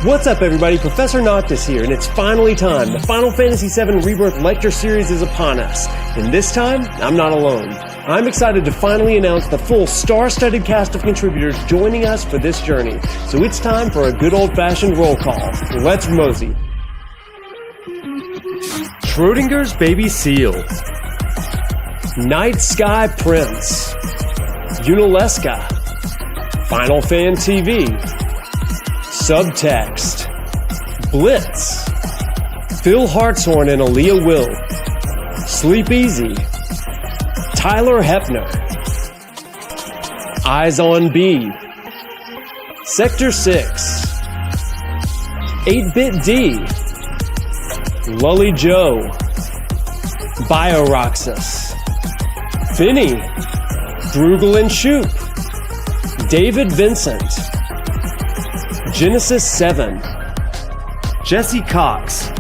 What's up everybody, ProfNoctis here, and it's finally time. The Final Fantasy VII Rebirth lecture series is upon us, and this time, I'm not alone. I'm excited to finally announce the full star-studded cast of contributors joining us for this journey. So it's time for a good old-fashioned roll call. Let's mosey. Schrodinger's Baby Seal, Night Sky Prince, Unalesca, Final Fan TV, Subtext, Blitz, Phil Hartshorn and Aaliyah Will, Sleep Easy, Tyler Hepner, Eyes on B, Sector 6, 8-Bit D, Lully Joe, Bioroxus, Finny, Droogle and Shoop, David Vincent, Genesis 7, Jesse Cox,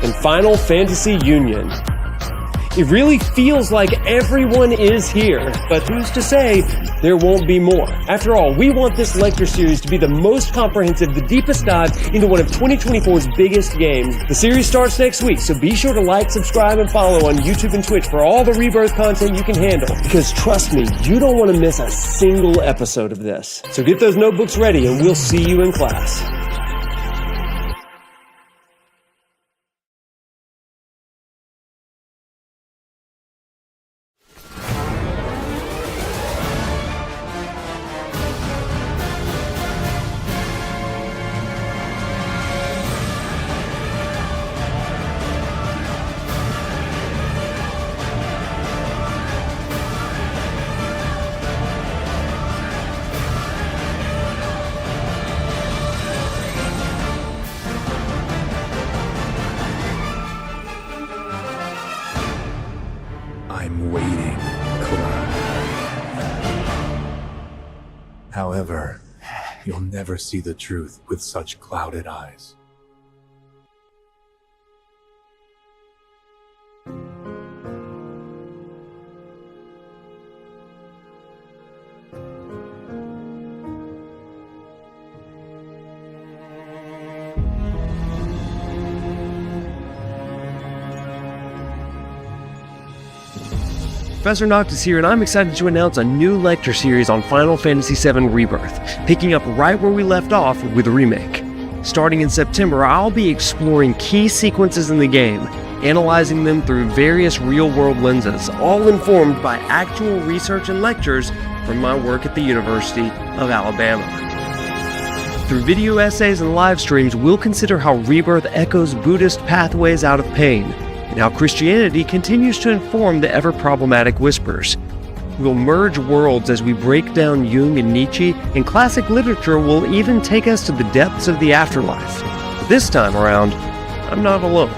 and Final Fantasy Union. It really feels like everyone is here, but who's to say there won't be more? After all, we want this lecture series to be the most comprehensive, the deepest dive into one of 2024's biggest games. The series starts next week, so be sure to like, subscribe, and follow on YouTube and Twitch for all the Rebirth content you can handle. Because trust me, you don't want to miss a single episode of this. So get those notebooks ready and we'll see you in class. I'm waiting, Cloud. However, you'll never see the truth with such clouded eyes. ProfNoctis here, and I'm excited to announce a new lecture series on Final Fantasy VII Rebirth, picking up right where we left off with the remake. Starting in September, I'll be exploring key sequences in the game, analyzing them through various real-world lenses, all informed by actual research and lectures from my work at the University of Alabama. Through video essays and live streams, we'll consider how Rebirth echoes Buddhist pathways out of pain, and how Christianity continues to inform the ever-problematic Whispers. We'll merge worlds as we break down Jung and Nietzsche, and classic literature will even take us to the depths of the afterlife. But this time around, I'm not alone.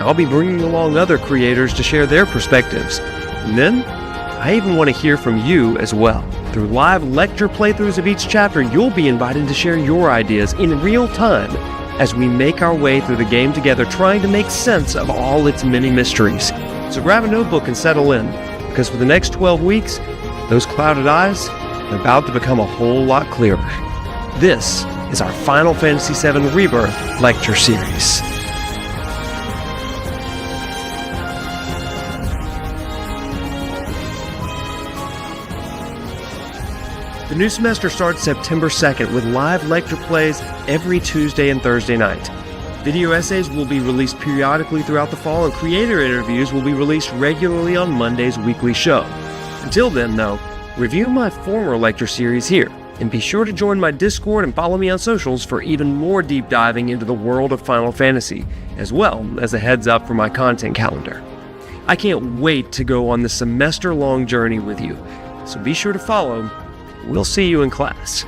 I'll be bringing along other creators to share their perspectives. And then, I even want to hear from you as well. Through live lecture playthroughs of each chapter, you'll be invited to share your ideas in real time as we make our way through the game together, trying to make sense of all its many mysteries. So grab a notebook and settle in, because for the next 12 weeks, those clouded eyes are about to become a whole lot clearer. This is our Final Fantasy VII Rebirth lecture series. The new semester starts September 2nd with live lecture plays every Tuesday and Thursday night. Video essays will be released periodically throughout the fall, and creator interviews will be released regularly on Monday's weekly show. Until then, though, review my former lecture series here, and be sure to join my Discord and follow me on socials for even more deep diving into the world of Final Fantasy, as well as a heads up for my content calendar. I can't wait to go on this semester-long journey with you, so be sure to follow. We'll see you in class.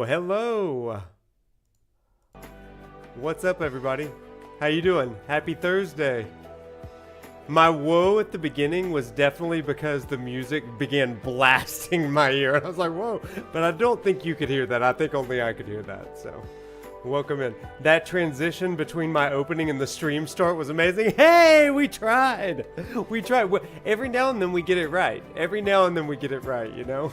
Hello. What's up, everybody? How you doing? Happy Thursday. My woe at the beginning was definitely because the music began blasting my ear. And I was like, whoa. But I don't think you could hear that. I think only I could hear that. So, welcome in. That transition between my opening and the stream start was amazing. Hey, we tried. We tried. Every now and then we get it right. Every now and then we get it right, you know?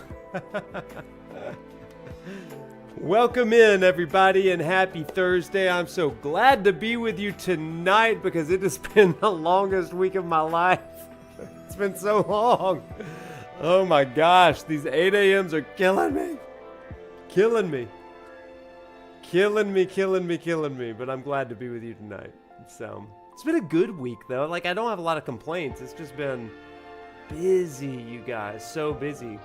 Welcome in, everybody, and happy Thursday. I'm so glad to be with you tonight because it has been the longest week of my life. It's been so long. Oh my gosh, these 8 a.m.s are killing me. Killing me. Killing me. But I'm glad to be with you tonight. So, it's been a good week, though. Like, I don't have a lot of complaints. It's just been busy, you guys. So busy.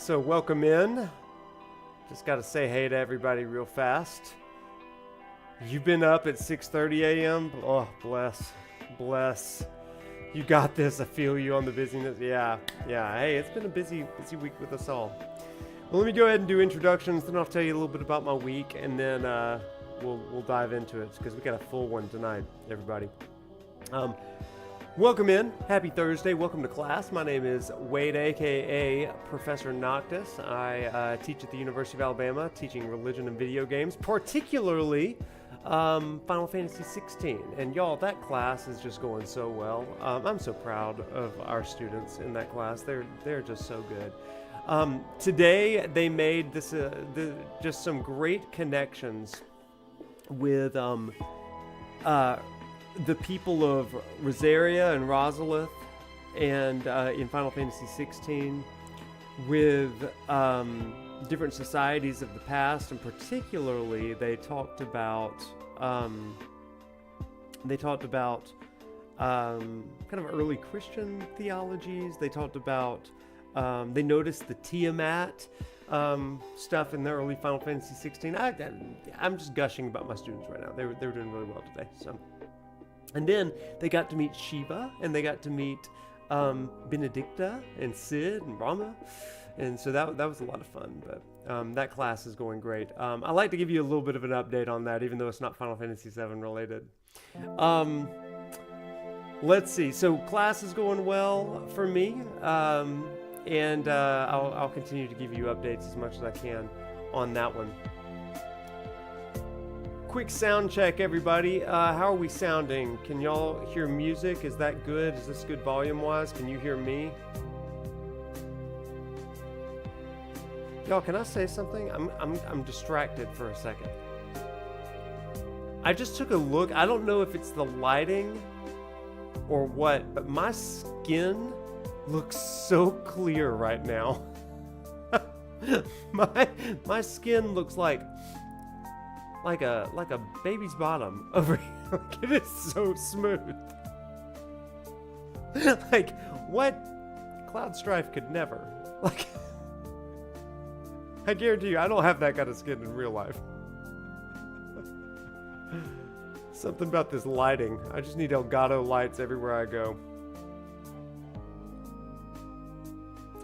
So welcome in. Just got to say hey to everybody real fast. You've been up at 6:30 a.m. Oh, bless. You got this. I feel you on the busyness. Yeah. Hey, it's been a busy week with us all. Well, let me go ahead and do introductions. Then I'll tell you a little bit about my week, and then we'll dive into it because we got a full one tonight, everybody. Welcome in. Happy Thursday. Welcome to class. My name is Wade, aka ProfNoctis. I teach at the University of Alabama, teaching religion and video games, particularly Final Fantasy 16. And y'all, that class is just going so well. I'm so proud of our students in that class. They're just so good. Today they made this just some great connections with the people of Rosaria and Rosalith and in Final Fantasy 16 with different societies of the past, and particularly they talked about kind of early Christian theologies. They talked about they noticed the Tiamat stuff in the early Final Fantasy 16. I'm just gushing about my students right now. They were doing really well today. So. And then they got to meet Shiva, and they got to meet Benedicta and Sid and Rama, and so that was a lot of fun. But that class is going great. I'd like to give you a little bit of an update on that, even though it's not Final Fantasy VII related. Let's see. So class is going well for me, and I'll continue to give you updates as much as I can on that one. Quick sound check, everybody. How are we sounding? Can y'all hear music? Is that good? Is this good volume-wise? Can you hear me? Y'all, can I say something? I'm distracted for a second. I just took a look. I don't know if it's the lighting or what, but my skin looks so clear right now. my skin looks like a baby's bottom over here. Like, it is so smooth. Like, what? Cloud Strife could never. Like, I guarantee you, I don't have that kind of skin in real life. Something about this lighting. I just need Elgato lights everywhere I go.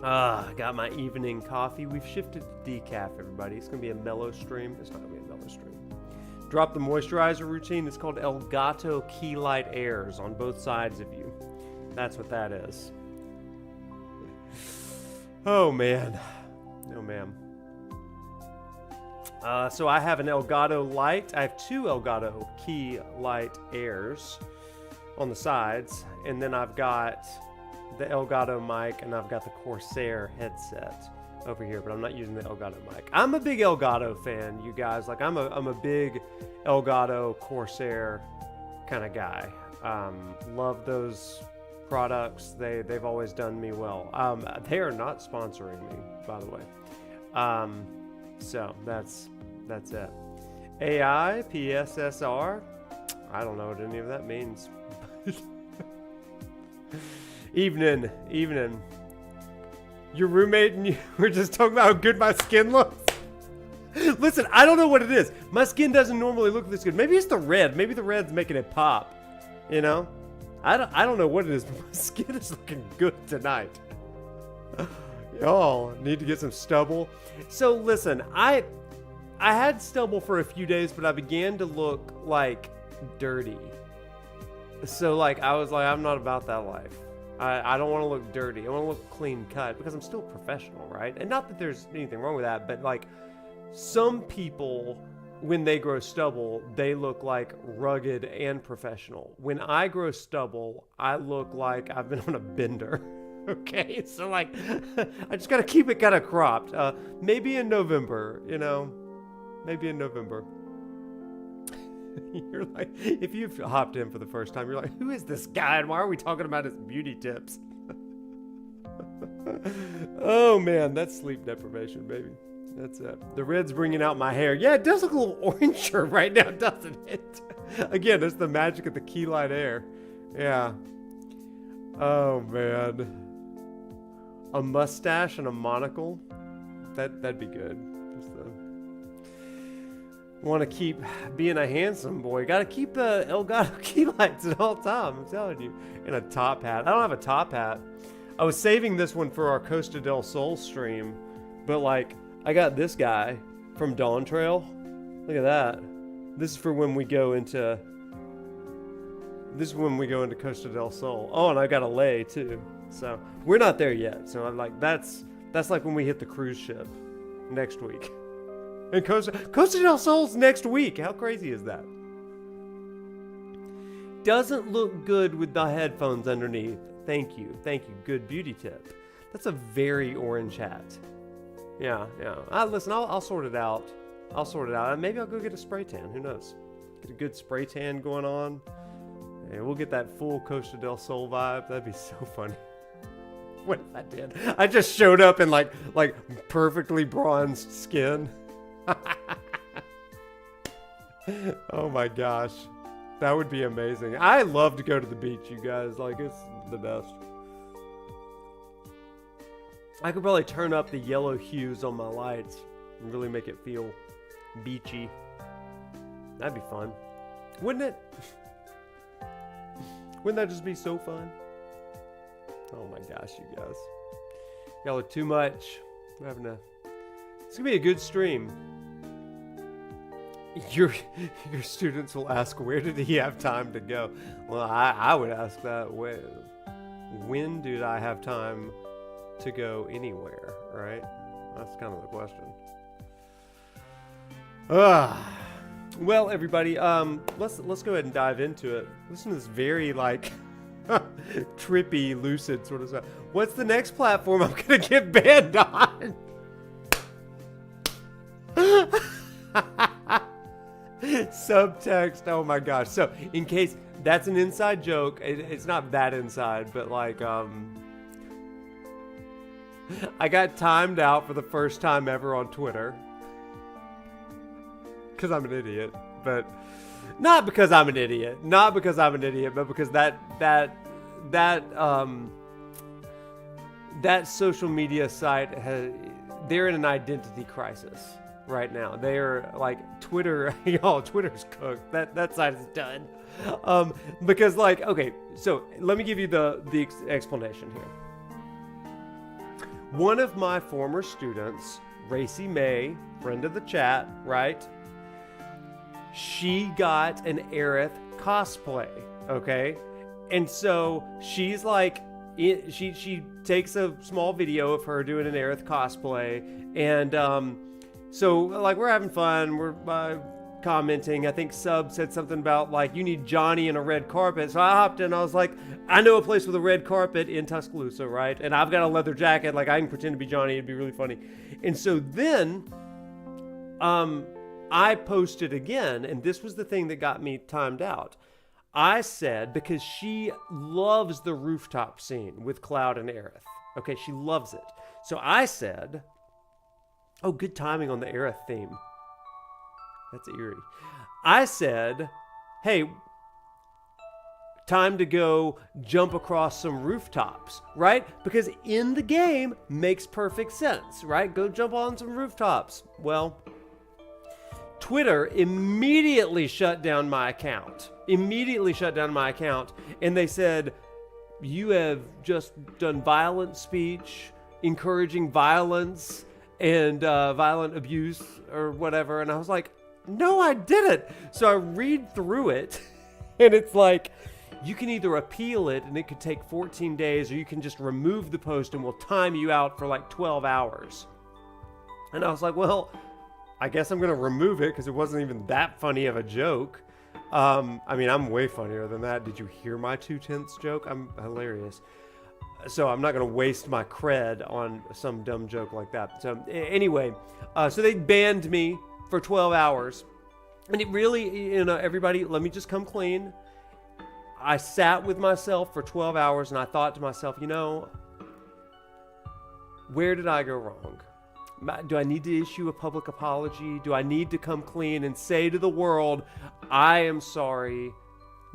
I got my evening coffee. We've shifted to decaf, everybody. It's going to be a mellow stream. It's not going to be a mellow stream. Drop the moisturizer routine. It's called Elgato Key Light Airs on both sides of you. That's what that is. Oh, man. No, ma'am. So I have an Elgato light. I have two Elgato Key Light Airs on the sides. And then I've got the Elgato mic, and I've got the Corsair headset over here, but I'm not using the Elgato mic. I'm a big Elgato fan, you guys. Like, I'm a big Elgato Corsair kind of guy. Love those products. They've always done me well. They are not sponsoring me, by the way. So that's it. AI PSSR. I don't know what any of that means. Evening. Your roommate and you were just talking about how good my skin looks. Listen, I don't know what it is. My skin doesn't normally look this good. Maybe it's the red. Maybe the red's making it pop. You know? I don't know what it is, but my skin is looking good tonight. Y'all need to get some stubble. So listen, I had stubble for a few days, but I began to look like dirty. So like I was like, I'm not about that life. I don't want to look dirty. I want to look clean cut because I'm still professional, right? And not that there's anything wrong with that, but like some people, when they grow stubble, they look like rugged and professional. When I grow stubble, I look like I've been on a bender. Okay, so like, I just gotta keep it kind of cropped. Maybe in November, you know, maybe in November. You're like, if you've hopped in for the first time, you're like, who is this guy and why are we talking about his beauty tips? Oh man, that's sleep deprivation, baby. That's it. The red's bringing out my hair. Yeah, it does look a little oranger right now, doesn't it? Again, that's the magic of the key light air. Yeah. Oh man. A mustache and a monocle. That'd be good. Just want to keep being a handsome boy. Got to keep the Elgato key lights at all times. I'm telling you. And a top hat. I don't have a top hat. I was saving this one for our Costa del Sol stream, but like I got this guy from Dawn Trail. Look at that. This is for when we go into. This is when we go into Costa del Sol. Oh, and I got a lei too. So we're not there yet. So I'm like, that's like when we hit the cruise ship next week. And Costa del Sol's next week. How crazy is that? Doesn't look good with the headphones underneath. Thank you. Good beauty tip. That's a very orange hat. Yeah. Listen, I'll sort it out. And maybe I'll go get a spray tan. Who knows? Get a good spray tan going on. And we'll get that full Costa del Sol vibe. That'd be so funny. What if I did? I just showed up in like perfectly bronzed skin. Oh my gosh. That would be amazing. I love to go to the beach, you guys. Like, it's the best. I could probably turn up the yellow hues on my lights and really make it feel beachy. That'd be fun. Wouldn't it? Wouldn't that just be so fun? Oh my gosh, you guys. Y'all are too much. We're having a... It's gonna be a good stream. Your students will ask, where did he have time to go? Well, I would ask that, when did I have time to go anywhere, right? That's kind of the question. Well, everybody, let's go ahead and dive into it. Listen to this very, like, trippy, lucid sort of stuff. What's the next platform I'm gonna get banned on? Subtext, oh my gosh. So, in case that's an inside joke, it's not that inside, but like, I got timed out for the first time ever on Twitter. Because I'm an idiot, but not because I'm an idiot, but because that social media site they're in an identity crisis right now. They're like Twitter, y'all. Twitter's cooked. That site is done. Because like, okay, so let me give you the explanation here. One of my former students, Racy May, friend of the chat, right? She got an Aerith cosplay, okay? And so she's like, she takes a small video of her doing an Aerith cosplay, and so like we're having fun, we're commenting. I think Sub said something about like, you need Johnny and a red carpet. So I hopped in, I was like, I know a place with a red carpet in Tuscaloosa, right? And I've got a leather jacket, like I can pretend to be Johnny, it'd be really funny. And so then I posted again, and this was the thing that got me timed out. I said, because she loves the rooftop scene with Cloud and Aerith. Okay, she loves it. So I said, oh, good timing on the Aerith theme. That's eerie. I said, hey, time to go jump across some rooftops, right? Because in the game, makes perfect sense, right? Go jump on some rooftops. Well, Twitter immediately shut down my account. And they said, you have just done violent speech encouraging violence and violent abuse or whatever. And I was like, no, I didn't. So I read through it, and it's like, you can either appeal it, and it could take 14 days, or you can just remove the post, and we'll time you out for like 12 hours. And I was like, well, I guess I'm going to remove it because it wasn't even that funny of a joke. I mean, I'm way funnier than that. Did you hear my 2/10 joke? I'm hilarious. So I'm not going to waste my cred on some dumb joke like that. So anyway, so they banned me for 12 hours. And it really, you know, everybody, let me just come clean. I sat with myself for 12 hours and I thought to myself, you know, where did I go wrong? Do I need to issue a public apology? Do I need to come clean and say to the world, I am sorry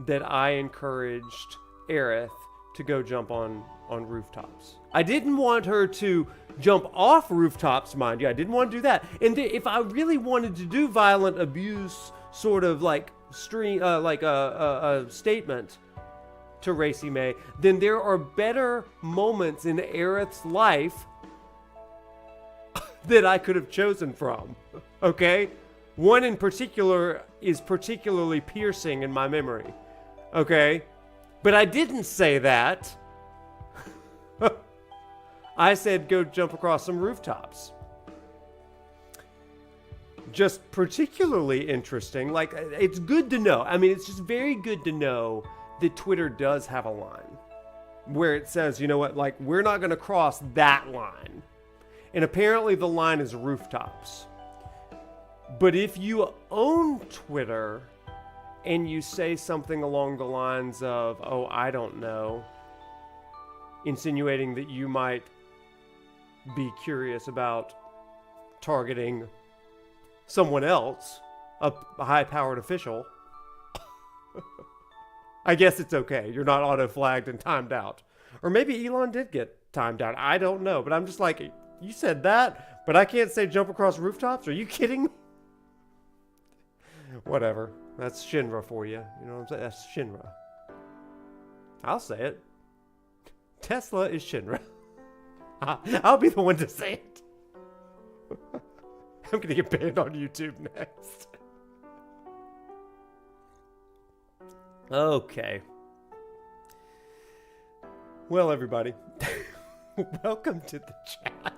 that I encouraged Aerith to go jump on rooftops? I didn't want her to jump off rooftops, mind you. I didn't want to do that. And if I really wanted to do violent abuse, sort of like a statement to Racy May, then there are better moments in Aerith's life that I could have chosen from, okay? One in particular is particularly piercing in my memory, okay? But I didn't say that. I said go jump across some rooftops. Just particularly interesting. Like, it's good to know. I mean, it's just very good to know that Twitter does have a line where it says, you know what, like, we're not going to cross that line. And apparently the line is rooftops. But if you own Twitter and you say something along the lines of, oh, I don't know, insinuating that you might be curious about targeting someone else, a high-powered official, I guess it's okay. You're not auto-flagged and timed out. Or maybe Elon did get timed out. I don't know. But I'm just like, you said that, but I can't say jump across rooftops? Are you kidding me? Whatever. That's Shinra for you. You know what I'm saying? That's Shinra. I'll say it. Tesla is Shinra. I'll be the one to say it. I'm gonna get banned on YouTube next. Okay. Well, everybody, welcome to the chat.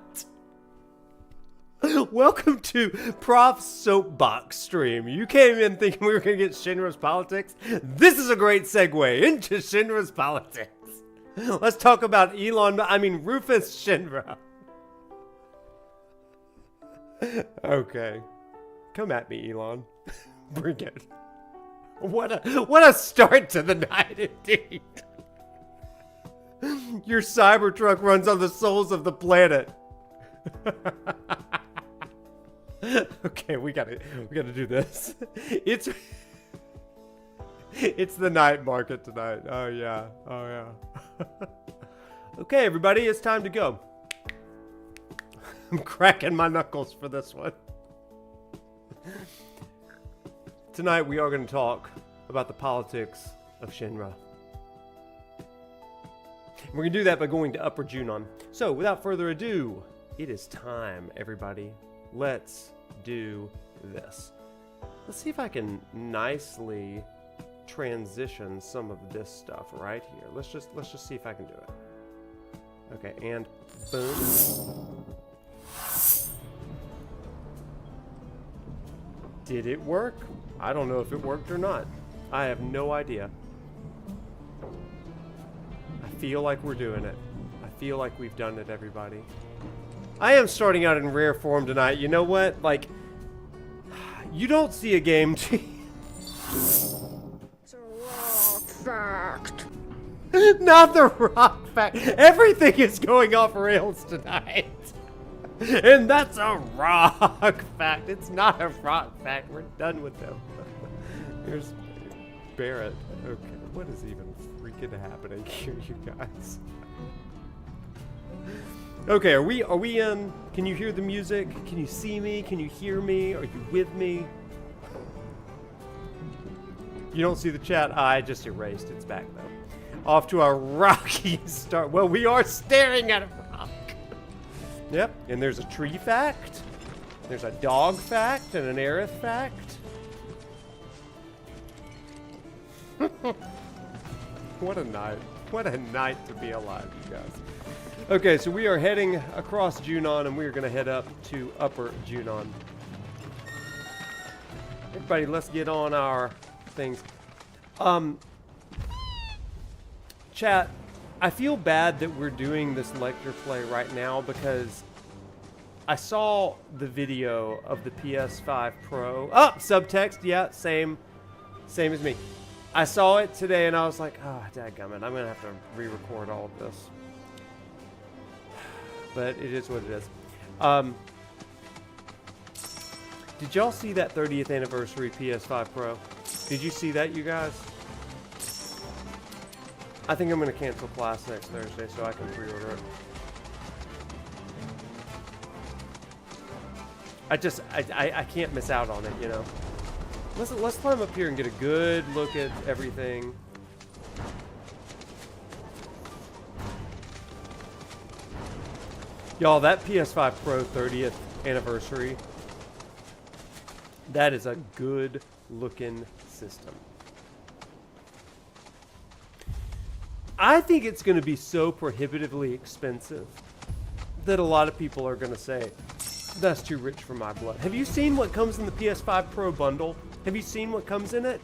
Welcome to Prof's Soapbox stream. You came in thinking we were going to get Shinra's politics. This is a great segue into Shinra's politics. Let's talk about Rufus Shinra. Okay. Come at me, Elon. Bring it. What a start to the night, indeed. Your Cybertruck runs on the souls of the planet. Okay, we gotta do this. It's the night market tonight. Oh yeah. Okay, everybody, it's time to go. I'm cracking my knuckles for this one. Tonight we are going to talk about the politics of Shinra. We're going to do that by going to Upper Junon. So, without further ado, it is time, everybody. Let's do this. Let's see if I can nicely transition some of this stuff right here. Let's just see if I can do it. Okay, and boom. Did it work? I don't know if it worked or not. I have no idea. I feel like we're doing it. I feel like we've done it, everybody. I am starting out in rare form tonight. You know what? Like, you don't see a game... It's a rock fact. Not the rock fact. Everything is going off rails tonight. And that's a rock fact. It's not a rock fact. We're done with them. Here's Barrett. Okay, what is even freaking happening here, you guys? Okay, are we in? Can you hear the music? Can you see me? Can you hear me? Are you with me? You don't see the chat? I just erased. It's back though. Off to a rocky start. Well, we are staring at a rock. Yep, and there's a tree fact, there's a dog fact, and an Aerith fact. What a night. What a night to be alive, you guys. Okay, so we are heading across Junon, and we are going to head up to Upper Junon. Everybody, let's get on our things. Chat, I feel bad that we're doing this lecture play right now because I saw the video of the PS5 Pro. Oh, subtext, yeah, same as me. I saw it today and I was like, oh, dadgummit, I'm going to have to re-record all of this. But it is what it is. Did y'all see that 30th anniversary PS5 Pro? Did you see that, you guys? I think I'm going to cancel class next Thursday so I can pre-order it. I can't miss out on it, you know. Let's climb up here and get a good look at everything. Y'all, that PS5 Pro 30th anniversary, that is a good looking system. I think it's going to be so prohibitively expensive that a lot of people are going to say, that's too rich for my blood. Have you seen what comes in the PS5 Pro bundle? Have you seen what comes in it?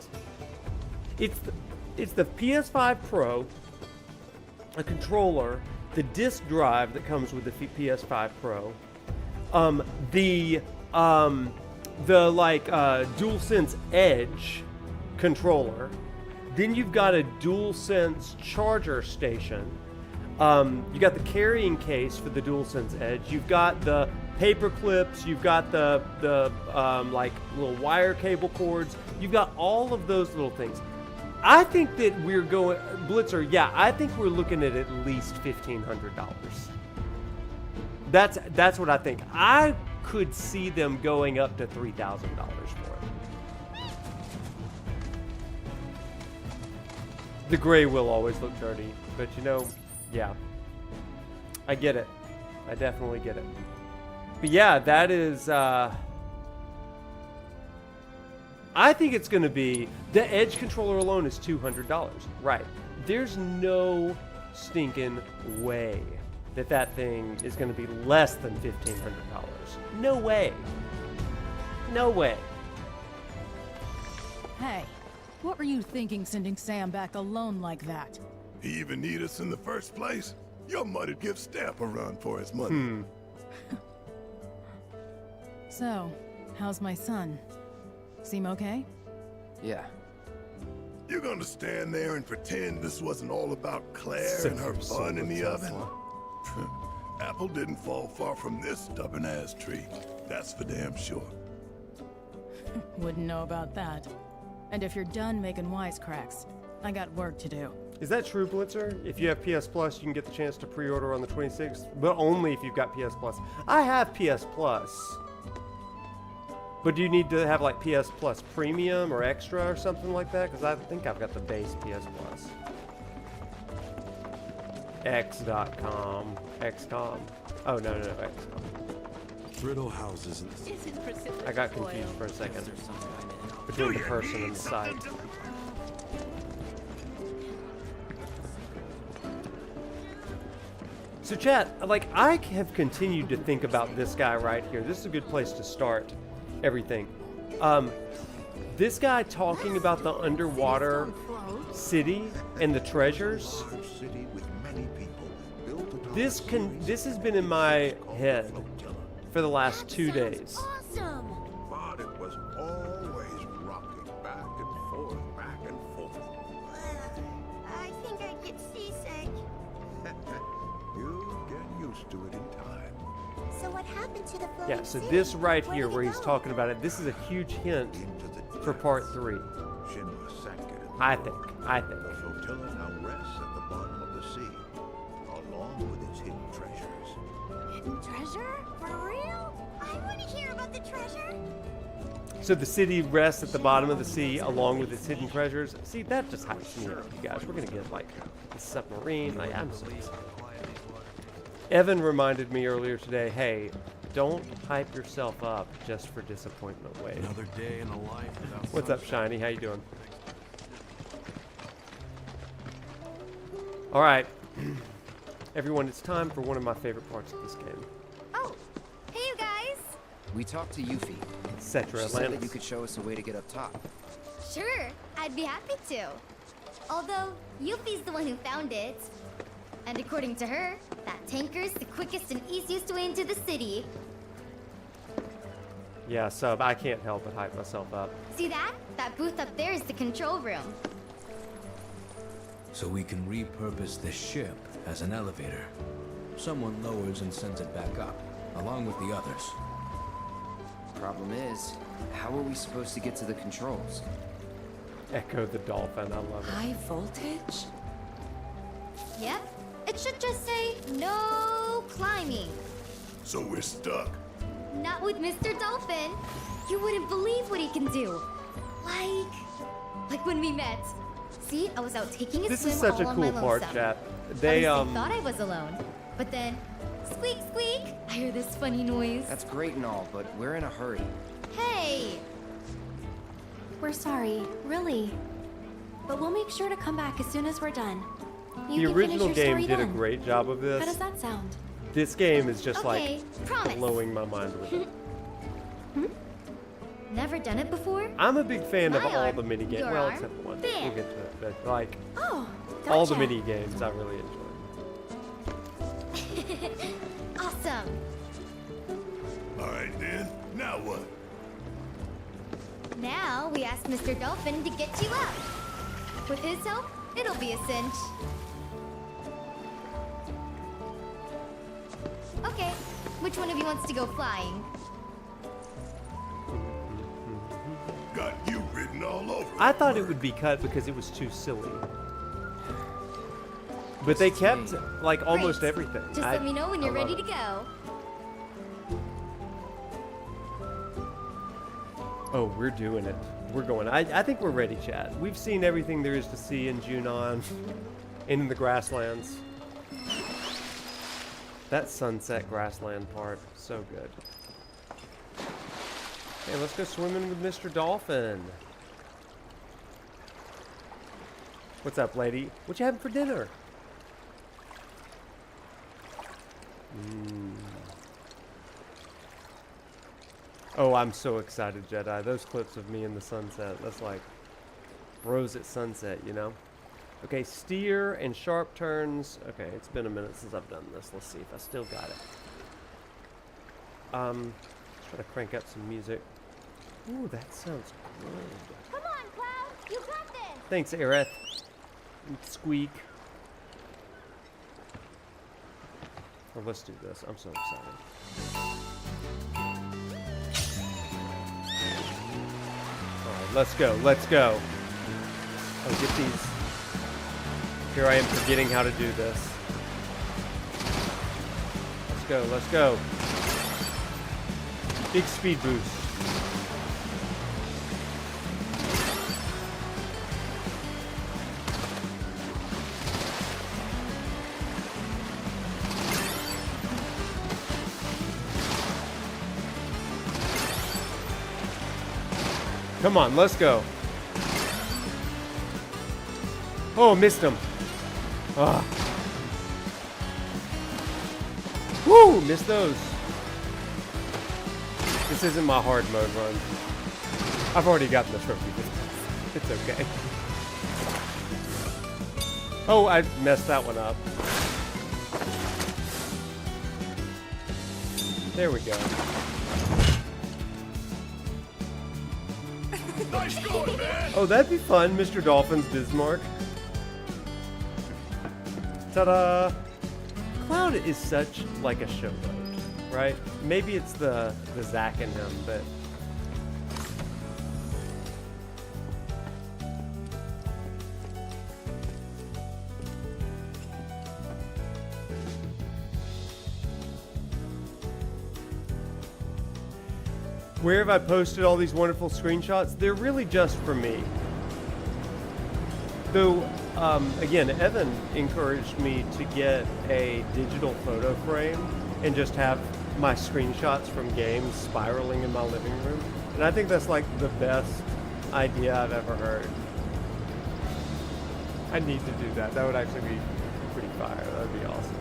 It's the PS5 Pro, a controller, the disc drive that comes with the PS5 Pro, the DualSense Edge controller. Then you've got a DualSense charger station. You got the carrying case for the DualSense Edge. You've got the paper clips. You've got the like little wire cable cords. You've got all of those little things. I think that we're going Blitzer. Yeah, I think we're looking at least $1,500. That's what I think. I could see them going up to $3,000 for it. The gray will always look dirty, but you know, yeah, I get it. I definitely get it. But yeah, that is. I think it's going to be the Edge controller alone is $200, right? There's no stinking way that thing is going to be less than $1,500. No way. No way. Hey, what were you thinking sending Sam back alone like that? He even need us in the first place? Your mother'd give Stamp a run for his money. So, how's my son? Seem okay? Yeah. You gonna stand there and pretend this wasn't all about Claire and her bun in the oven? Apple didn't fall far from this stubborn-ass tree. That's for damn sure. Wouldn't know about that. And if you're done making wisecracks, I got work to do. Is that true, Blitzer? If you have PS Plus, you can get the chance to pre-order on the 26th, but only if you've got PS Plus. I have PS Plus. But do you need to have like PS Plus Premium or Extra or something like that? Because I think I've got the base PS Plus. X.com. XCOM. Oh, no, XCOM. Brittle houses. I got confused for a second between the person and the site. So chat, like I have continued to think about this guy right here. This is a good place to start everything. This guy talking about the underwater city and the treasures. This has been in my head for the last 2 days. Awesome. But it was always rocking back and forth, back and forth. I think I'd get seasick. You'll get used to it in time. So what happened to the floating Yeah, so city? this right Where here did where it he's go? talking about it, this is a huge hint for part 3. Shinra sank it in the I water. think. The flotilla now rests at the bottom of the sea, along with its hidden treasures. Hidden treasure? For real? I want to hear about the treasure. So the city rests at the bottom of the sea along with its hidden treasures. See, that just hypes me up, you guys. We're gonna get like a submarine. Like, I'm so excited. Evan reminded me earlier today, hey, don't hype yourself up just for disappointment, Wade. Another day in a life without What's up, sunshine. Shiny? How you doing? All right, everyone, it's time for one of my favorite parts of this game. Oh, hey you guys. We talked to Yuffie. Cetra She said that Atlantis. you could show us a way to get up top. Sure, I'd be happy to. Although, Yuffie's the one who found it. And according to her, that tanker's the quickest and easiest way into the city. Yeah, Sub, I can't help but hype myself up. See that? That booth up there is the control room. So we can repurpose this ship as an elevator. Someone lowers and sends it back up, along with the others. Problem is, how are we supposed to get to the controls? Echo the Dolphin, I love it. High voltage? Yep. It should just say, no climbing. So we're stuck. Not with Mr. Dolphin. You wouldn't believe what he can do. Like when we met. See, I was out taking a This swim is such all a on cool my part, lonesome. chat. At They, least I thought I was alone. But then, squeak, squeak, I hear this funny noise. That's great and all, but we're in a hurry. Hey! We're sorry, really. But we'll make sure to come back as soon as we're done. You The can original finish your game story did a then. great job of How does this. that sound? This game is just Okay, like promise. blowing my mind with it. Never done it before? I'm a big fan of My all arm, the mini games. your Well, arm, except for one. bam. We'll get to it. But like Oh, gotcha. all the mini games, I really enjoy. Awesome. All right then. Now what? Now we ask Mr. Dolphin to get you up. With his help, it'll be a cinch. Okay, which one of you wants to go flying? Got you written all over. I thought it would be cut because it was too silly. But they kept like almost Great. everything. Just let me know when you're I love ready to it. go. Oh, we're doing it. We're going. I think we're ready, chat. We've seen everything there is to see in Junon, in the grasslands. That sunset grassland part, so good. Hey, let's go swimming with Mr. Dolphin. What's up, lady? What you having for dinner? Oh, I'm so excited, Jedi. Those clips of me in the sunset, that's like bros at sunset, you know? Okay, steer and sharp turns. Okay, it's been a minute since I've done this. Let's see if I still got it. Let's try to crank up some music. Ooh, that sounds good. Come on, Cloud. You got this. Thanks, Aerith. And Squeak. Oh, let's do this. I'm so excited. Alright, let's go. Let's go. Oh, get these. Here I am forgetting how to do this. Let's go. Let's go. Big speed boost. Come on, let's go. Oh, missed him. Ah. Woo, missed those. This isn't my hard mode run. I've already gotten the trophy. It's okay. Oh, I messed that one up. There we go. Nice going, man. Oh, that'd be fun, Mr. Dolphin's Bismarck. Ta-da! Cloud is such like a showboat, right? Maybe it's the Zack in him, but where have I posted all these wonderful screenshots? They're really just for me. Though Again, Evan encouraged me to get a digital photo frame and just have my screenshots from games spiraling in my living room. And I think that's like the best idea I've ever heard. I need to do that. That would actually be pretty fire. That would be awesome.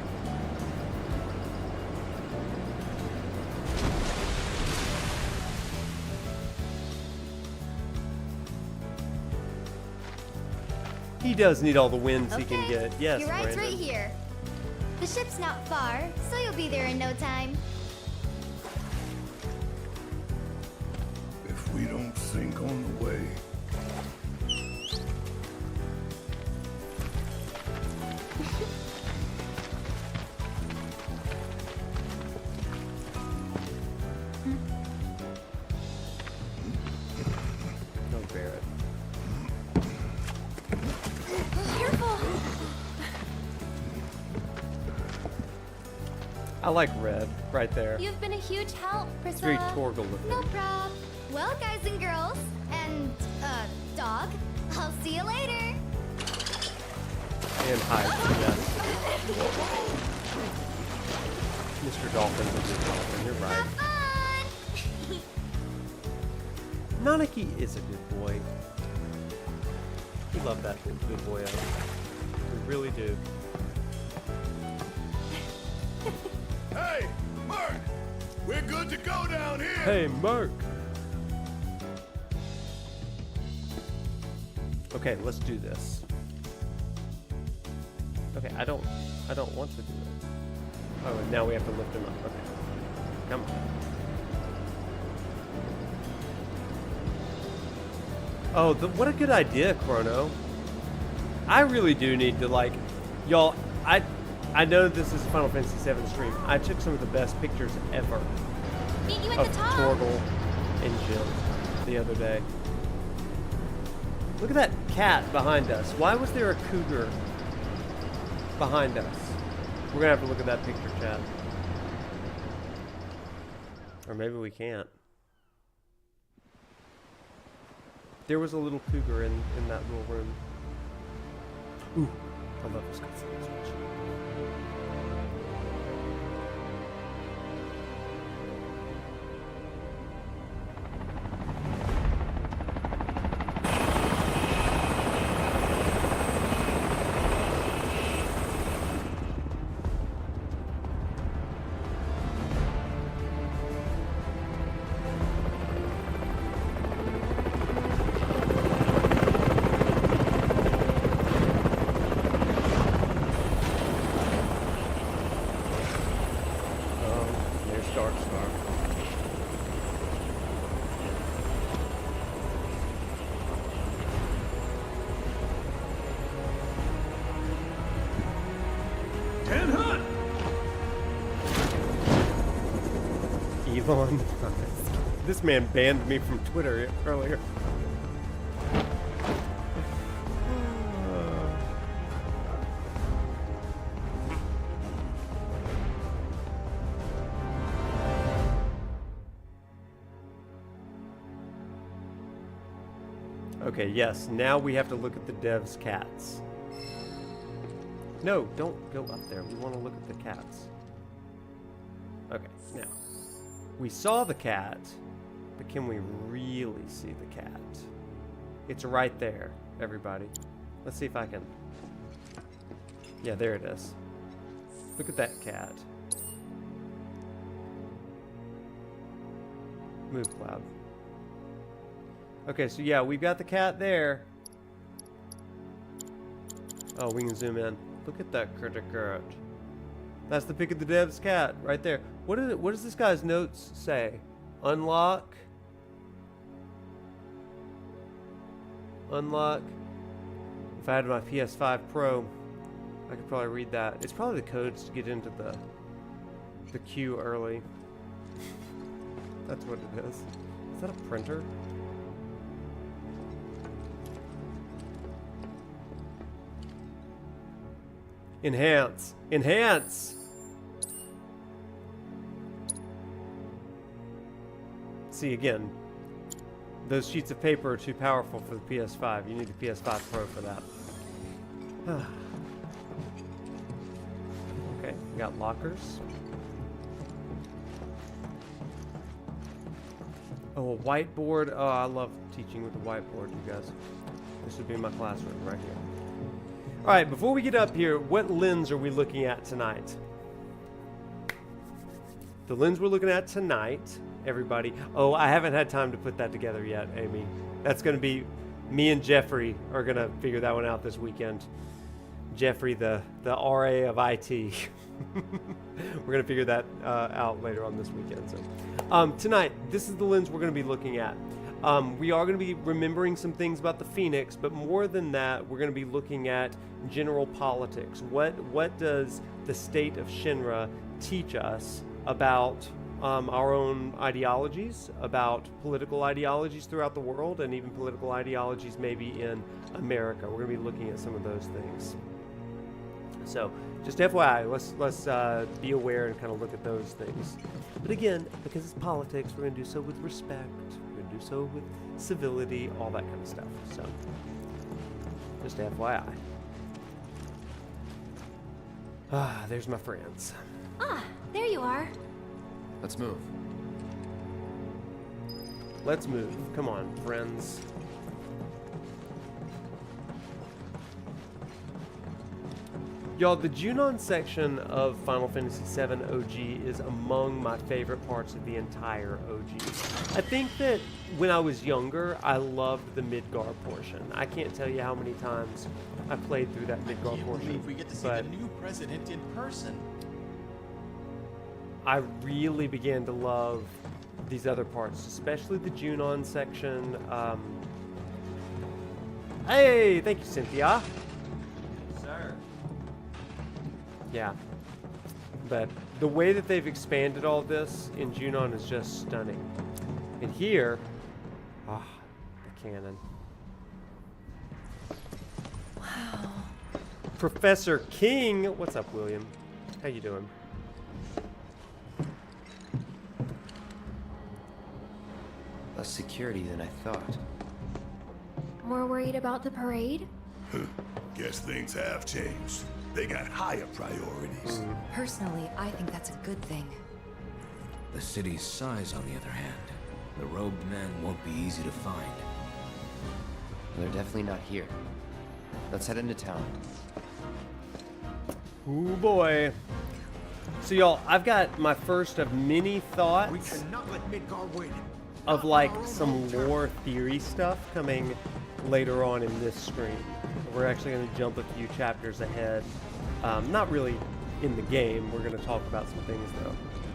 He does need all the wins he can get. Yes, your ride's Brandon. right here. The ship's not far, so you'll be there in no time. If we don't sink on the way, Don't bear it. Careful! I like red right there. You've been a huge help, It's very Priscilla. Torgal looking. No prob. Well, guys and girls, and, dog, I'll see you later. And hide, yes. Mr. Dolphin's a good dolphin, you're right. Have fun! Nanaki is a good boy. We love that good boy. We really do. hey, Mark, we're good to go down here. Hey, Mark! Okay, let's do this. Okay, I don't want to do it. Oh, and now we have to lift him up. Okay. Come on. Oh, what a good idea, Chrono. I really do need to, like, y'all, I know this is a Final Fantasy VII stream. I took some of the best pictures ever Meet you at of the top. Torgal and Jim the other day. Look at that cat behind us. Why was there a cougar behind us? We're gonna have to look at that picture, chat. Or maybe we can't. There was a little cougar in that little room. Ooh, I love this cutscene so much. Elon. This man banned me from Twitter earlier. Okay, yes, now we have to look at the dev's cats. No, don't go up there. We want to look at the cats. Okay, now. We saw the cat, but can we really see the cat? It's right there, everybody. Let's see if I can... Yeah, there it is. Look at that cat. Move, Cloud. Okay, so yeah, we've got the cat there. Oh, we can zoom in. Look at that critter cat. That's the pic of the dev's cat right there. What does this guy's notes say? Unlock. Unlock. If I had my PS5 Pro, I could probably read that. It's probably the codes to get into the queue early. That's what it is. Is that a printer? Enhance. Enhance! See, again, those sheets of paper are too powerful for the PS5. You need the PS5 Pro for that. Okay, we got lockers. Oh, a whiteboard. Oh, I love teaching with a whiteboard, you guys. This would be my classroom right here. All right, before we get up here, what lens are we looking at tonight? The lens we're looking at tonight, everybody. Oh, I haven't had time to put that together yet, Amy. That's going to be, me and Jeffrey are going to figure that one out this weekend. Jeffrey, the RA of IT. We're going to figure that out later on this weekend. So, tonight, this is the lens we're going to be looking at. We are going to be remembering some things about the Phoenix, but more than that, we're going to be looking at general politics. What does the state of Shinra teach us about our own ideologies, about political ideologies throughout the world, and even political ideologies maybe in America? We're going to be looking at some of those things. So, just FYI, let's be aware and kind of look at those things. But again, because it's politics, we're going to do so with respect. We're going to do so with civility, all that kind of stuff. So, just FYI. There's my friends. Ah, there you are. Let's move. Let's move. Come on, friends. Y'all, the Junon section of Final Fantasy VII OG is among my favorite parts of the entire OG. I think that when I was younger, I loved the Midgar portion. I can't tell you how many times I played through that Midgar portion. We get to see the new president in person. I really began to love these other parts, especially the Junon section. Hey, thank you, Cynthia. Sir. Yeah, but the way that they've expanded all this in Junon is just stunning. And here, the cannon. Wow. Professor King, what's up, William? How you doing? Less security than I thought. More worried about the parade? Guess things have changed. They got higher priorities. Personally, I think that's a good thing. The city's size, on the other hand, the robed men won't be easy to find. They're definitely not here. Let's head into town. Ooh boy. So y'all, I've got my first of many thoughts. We cannot let Midgar win. Of like some lore theory stuff coming later on in this stream. We're actually going to jump a few chapters ahead. Not really in the game. We're going to talk about some things though.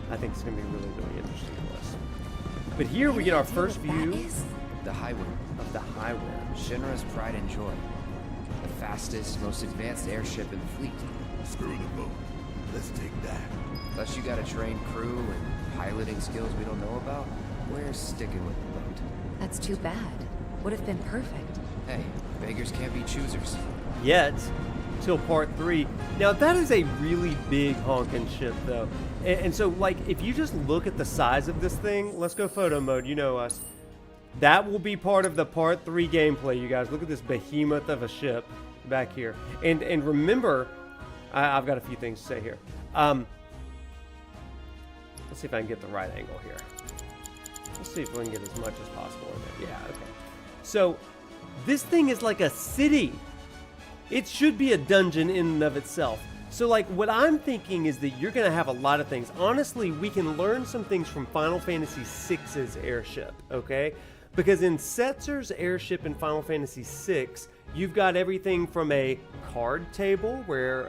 I think it's going to be really, really interesting to us. But here we get our first view The Highwind. of the Highwind. Shinra's pride and joy. The fastest, most advanced airship in the fleet. Screw the boat. Let's take that. Unless you got a trained crew and piloting skills we don't know about, we're sticking with the boat. That's too bad. Would have been perfect. Hey, beggars can't be choosers. Yet, till part 3. Now that is a really big honking ship though. And so like, if you just look at the size of this thing, let's go photo mode, you know us. That will be part of the part 3 gameplay, you guys. Look at this behemoth of a ship back here. And remember, I've got a few things to say here. Let's see if I can get the right angle here. Let's see if we can get as much as possible in there. Yeah, okay. So, this thing is like a city. It should be a dungeon in and of itself. So, like, what I'm thinking is that you're going to have a lot of things. Honestly, we can learn some things from Final Fantasy VI's airship, okay? Because in Setzer's airship in Final Fantasy VI, you've got everything from a card table where,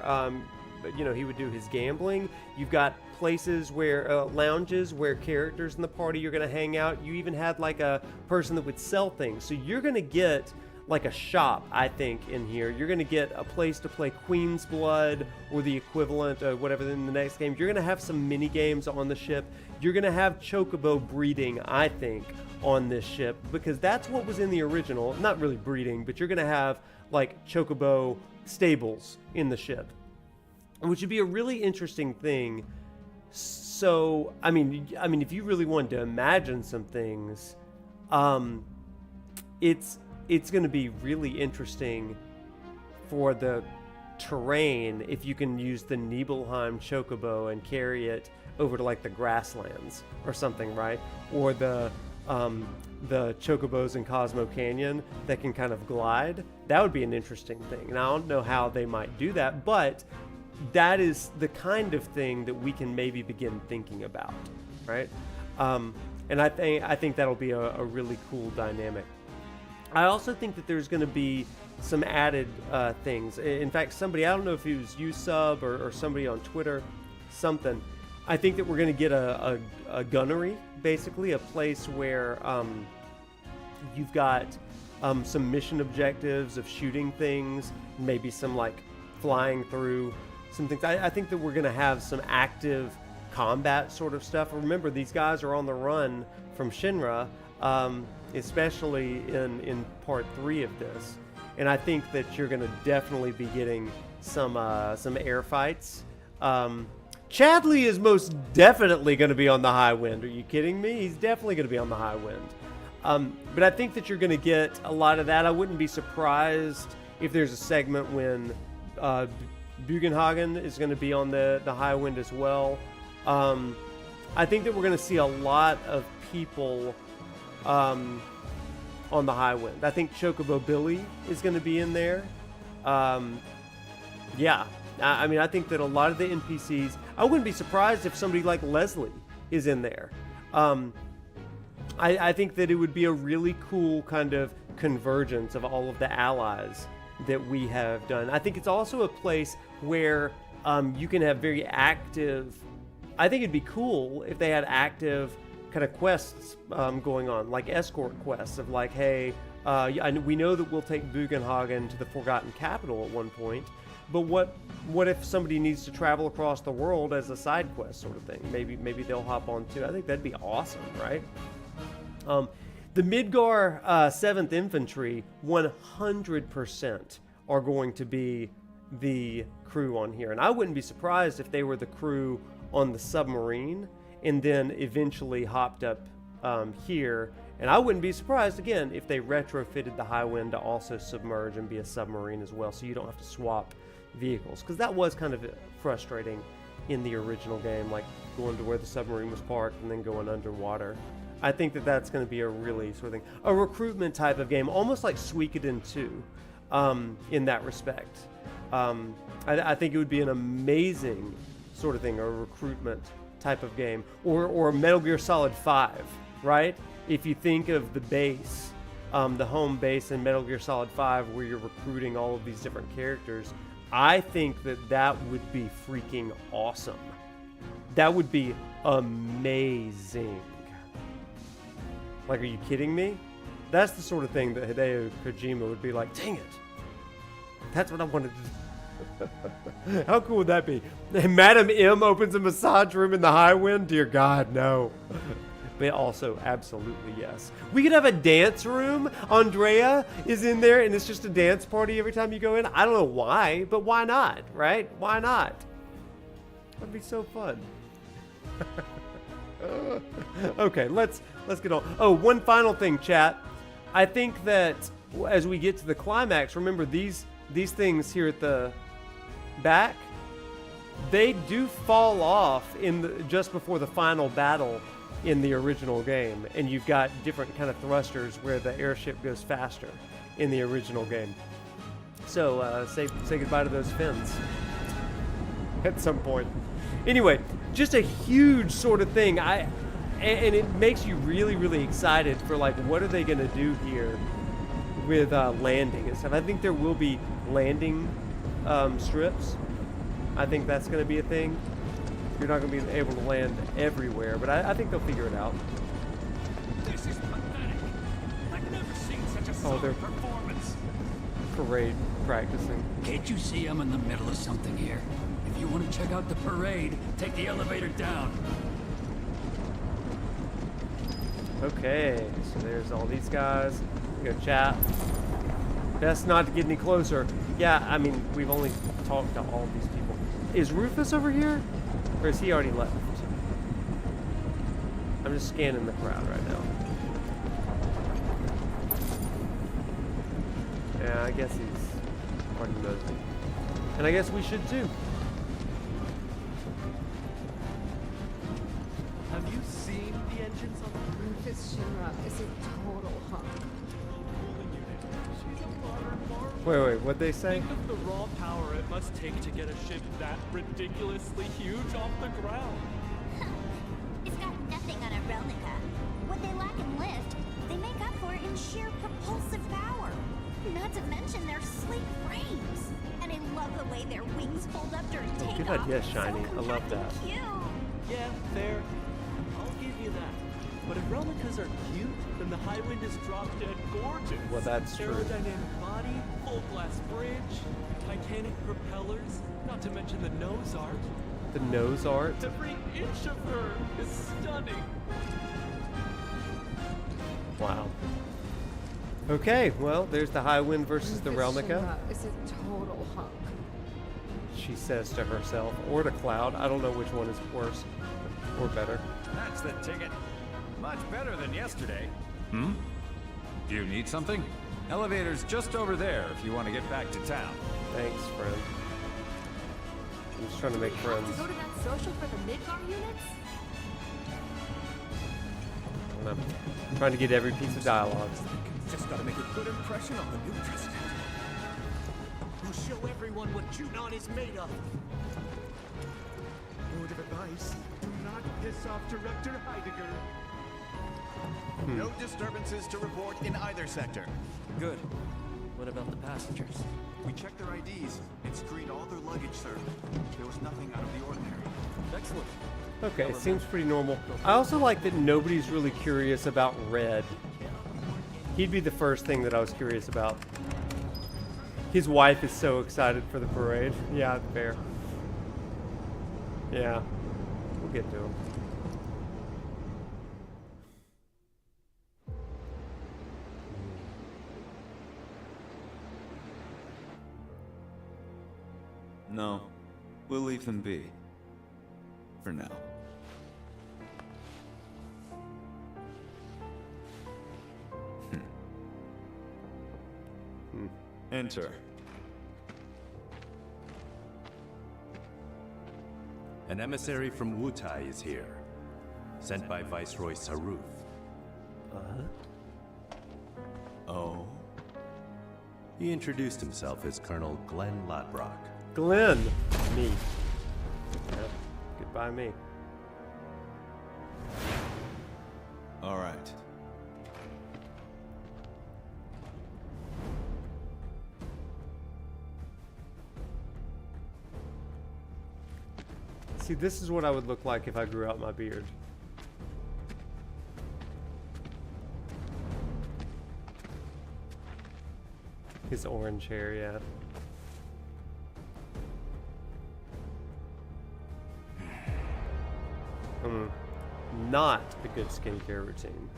you know, he would do his gambling. You've got places where, lounges where characters in the party are going to hang out. You even had like a person that would sell things. So you're going to get like a shop, I think, in here. You're going to get a place to play Queen's Blood or the equivalent of whatever in the next game. You're going to have some mini games on the ship. You're going to have chocobo breeding, I think, on this ship, because that's what was in the original. Not really breeding, but you're going to have like chocobo stables in the ship, which would be a really interesting thing. So, I mean, if you really wanted to imagine some things, it's going to be really interesting for the terrain if you can use the Nibelheim chocobo and carry it over to like the grasslands or something, right? Or the chocobos in Cosmo Canyon that can kind of glide. That would be an interesting thing. And I don't know how they might do that, but that is the kind of thing that we can maybe begin thinking about, right? And I think that'll be a really cool dynamic. I also think that there's going to be some added things. In fact, somebody, I don't know if it was USub or somebody on Twitter, something. I think that we're going to get a gunnery, basically, a place where you've got some mission objectives of shooting things, maybe some like flying through some things. I think that we're going to have some active combat sort of stuff. Remember, these guys are on the run from Shinra, especially in part 3 of this. And I think that you're going to definitely be getting some air fights. Chadley is most definitely going to be on the Highwind. Are you kidding me? He's definitely going to be on the Highwind. But I think that you're going to get a lot of that. I wouldn't be surprised if there's a segment when Bugenhagen is going to be on the Highwind as well. I think that we're going to see a lot of people on the Highwind. I think Chocobo Billy is going to be in there. Yeah. I mean, I think that a lot of the NPCs, I wouldn't be surprised if somebody like Leslie is in there. I think that it would be a really cool kind of convergence of all of the allies that we have done. I think it's also a place where you can have very active, I think it'd be cool if they had active kind of quests going on, like escort quests of like, hey, we know that we'll take Bugenhagen to the Forgotten Capital at one point, but what if somebody needs to travel across the world as a side quest sort of thing? Maybe they'll hop on too. I think that'd be awesome, right? The Midgar 7th Infantry 100% are going to be the crew on here. And I wouldn't be surprised if they were the crew on the submarine and then eventually hopped up here. And I wouldn't be surprised, again, if they retrofitted the Highwind to also submerge and be a submarine as well, so you don't have to swap vehicles. Because that was kind of frustrating in the original game, like going to where the submarine was parked and then going underwater. I think that that's going to be a really sort of thing. A recruitment type of game, almost like Suikoden 2 in that respect. I think it would be an amazing sort of thing, a recruitment type of game. Or Metal Gear Solid 5, right? If you think of the base, the home base in Metal Gear Solid 5 where you're recruiting all of these different characters, I think that that would be freaking awesome. That would be amazing. Like, are you kidding me? That's the sort of thing that Hideo Kojima would be like, dang it. That's what I wanted to do. How cool would that be? Madam M opens a massage room in the Highwind? Dear God, no. But also, absolutely yes. We could have a dance room. Andrea is in there, and it's just a dance party every time you go in. I don't know why, but why not, right? Why not? That'd be so fun. Okay, let's get on. Oh, one final thing, chat. I think that as we get to the climax, remember these things here at the back, they do fall off just before the final battle in the original game, and you've got different kind of thrusters where the airship goes faster in the original game. So say goodbye to those fins at some point. Anyway, just a huge sort of thing. And it makes you really, really excited for like, what are they going to do here with landing and stuff. I think there will be landing strips. I think that's going to be a thing. You're not going to be able to land everywhere, but I think they'll figure it out. This is pathetic. I've never seen such a solid performance. Parade practicing. Can't you see I'm in the middle of something here? If you want to check out the parade, take the elevator down. Okay, so there's all these guys. We go chat. Best not to get any closer. Yeah, I mean, we've only talked to all these people. Is Rufus over here? Or is he already left? I'm just scanning the crowd right now. Yeah, I guess he's already moved. And I guess we should too. Have you seen the engines on the Rufus Shinra is a total hunk. She's a modern marvel. Wait, what'd they say? Think of the raw power it must take to get a ship that ridiculously huge off the ground. It's got nothing on a Relnica. What they lack in lift, they make up for in sheer propulsive power. Not to mention their sleek frames. And I love the way their wings fold up during takeoff. Good idea, It's so Shiny. I love compact and that. Cute. Yeah, fair. I'll give you that. But if Relicas are cute, then the Highwind is drop dead gorgeous. Well, that's true. Aerodynamic body, full glass bridge, Titanic propellers, not to mention the nose art. The nose art. Every inch of her is stunning. Wow. Okay, well, there's the Highwind versus the Rufus Relnica. Shinra is a total hunk. She says to herself, or to Cloud. I don't know which one is worse or better. That's the ticket. Much better than yesterday. Hmm? Do you need something? Elevator's just over there if you want to get back to town. Thanks, friend. I'm just trying to make friends. To go to that social for the Midgar units? And I'm trying to get every piece of dialogue. Just gotta make a good impression on the new president. We'll show everyone what Junon is made of. Word of advice, do not piss off Director Heidegger. No disturbances to report in either sector. Good. What about the passengers? We checked their IDs and screened all their luggage, sir. There was nothing out of the ordinary. Excellent. Okay, seems pretty normal. I also like that nobody's really curious about Red. He'd be the first thing that I was curious about. His wife is so excited for the parade. Yeah, fair. Yeah, we'll get to him. No, we'll leave them be. For now. Enter. An emissary from Wutai is here, sent by Viceroy Saruf. Oh? He introduced himself as Colonel Glenn Ladbrock. Glenn! Me. Yep. Goodbye, me. All right. See, this is what I would look like if I grew out my beard. His orange hair, yeah. Not a good skincare routine.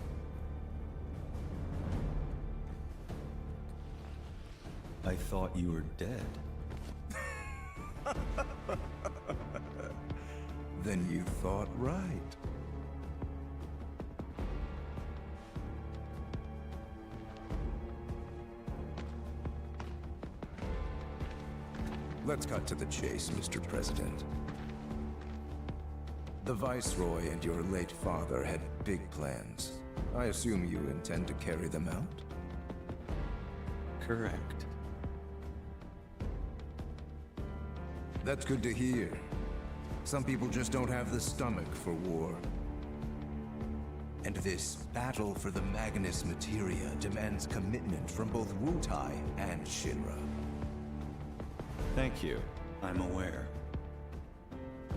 I thought you were dead. Then you thought right. Let's cut to the chase, Mr. President. The Viceroy and your late father had big plans. I assume you intend to carry them out? Correct. That's good to hear. Some people just don't have the stomach for war. And this battle for the Magnus Materia demands commitment from both Wutai and Shinra. Thank you. I'm aware.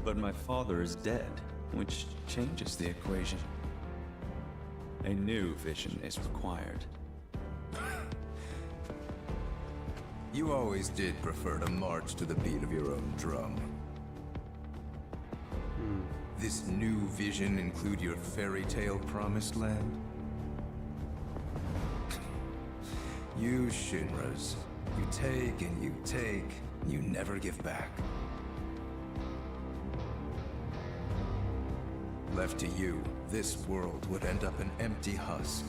But my father is dead, which changes the equation. A new vision is required. You always did prefer to march to the beat of your own drum. This new vision include your fairy tale promised land? You Shinras, you take and you never give back. Left to you, this world would end up an empty husk.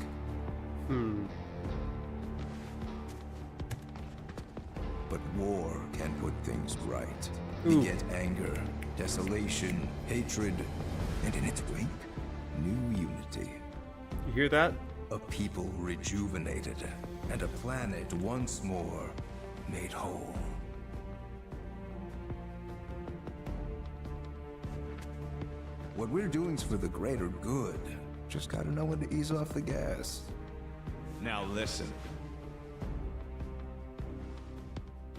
But war can put things right. Ooh. Beget anger, desolation, hatred, and in its wake, new unity. You hear that? A people rejuvenated, and a planet once more made whole. What we're doing's for the greater good. Just gotta know when to ease off the gas. Now listen.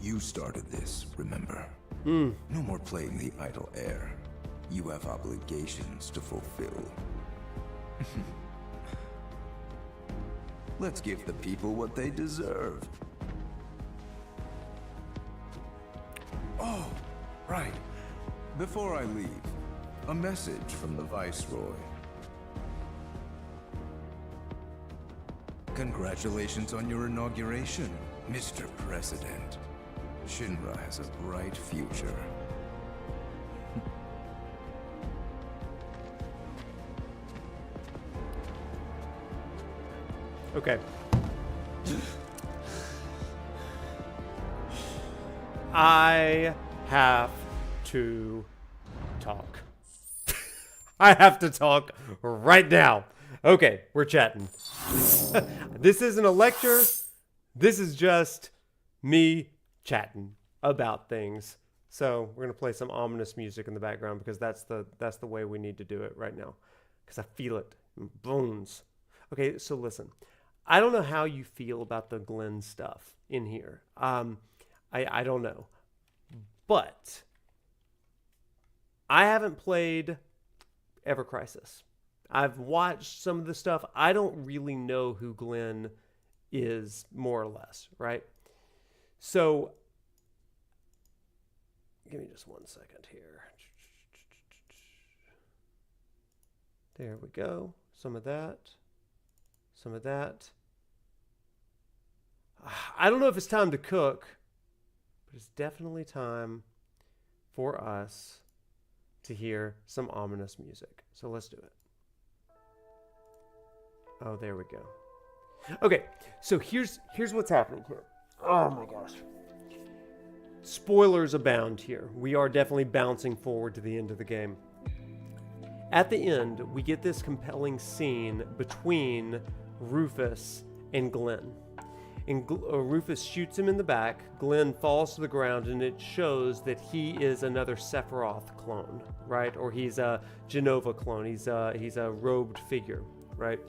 You started this, remember? No more playing the idle heir. You have obligations to fulfill. Let's give the people what they deserve. Oh, right. Before I leave, a message from the Viceroy. Congratulations on your inauguration, Mr. President. Shinra has a bright future. Okay. I have to talk. I have to talk right now. Okay, we're chatting. This isn't a lecture. This is just me chatting about things. So we're gonna play some ominous music in the background because that's the way we need to do it right now. Because I feel it in bones. Okay, so listen. I don't know how you feel about the Glenn stuff in here. I don't know. But I haven't played Ever Crisis. I've watched some of the stuff. I don't really know who Glenn is, more or less, right? So, give me just 1 second here. There we go. Some of that. Some of that. I don't know if it's time to cook, but it's definitely time for us to hear some ominous music. So let's do it. Oh, there we go. Okay, so here's what's happening here. Oh my gosh. Spoilers abound here. We are definitely bouncing forward to the end of the game. At the end, we get this compelling scene between Rufus and Glenn. And Rufus shoots him in the back. Glenn falls to the ground, and it shows that he is another Sephiroth clone, right? Or he's a Jenova clone. He's a robed figure, right?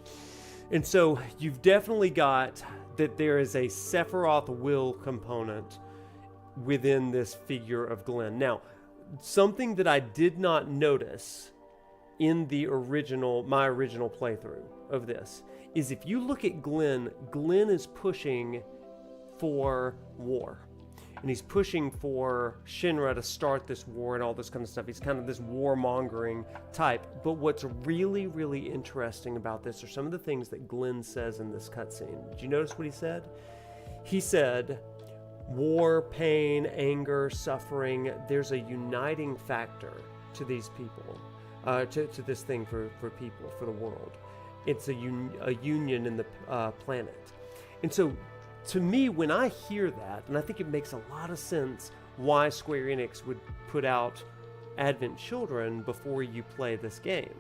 And so you've definitely got that there is a Sephiroth will component within this figure of Glenn. Now, something that I did not notice in the my original playthrough of this is if you look at Glenn, Glenn is pushing for war. And he's pushing for Shinra to start this war and all this kind of stuff. He's kind of this warmongering type. But what's really, really interesting about this are some of the things that Glenn says in this cutscene. Did you notice what he said? He said, war, pain, anger, suffering, there's a uniting factor to these people, to this thing for people, for the world. It's a union in the planet. And so, to me, when I hear that, and I think it makes a lot of sense why Square Enix would put out Advent Children before you play this game.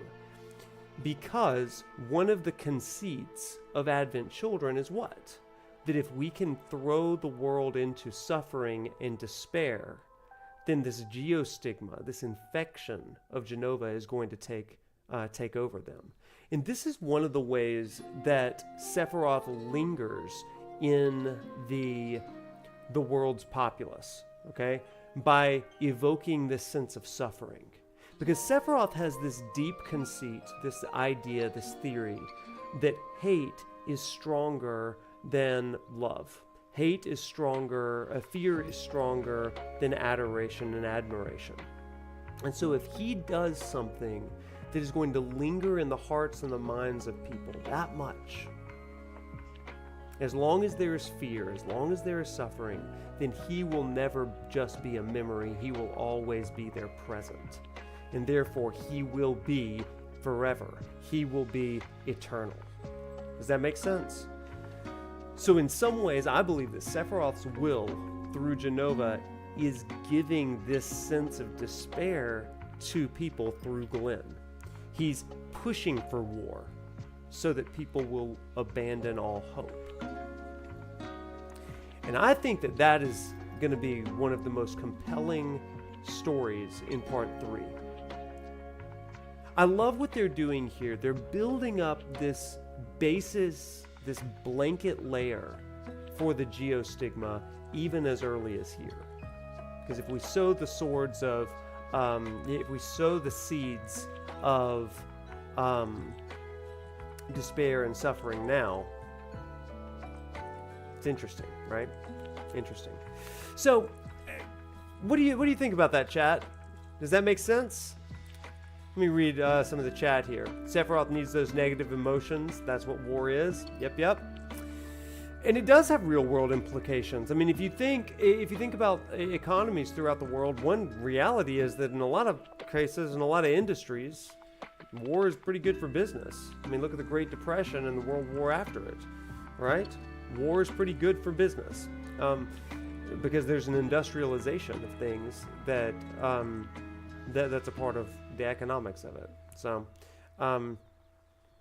Because one of the conceits of Advent Children is what? That if we can throw the world into suffering and despair, then this geostigma, this infection of Jenova is going to take over them. And this is one of the ways that Sephiroth lingers in the world's populace, okay? By evoking this sense of suffering. Because Sephiroth has this deep conceit, this idea, this theory, that hate is stronger than love. Hate is stronger, fear is stronger than adoration and admiration. And so if he does something that is going to linger in the hearts and the minds of people that much, as long as there is fear, as long as there is suffering, then he will never just be a memory. He will always be there present. And therefore, he will be forever. He will be eternal. Does that make sense? So in some ways, I believe that Sephiroth's will through Jenova is giving this sense of despair to people through Glenn. He's pushing for war so that people will abandon all hope. And I think that that is going to be one of the most compelling stories in part 3. I love what they're doing here. They're building up this basis, this blanket layer for the geostigma even as early as here. Because if we sow the swords of, if we sow the seeds of despair and suffering now, it's interesting, right? Interesting. So, what do you think about that, chat? Does that make sense? Let me read some of the chat here. Sephiroth needs those negative emotions. That's what war is. Yep. And it does have real-world implications. I mean, if you think about economies throughout the world, one reality is that in a lot of cases, in a lot of industries, war is pretty good for business. I mean, look at the Great Depression and the World War after it, right? War is pretty good for business because there's an industrialization of things that that's a part of the economics of it. So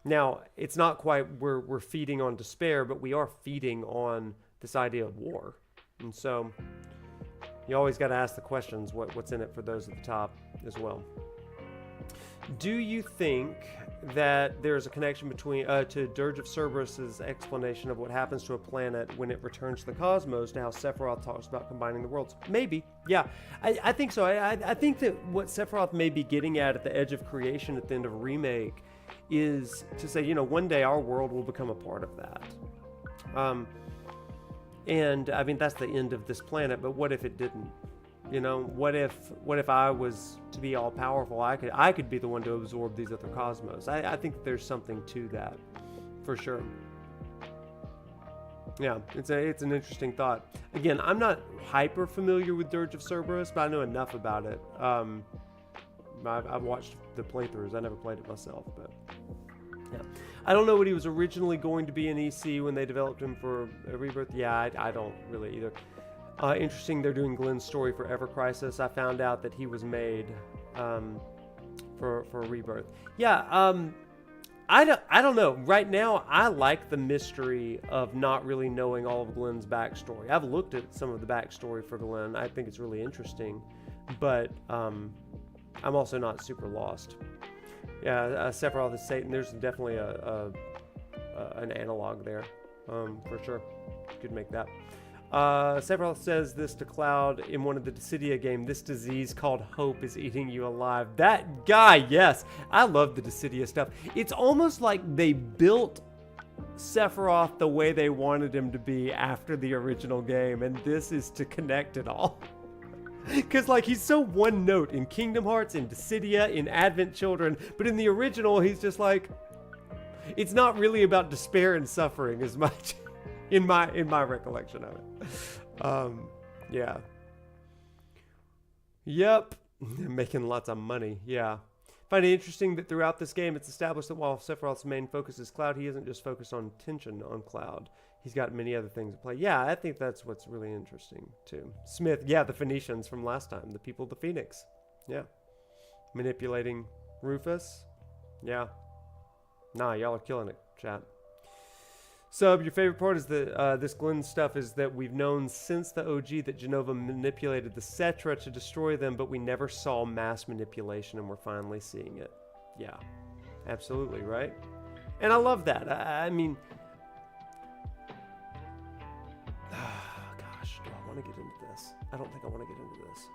now it's not quite we're feeding on despair, but we are feeding on this idea of war. And so you always got to ask the questions, what's in it for those at the top as well. Do you think that there's a connection between to Dirge of Cerberus's explanation of what happens to a planet when it returns to the cosmos to how Sephiroth talks about combining the worlds? Maybe. Yeah, I think so. I think that what Sephiroth may be getting at the edge of creation at the end of a remake is to say, one day our world will become a part of that. And I mean, that's the end of this planet, but what if it didn't? What if I was to be all powerful? I could be the one to absorb these other cosmos. I think that there's something to that, for sure. Yeah, it's an interesting thought. Again, I'm not hyper familiar with Dirge of Cerberus, but I know enough about it. I've watched the playthroughs. I never played it myself, but yeah. I don't know what he was originally going to be in EC when they developed him for Rebirth. Yeah, I don't really either. Interesting, they're doing Glenn's story for Ever Crisis. I found out that he was made for Rebirth. Yeah, I don't know. Right now, I like the mystery of not really knowing all of Glenn's backstory. I've looked at some of the backstory for Glenn. I think it's really interesting, but I'm also not super lost. Yeah, Sephiroth is Satan. There's definitely an analog there, for sure. Could make that. Sephiroth says this to Cloud in one of the Dissidia game. This disease called hope is eating you alive. That guy, yes. I love the Dissidia stuff. It's almost like they built Sephiroth the way they wanted him to be after the original game, and this is to connect it all. Because, he's so one note in Kingdom Hearts, in Dissidia, in Advent Children, but in the original, he's just it's not really about despair and suffering as much. In my recollection of it. Yeah. Yep. Making lots of money. Yeah. Find it interesting that throughout this game, it's established that while Sephiroth's main focus is Cloud, he isn't just focused on tension on Cloud. He's got many other things to play. Yeah, I think that's what's really interesting, too. Smith, yeah, the Phoenicians from last time. The people of the Phoenix. Yeah. Manipulating Rufus. Yeah. Nah, y'all are killing it, chat. Sub, your favorite part is that this Glenn stuff is that we've known since the OG that Jenova manipulated the Cetra to destroy them, but we never saw mass manipulation, and we're finally seeing it. Yeah, absolutely, right? And I love that. I mean, gosh, do I want to get into this? I don't think I want to get into this.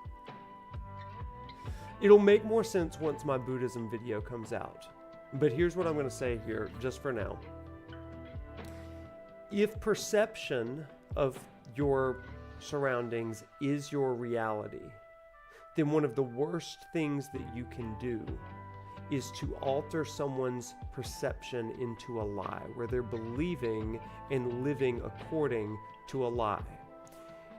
It'll make more sense once my Buddhism video comes out. But here's what I'm going to say here, just for now. If perception of your surroundings is your reality, then one of the worst things that you can do is to alter someone's perception into a lie, where they're believing and living according to a lie.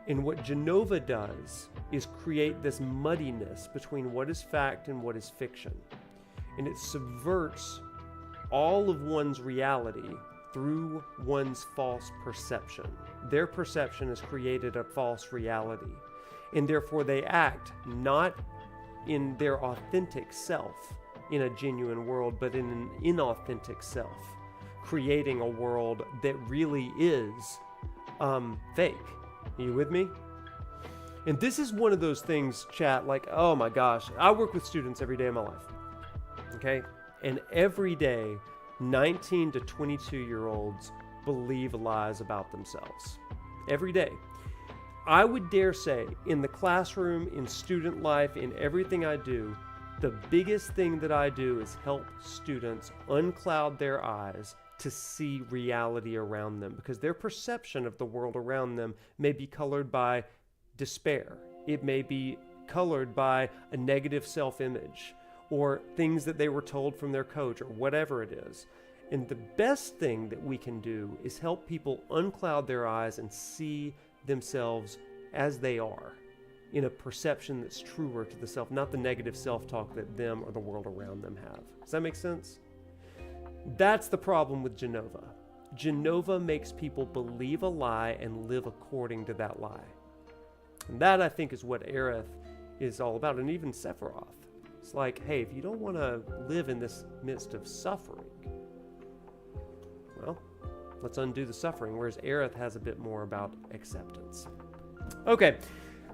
And what Jenova does is create this muddiness between what is fact and what is fiction. And it subverts all of one's reality through one's false perception. Their perception has created a false reality, and therefore they act not in their authentic self in a genuine world, but in an inauthentic self, creating a world that really is fake. Are you with me? And this is one of those things, chat, like, oh my gosh, I work with students every day of my life, okay? And every day, 19 to 22-year-olds believe lies about themselves. Every day. I would dare say, in the classroom, in student life, in everything I do, the biggest thing that I do is help students uncloud their eyes to see reality around them, because their perception of the world around them may be colored by despair. It may be colored by a negative self-image or things that they were told from their coach or whatever it is. And the best thing that we can do is help people uncloud their eyes and see themselves as they are, in a perception that's truer to the self, not the negative self-talk that them or the world around them have. Does that make sense? That's the problem with Jenova. Jenova makes people believe a lie and live according to that lie. And that, I think, is what Aerith is all about, and even Sephiroth. It's like, hey, if you don't want to live in this midst of suffering, well, let's undo the suffering, whereas Aerith has a bit more about acceptance. Okay.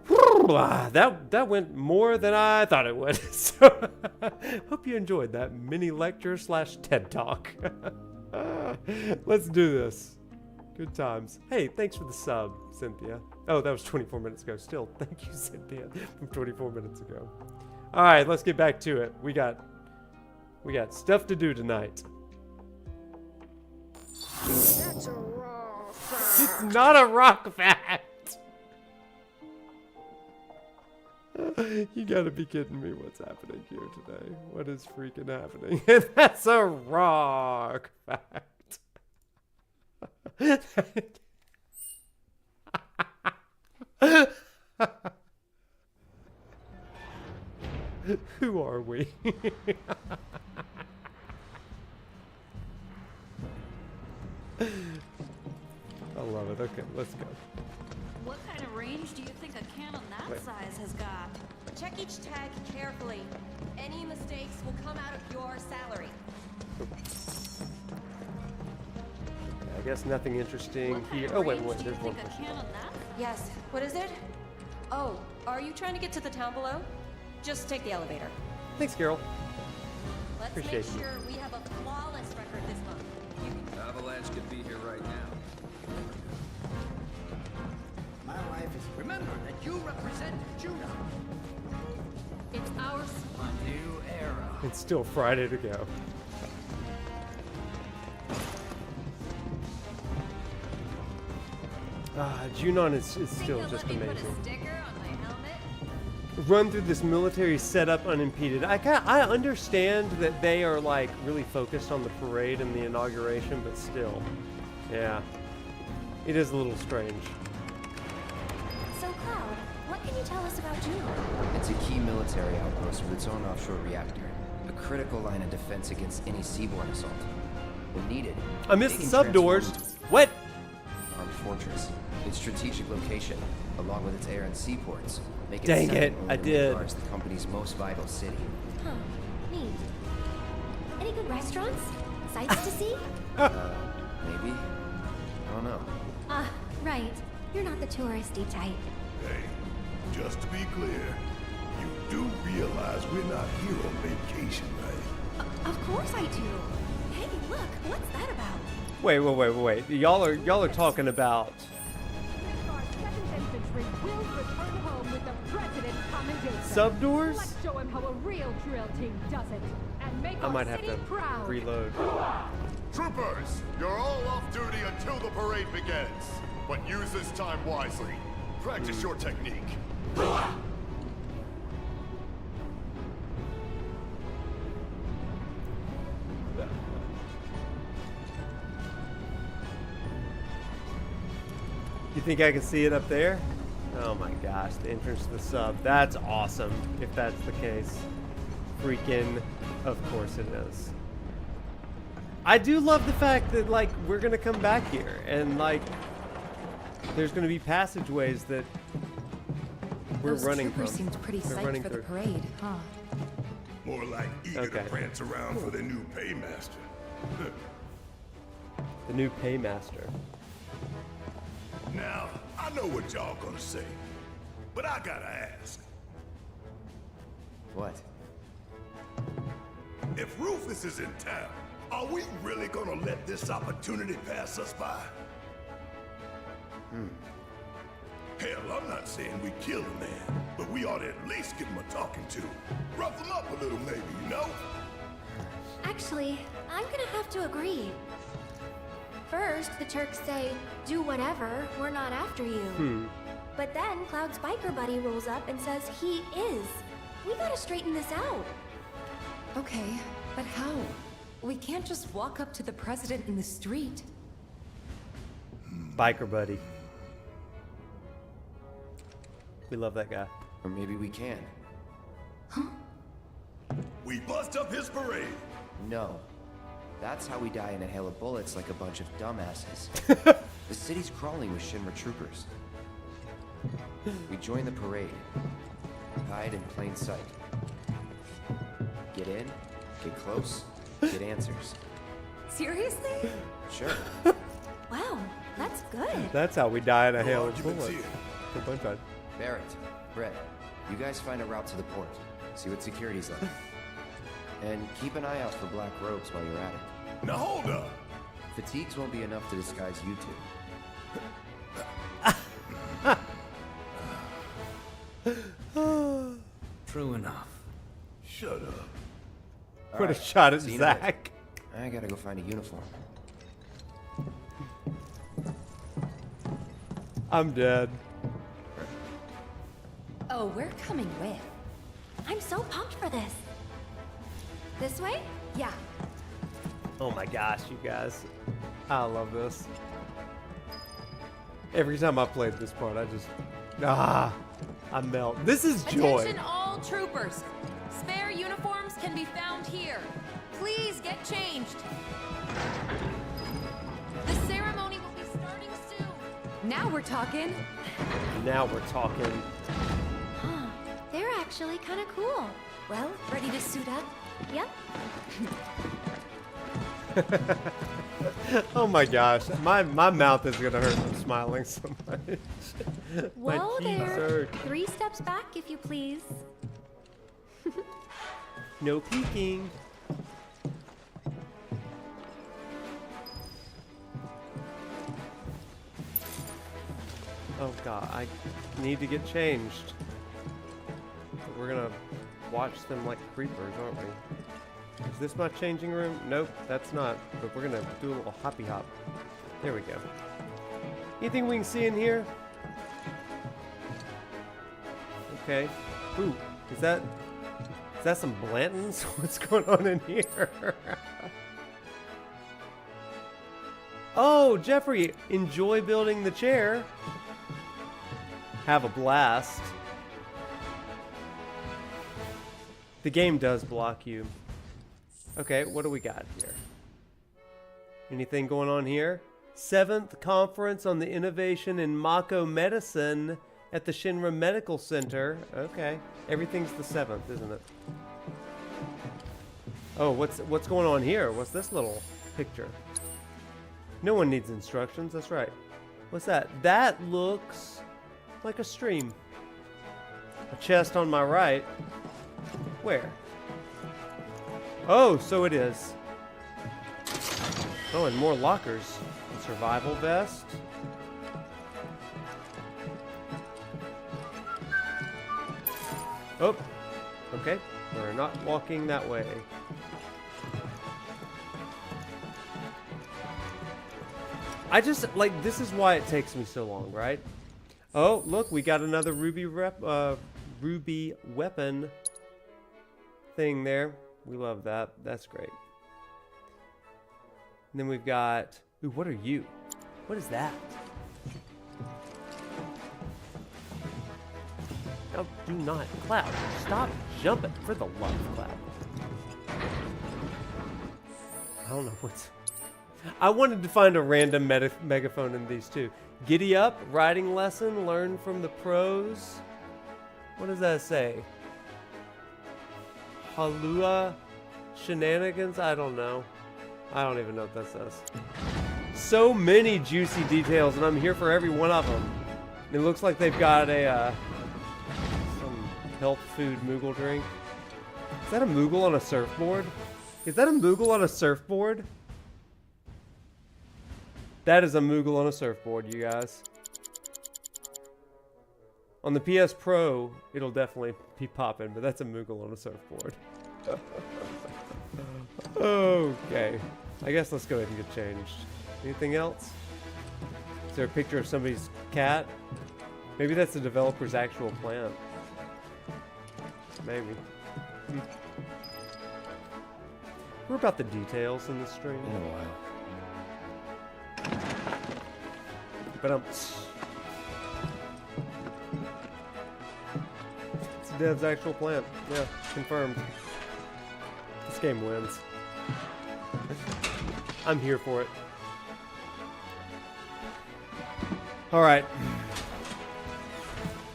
That went more than I thought it would. So, hope you enjoyed that mini lecture / TED Talk. Let's do this. Good times. Hey, thanks for the sub, Cynthia. Oh, that was 24 minutes ago. Still, thank you, Cynthia, from 24 minutes ago. All right, let's get back to it. We got stuff to do tonight. That's a rock fact. It's not a rock fact. You gotta be kidding me. What's happening here today? What is freaking happening? That's a rock fact. Who are we? I love it. Okay, let's go. What kind of range do you think a cannon that size has got? Check each tag carefully. Any mistakes will come out of your salary. I guess nothing interesting here. Oh, wait, there's one question. Yes, what is it? Oh, are you trying to get to the town below? Just take the elevator. Thanks, Carol. Let's Appreciate make sure we have a flawless record this month. Avalanche could be here right now. My wife is. Remember that you represent Junon. It's ours. A new era. It's still Friday to go. Junon is still just amazing. Run through this military setup unimpeded. I understand that they are like really focused on the parade and the inauguration, but still, yeah, it is a little strange. So, Cloud, what can you tell us about Junon? It's a key military outpost with its own offshore reactor. A critical line of defense against any seaborne assault. When needed, I missed the sub doors. What? Armed fortress. Its strategic location, along with its air and seaports, make it Dang second it, only I in did. regards to the company's most vital city. Huh, neat. Any good restaurants? Sights to see? Maybe? I don't know. Right. You're not the touristy type. Hey, just to be clear, you do realize we're not here on vacation, right? Of course I do. Hey, look, what's that about? Wait. Y'all are talking about. Our 7th Infantry will return home with the President's commendation. Sub doors? Let's show him how a real drill team does it. And make I our might have city to proud. reload. Troopers, you're all off duty until the parade begins. But use this time wisely. Practice your technique. You think I can see it up there? Oh my gosh, the entrance to the sub. That's awesome, if that's the case. Freaking, of course it is. I do love the fact that, like, we're gonna come back here and, like, there's gonna be passageways that we're Those running troopers from. seemed pretty They're psyched running for the through. parade, huh? More like eager to prance around for their new paymaster. The new paymaster. Now, I know what y'all gonna say, but I gotta ask. What? If Rufus is in town, are we really gonna let this opportunity pass us by? Hell, I'm not saying we kill the man, but we ought to at least give him a talking to. Rough him up a little maybe, you know? Actually, I'm gonna have to agree. First, the Turks say, do whatever, we're not after you. But then Cloud's biker buddy rolls up and says he is. We gotta straighten this out. Okay, but how? We can't just walk up to the president in the street. Biker buddy. We love that guy. Or maybe we can. We bust up his parade. No. That's how we die in a hail of bullets like a bunch of dumbasses. The city's crawling with Shinra troopers. We join the parade. Hide in plain sight. Get in, get close, get answers. Seriously? Sure. Wow, that's good. That's how we die in a hail of bullets. Good point, bud. Barrett, Brett, you guys find a route to the port. See what security's like. And keep an eye out for black robes while you're at it. Now hold up. Fatigues won't be enough to disguise you two. True enough. Shut up. What a shot at see you in a bit. Zach. I gotta go find a uniform. I'm dead. Oh, we're coming with. I'm so pumped for this. This way? Yeah. Oh my gosh, you guys. I love this. Every time I played this part, I melt. This is joy. Attention all troopers. Spare uniforms can be found here. Please get changed. The ceremony will be starting soon. Now we're talking. Now we're talking. Huh. They're actually kind of cool. Well, ready to suit up? Yep. Oh my gosh, my mouth is gonna hurt from smiling so much. Whoa My cheeks there. hurt. 3 steps back, if you please. No peeking. Oh god, I need to get changed. We're gonna watch them like creepers, aren't we? Is this my changing room? Nope, that's not. But we're gonna do a little hoppy hop. There we go. Anything we can see in here? Okay. Ooh, is that some Blantons? What's going on in here? Oh, Jeffrey, enjoy building the chair. Have a blast. The game does block you. Okay, what do we got here? Anything going on here? 7th Conference on the Innovation in Mako Medicine at the Shinra Medical Center. Okay, everything's the 7th, isn't it? Oh, what's going on here? What's this little picture? No one needs instructions, that's right. What's that? That looks like a stream. A chest on my right. Where? Oh, so it is. Oh, and more lockers. A survival vest. Oh, okay. We're not walking that way. I just, like, this is why it takes me so long, right? Oh, look, we got another ruby weapon thing there. We love that. That's great. And then we've got... Ooh, what are you? What is that? No, do not. Cloud, stop jumping. For the love of Cloud. I don't know what's... I wanted to find a random megaphone in these two. Giddy up, riding lesson, learn from the pros. What does that say? Halua shenanigans? I don't know. I don't even know what that says. So many juicy details, and I'm here for every one of them. It looks like they've got a some health food Moogle drink. Is that a Moogle on a surfboard? Is that a Moogle on a surfboard? That is a Moogle on a surfboard, you guys. On the PS Pro, it'll definitely be popping, but that's a Moogle on a surfboard. Okay. I guess let's go ahead and get changed. Anything else? Is there a picture of somebody's cat? Maybe that's the developer's actual plant. Maybe. We're about the details in the stream. In a while. But it's the dev's actual plant. Yeah, confirmed. This game wins. I'm here for it. All right.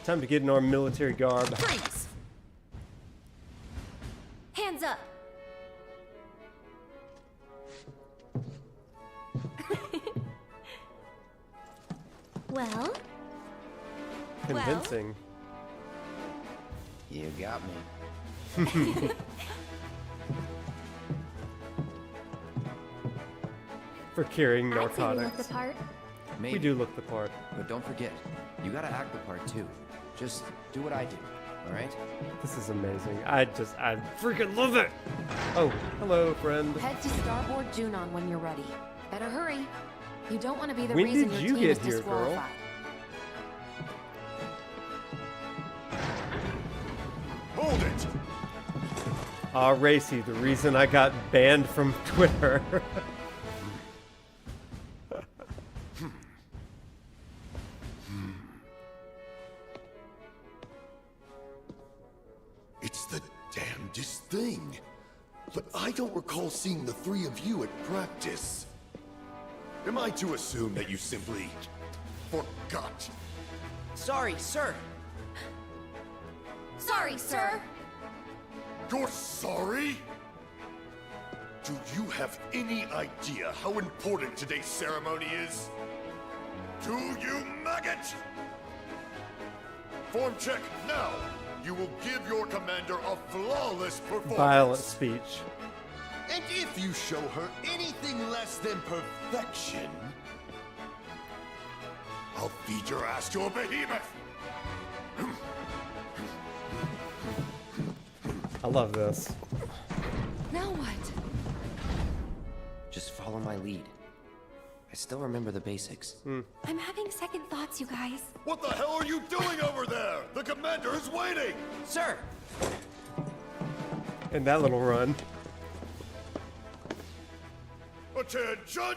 Time to get in our military garb. Freeze! Hands up! Well? Convincing. You got me. For carrying I'd say we look narcotics. the part. Maybe. We do look the part. But don't forget, you gotta act the part too. Just do what I do, alright? This is amazing. I freaking love it. Oh, hello, friend. Head to starboard Junon when you're ready. Better hurry. You don't want to be the When reason did your you team get is here, girl? disqualified. Hold it! Ah, Racy, the reason I got banned from Twitter. It's the damnedest thing. But I don't recall seeing the three of you at practice. Am I to assume that you simply forgot? Sorry, sir. Sorry, sir. You're sorry? Do you have any idea how important today's ceremony is? Do you, maggot? Form check now. You will give your commander a flawless performance. Violent speech. And if you show her anything less than perfection, I'll feed your ass to a behemoth. I love this. Now what? Just follow my lead. I still remember the basics. I'm having second thoughts, you guys. What the hell are you doing over there? The commander is waiting! Sir! And that little run. Attention!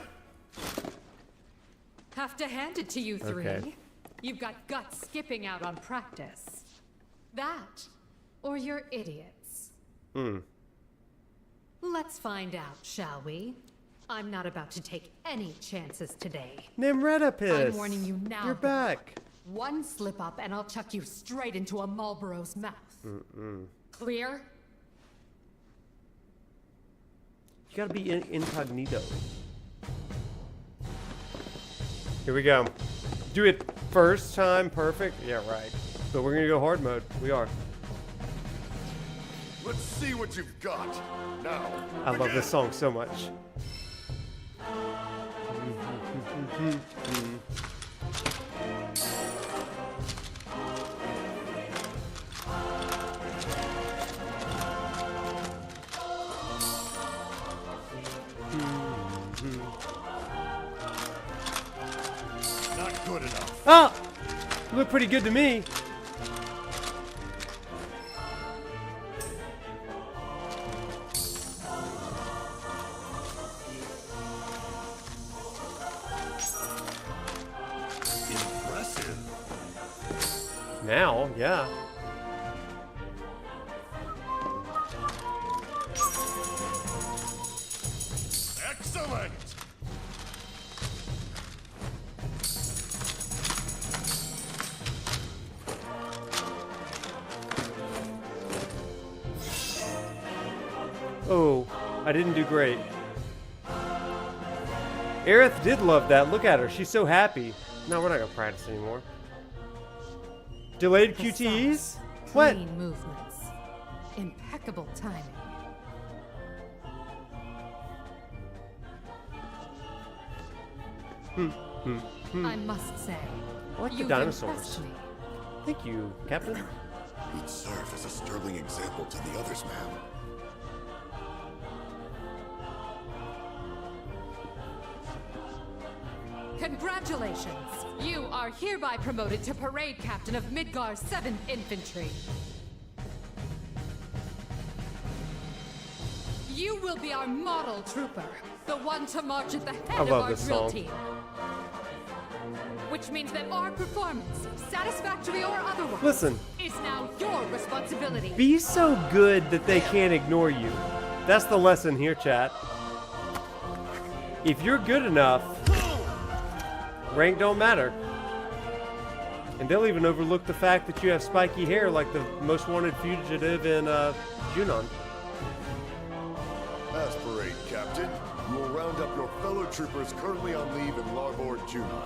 Have to hand it to you three. Okay. You've got guts skipping out on practice. That, or you're idiots. Let's find out, shall we? I'm not about to take any chances today. Nimredapis. I'm warning you now. You're back. One slip up and I'll chuck you straight into a Marlboro's mouth. Clear? You gotta be incognito. Here we go. Do it first time, perfect. Yeah, right. But we're gonna go hard mode. We are. Let's see what you've got. Now, I love this song so much. Not good enough. Ah! You look pretty good to me. Impressive. Now, yeah. Excellent. I didn't do great. Aerith did love that. Look at her. She's so happy. No, we're not going to practice anymore. Delayed QTEs? What? Clean movements. Impeccable timing. I must say, I like the you've dinosaurs. impressed me. Thank you, Captain. He'd serve as a sterling example to the others, ma'am. Congratulations! You are hereby promoted to Parade Captain of Midgar's 7th Infantry. You will be our model trooper, the one to march at the head of our drill team. Which means that our performance, satisfactory or otherwise, Listen. is now your responsibility. Be so good that they can't ignore you. That's the lesson here, chat. If you're good enough, rank don't matter. And they'll even overlook the fact that you have spiky hair like the most wanted fugitive in Junon. As parade captain, you will round up your fellow troopers currently on leave in Larboard Junon.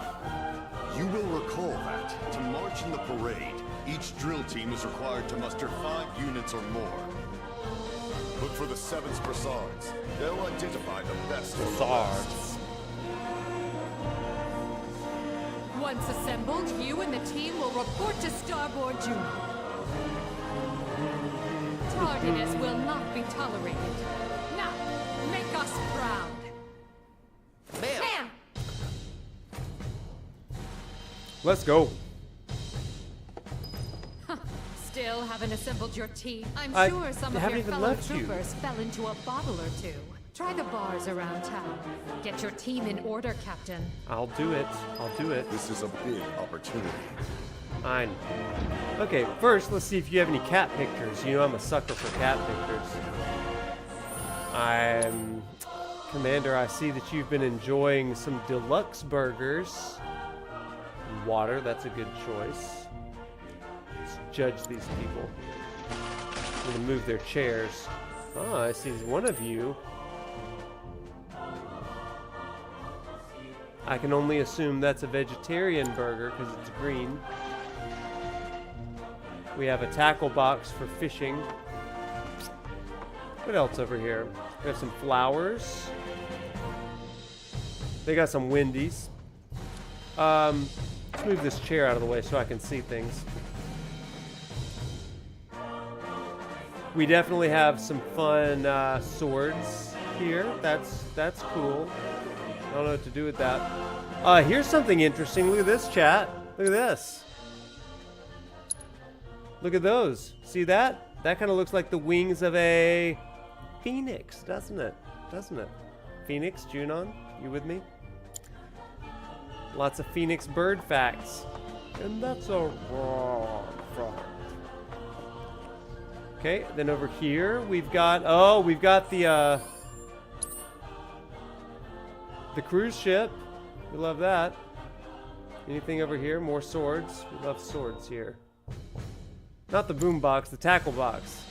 You will recall that, to march in the parade, each drill team is required to muster 5 units or more. Look for the 7th Brassards. They'll identify the best from the rest. Once assembled, you and the team will report to Starboard Junon. Tardiness will not be tolerated. Now, make us proud. Bam! Let's go. Still haven't assembled your team. I'm I sure some of haven't your even fellow left you. troopers fell into a bottle or two. Try the bars around town. Get your team in order, Captain. I'll do it. I'll do it. This is a big opportunity. I know. Okay, first, let's see if you have any cat pictures. You know I'm a sucker for cat pictures. Commander, I see that you've been enjoying some deluxe burgers. Water, that's a good choice. Let's judge these people. I'm gonna move their chairs. Oh, I see one of you. I can only assume that's a vegetarian burger because it's green. We have a tackle box for fishing. What else over here? We have some flowers. They got some Wendy's. Let's move this chair out of the way so I can see things. We definitely have some fun swords here. That's cool. I don't know what to do with that. Here's something interesting. Look at this, chat. Look at this. Look at those. See that? That kind of looks like the wings of a phoenix, doesn't it? Doesn't it? Phoenix, Junon, you with me? Lots of phoenix bird facts. And that's a raw frog. Okay, then over here we've got, we've got the cruise ship. We love that. Anything over here? More swords. We love swords here. Not the boom box, the tackle box.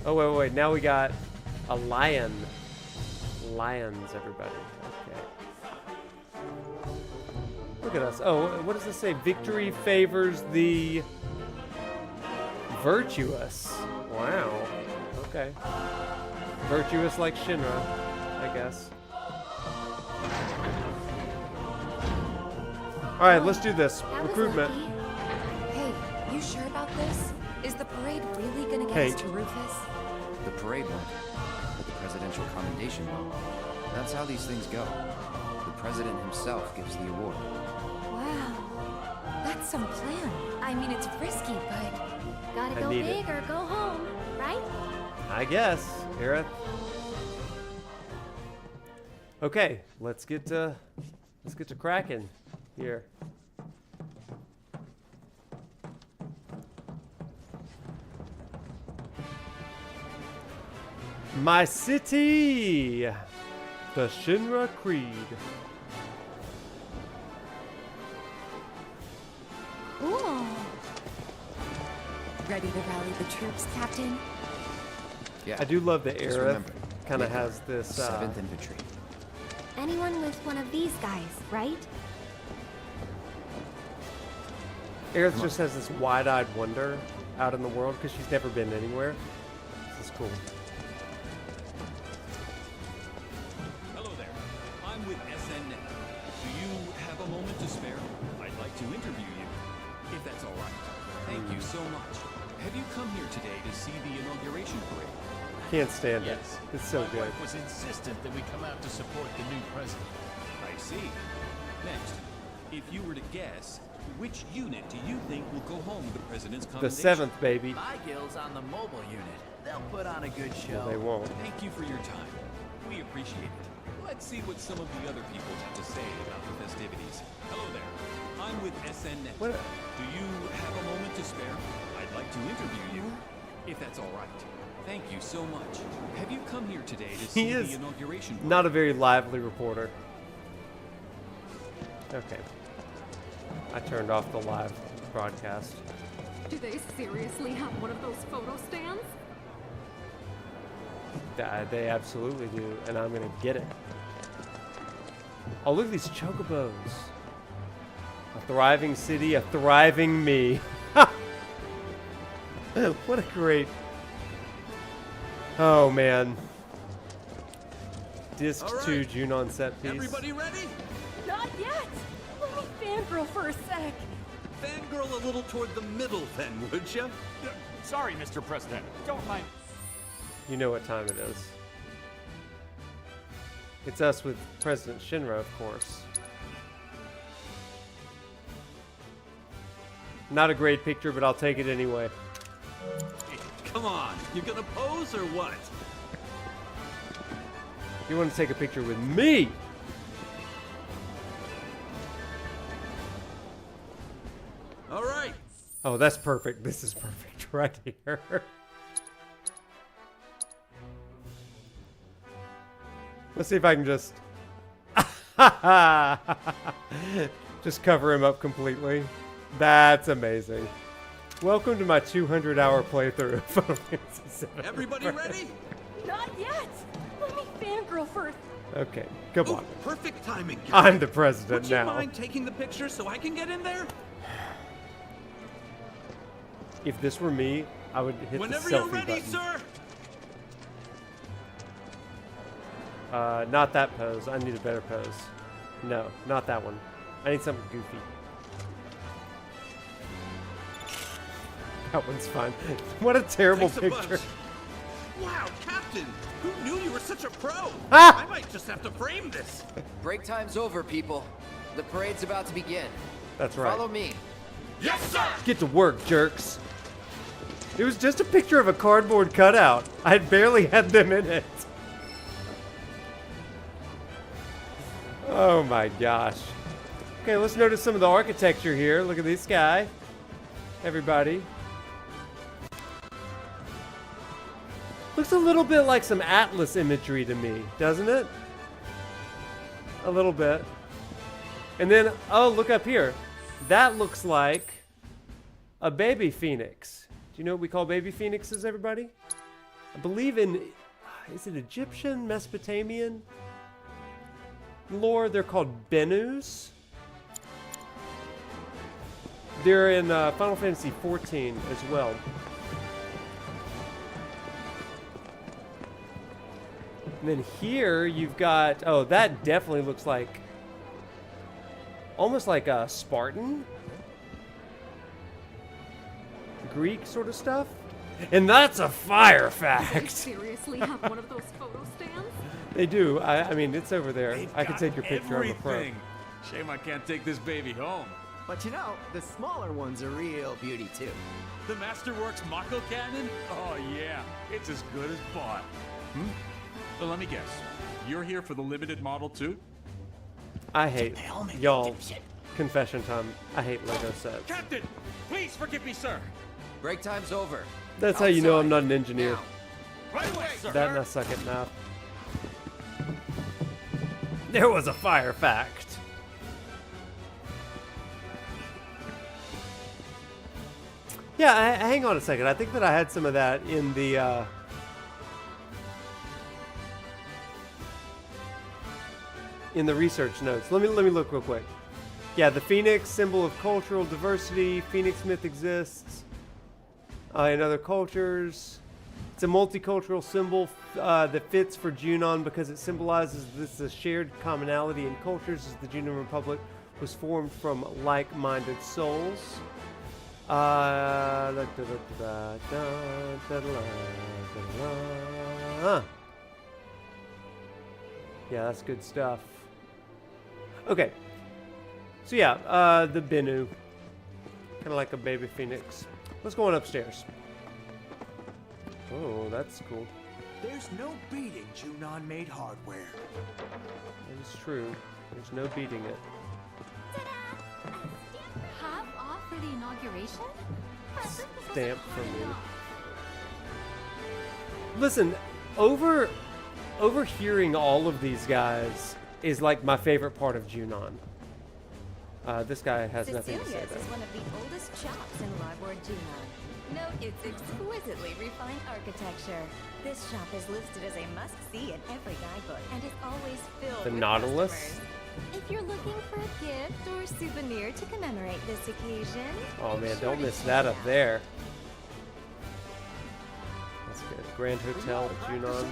Oh, wait. Now we got a lion. Lions, everybody. Okay. Look at us. Oh, what does this say? Victory favors the virtuous. Wow. Okay. Virtuous like Shinra, I guess. Alright, let's do this. Recruitment. Hey, you sure about this? Is the parade really gonna get us to Rufus? The parade won't, but the presidential commendation will. That's how these things go. The president himself gives the award. Wow. That's some plan. I mean, it's risky, but gotta go big or go home, right? I guess, Aerith. Okay, let's get to cracking here. My city, the Shinra Creed. Cool. Ready to rally the troops, Captain? Yeah. I do love the Just Aerith remember, kind of has this. 7th Infantry. Anyone with one of these guys, right? Aerith just has this wide-eyed wonder out in the world because she's never been anywhere. This is cool. Hello there. I'm with SNNet. Do you have a moment to spare? I'd like to interview you, if that's all right. Thank you so much. Have you come here today to see the inauguration parade? Can't stand it. Yes. It's so My good. wife was insistent that we come out to support the new president. I see. Next, if you were to guess, which unit do you think will go home with the president's The commendation? 7th, baby. My guild's on the mobile unit. They'll put on a good show. No, they won't. Thank you for your time. We appreciate it. Let's see what some of the other people have to say about the festivities. Hello there. I'm with SNNet. What? Do you have a moment to spare? I'd like to interview you, if that's all right. Thank you so much. Have you come here today to see He the is inauguration parade? not a very lively reporter. Okay. I turned off the live broadcast. Do they seriously have one of those photo stands? They absolutely do, and I'm gonna get it. Oh, look at these chocobos. A thriving city, a thriving me. What a great... Oh, man. Disc 2 Junon set piece. Everybody ready? Not yet! Let me fangirl for a sec. Fangirl a little toward the middle then, would you? Sorry, Mr. President. Don't mind. You know what time it is. It's us with President Shinra, of course. Not a great picture, but I'll take it anyway. Come on, you gonna pose or what? You want to take a picture with me? All right. Oh, that's perfect. This is perfect right here. Let's see if I can just... just cover him up completely. That's amazing. Welcome to my 200-hour playthrough of Final Fantasy VII. Everybody ready? Not yet! Let me fangirl for a... Okay, come on. Perfect timing. Captain. I'm the president Would you now. mind taking the picture so I can get in there? If this were me, I would hit Whenever the selfie you're ready, button. sir. Not that pose. I need a better pose. No, not that one. I need something goofy. That one's fine. What a terrible Thanks a picture. bunch. Wow, Captain! Who knew you were such a pro? Ah! I might just have to frame this. Break time's over, people. The parade's about to begin. That's right. Follow me. Yes, sir! Get to work, jerks. It was just a picture of a cardboard cutout. I barely had them in it. Oh my gosh. Okay, let's notice some of the architecture here. Look at this guy. Everybody. Looks a little bit like some Atlas imagery to me, doesn't it? A little bit. And then, oh, look up here. That looks like a baby phoenix. Do you know what we call baby phoenixes, everybody? I believe in, is it Egyptian, Mesopotamian lore? They're called Benus. They're in Final Fantasy XIV as well. And then here you've got, oh, that definitely looks like, almost like a Spartan. Greek sort of stuff. And that's a fire Do they fact. seriously have one of those photo stands? They do. I mean, it's over there. I can take your picture on the front. Everything. Shame I can't take this baby home. But you know, the smaller one's a real beauty too. The Masterworks Mako cannon? Oh yeah, it's as good as bought. So let me guess. You're here for the limited model too? I hate, y'all, confession time. I hate Lego sets. Captain, please forgive me, sir. Break time's over. That's how you know I'm not an engineer. Right away, sir. That and I suck at math. There was a fire fact. Yeah, hang on a second. I think that I had some of that in the in the research notes. Let me look real quick. Yeah, the phoenix, symbol of cultural diversity. Phoenix myth exists in other cultures. It's a multicultural symbol that fits for Junon because it symbolizes this shared commonality in cultures as the Junon Republic was formed from like-minded souls. Yeah, that's good stuff. Okay. So yeah, the Bennu. Kind of like a baby phoenix. Let's go on upstairs. Oh, that's cool. There's no beating Junon-made hardware. That is true. There's no beating it. Half off for the inauguration? Stamp from me. Listen, overhearing all of these guys is like my favorite part of Junon. This guy has nothing to say Cecilia's though. is one of the oldest shops in Larboard Junon. Note its exquisitely refined architecture. This shop is listed as a must-see in every guidebook and is always filled The with Nautilus? customers. If you're looking for a gift or souvenir to commemorate this occasion, Oh make man, sure don't to miss check that it up out. there. That's good. Grand Hotel at Junon.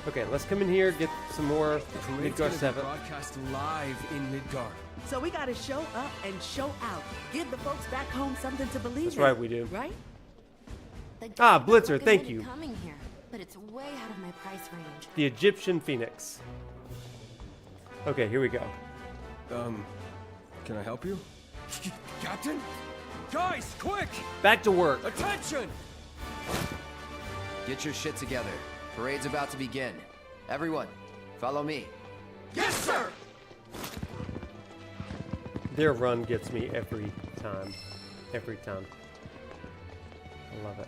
Okay, let's come in here, get some more Midgar 7. Broadcast live in Midgar. So we gotta show up and show out. Give the folks back home something to believe That's in. right, we do. Right? Ah, Blitzer, thank you. Coming here, but it's way out of my price range. The Egyptian Phoenix. Okay, here we go. Can I help you? Captain? Guys, quick! Back to work. Attention! Get your shit together. Parade's about to begin. Everyone, follow me. Yes, sir! Their run gets me every time. Every time. I love it.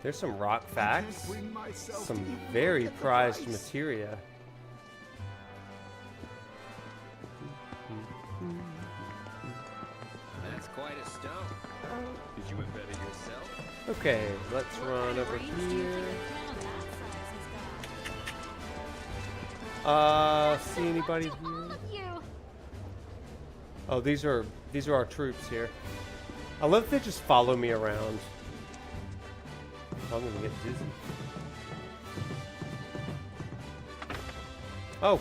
There's some rock facts. Some very prized materia. That's quite a stone. Did you embed it yourself? Okay, let's run over here. See anybody here? Oh, these are our troops here. I love that they just follow me around. I'm gonna get dizzy. Oh.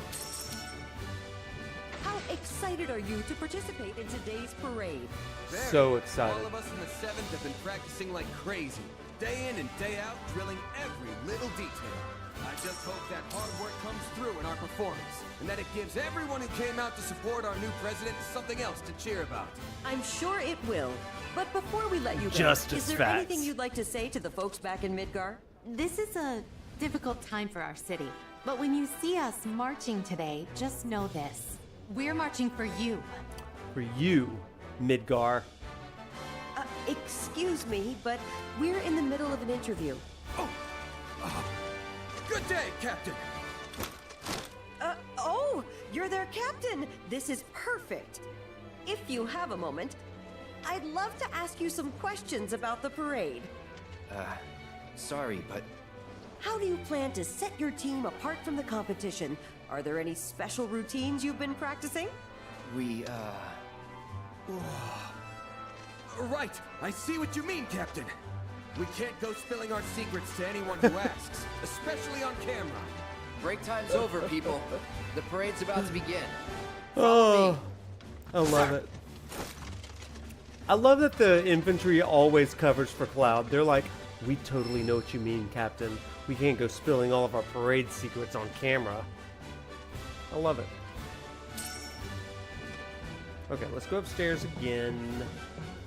How excited are you to participate in today's parade? So excited. All of us in the 7th have been practicing like crazy. Day in and day out, drilling every little detail. I just hope that hard work comes through in our performance, and that it gives everyone who came out to support our new president something else to cheer about. I'm sure it will. But before we let you go, Justice is there facts. anything you'd like to say to the folks back in Midgar? This is a difficult time for our city. But when you see us marching today, just know this. We're marching for you. For you, Midgar. Excuse me, but we're in the middle of an interview. Good day, Captain! Oh, you're their captain! This is perfect. If you have a moment, I'd love to ask you some questions about the parade. Sorry, but How do you plan to set your team apart from the competition? Are there any special routines you've been practicing? Right, I see what you mean, Captain. We can't go spilling our secrets to anyone who asks, especially on camera. break time's over, people. The parade's about to begin. Oh, I love it. I love that the infantry always covers for Cloud. They're like, we totally know what you mean, Captain. We can't go spilling all of our parade secrets on camera. I love it. Okay, let's go upstairs again.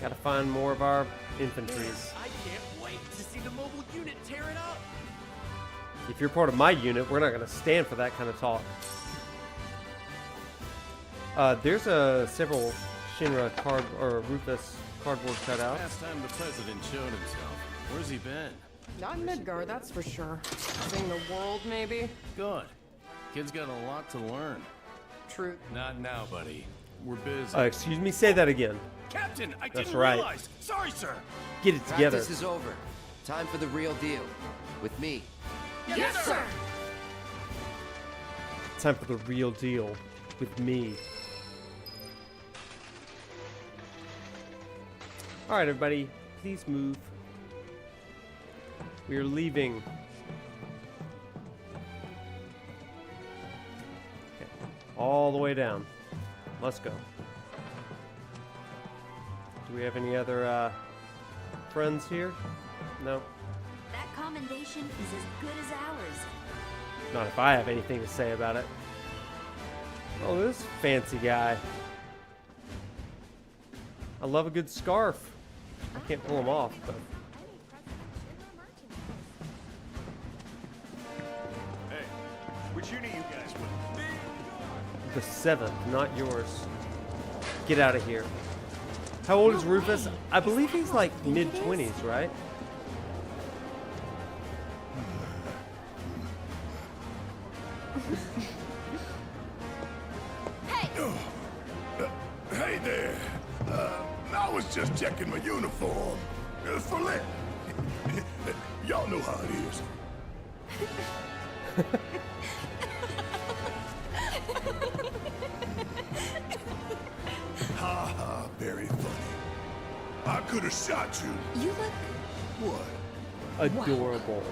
Gotta find more of our infantries. I can't wait to see the mobile unit tear it up. If you're part of my unit, we're not gonna stand for that kind of talk. There's several Shinra Rufus cardboard cutouts. Last time the president showed himself. Where's he been? Not in Midgar, that's for sure. Seeing the world, maybe? Good. Kid's got a lot to learn. True. Not now, buddy. We're busy. Excuse me, say that again. Captain, I That's didn't right. realize. Sorry, sir. Get it together. Practice is over. Time for the real deal. With me. Yes, sir! time for the real deal with me. Alright, everybody, please move. We are leaving. Okay. All the way down. Let's go. Do we have any other friends here? No. That commendation is as good as ours. Not if I have anything to say about it. Oh, this fancy guy. I love a good scarf. I can't pull them off, but... Hey, which uni you guys with? The 7th, not yours. Get out of here. How old is Rufus? I believe he's like mid-20s, right? Hey there. I was just checking my uniform. For lit. Y'all know how it is. Ha ha, very funny. I could have shot you. You look... What? Adorable.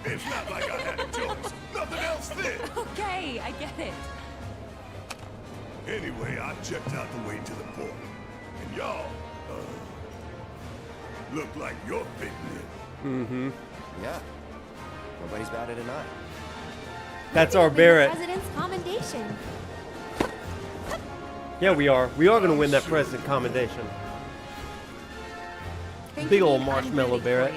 It's not like I had a choice. Nothing else fit. Okay, I get it. Anyway, I checked out the way to the port. And y'all, look like you're fitting in. Mm-hmm. Yeah. Nobody's batted an eye. That's our Barrett. President's commendation. Yeah, we are. We are going to win that president commendation. Big old marshmallow Barrett.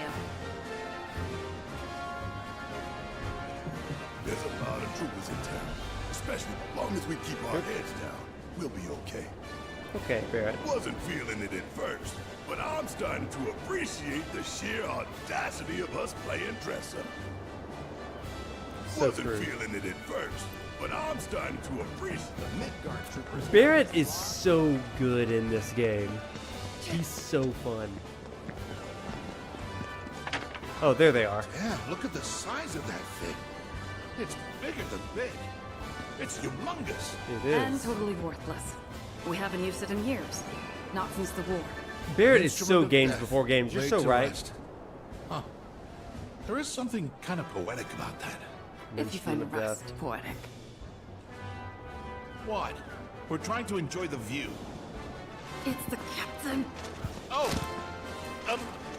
There's a lot of troopers in town. Especially as long as we keep our heads down, we'll be okay. Okay, Barrett. Wasn't feeling it at first, but I'm starting to appreciate the sheer audacity of us playing dress up. So Wasn't true. feeling it at first, but I'm starting to appreciate the Midgard troopers. Barrett is so good in this game. He's so fun. Oh, there they are. Yeah, look at the size of that thing. It's bigger than big. It's humongous. It is. And totally worthless. We haven't used it in years. Not since the war. Barrett is so games before games. You're so right. Huh. There is something kind of poetic about that. If you find the rest poetic. What? We're trying to enjoy the view. It's the captain. Oh!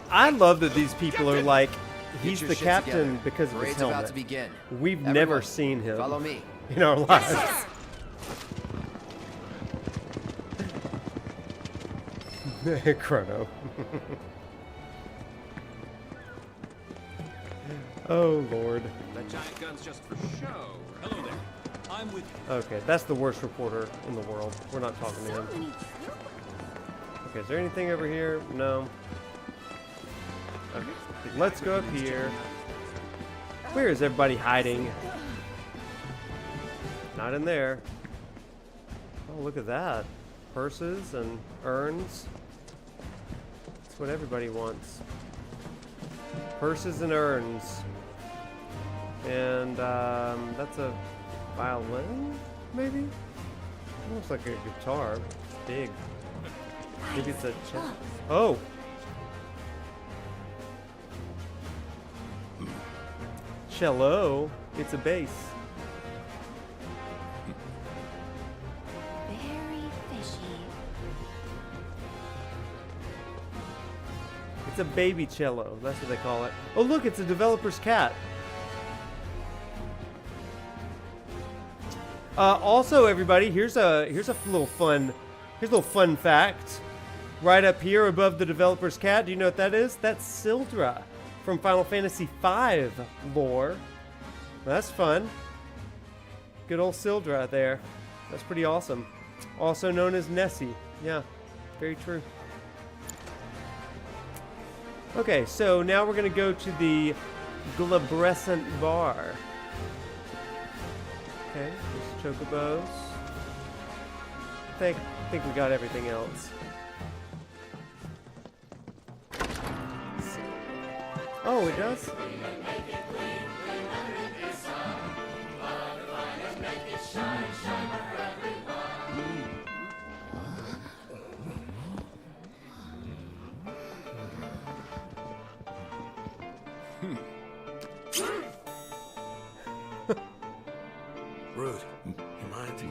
I love that these people are like, Get he's your the shit captain together. because of his Parade's helmet. about to begin. We've Everyone, never seen him follow me. in our lives. Chrono. Oh, Lord. That giant gun's just for show. Hello there. I'm with... Okay, that's the worst reporter in the world. We're not talking to him. Okay, is there anything over here? No. Okay, let's go up here. Where is everybody hiding? Not in there. Oh, look at that. Purses and urns. That's what everybody wants. Purses and urns. And that's a violin, maybe? Looks like a guitar. It's big. Maybe it's a cello. Oh! Cello. It's a bass. Very fishy. It's a baby cello. That's what they call it. Oh, look! It's a developer's cat. Also, everybody, here's a little fun fact. Right up here above the developer's cat, do you know what that is? That's Sildra from Final Fantasy V lore. That's fun. Good old Sildra there. That's pretty awesome. Also known as Nessie. Yeah, very true. Okay, so now we're gonna go to the Glabrescent Bar. Okay, there's chocobos. I think we got everything else. Oh, it does? Rude, you mind?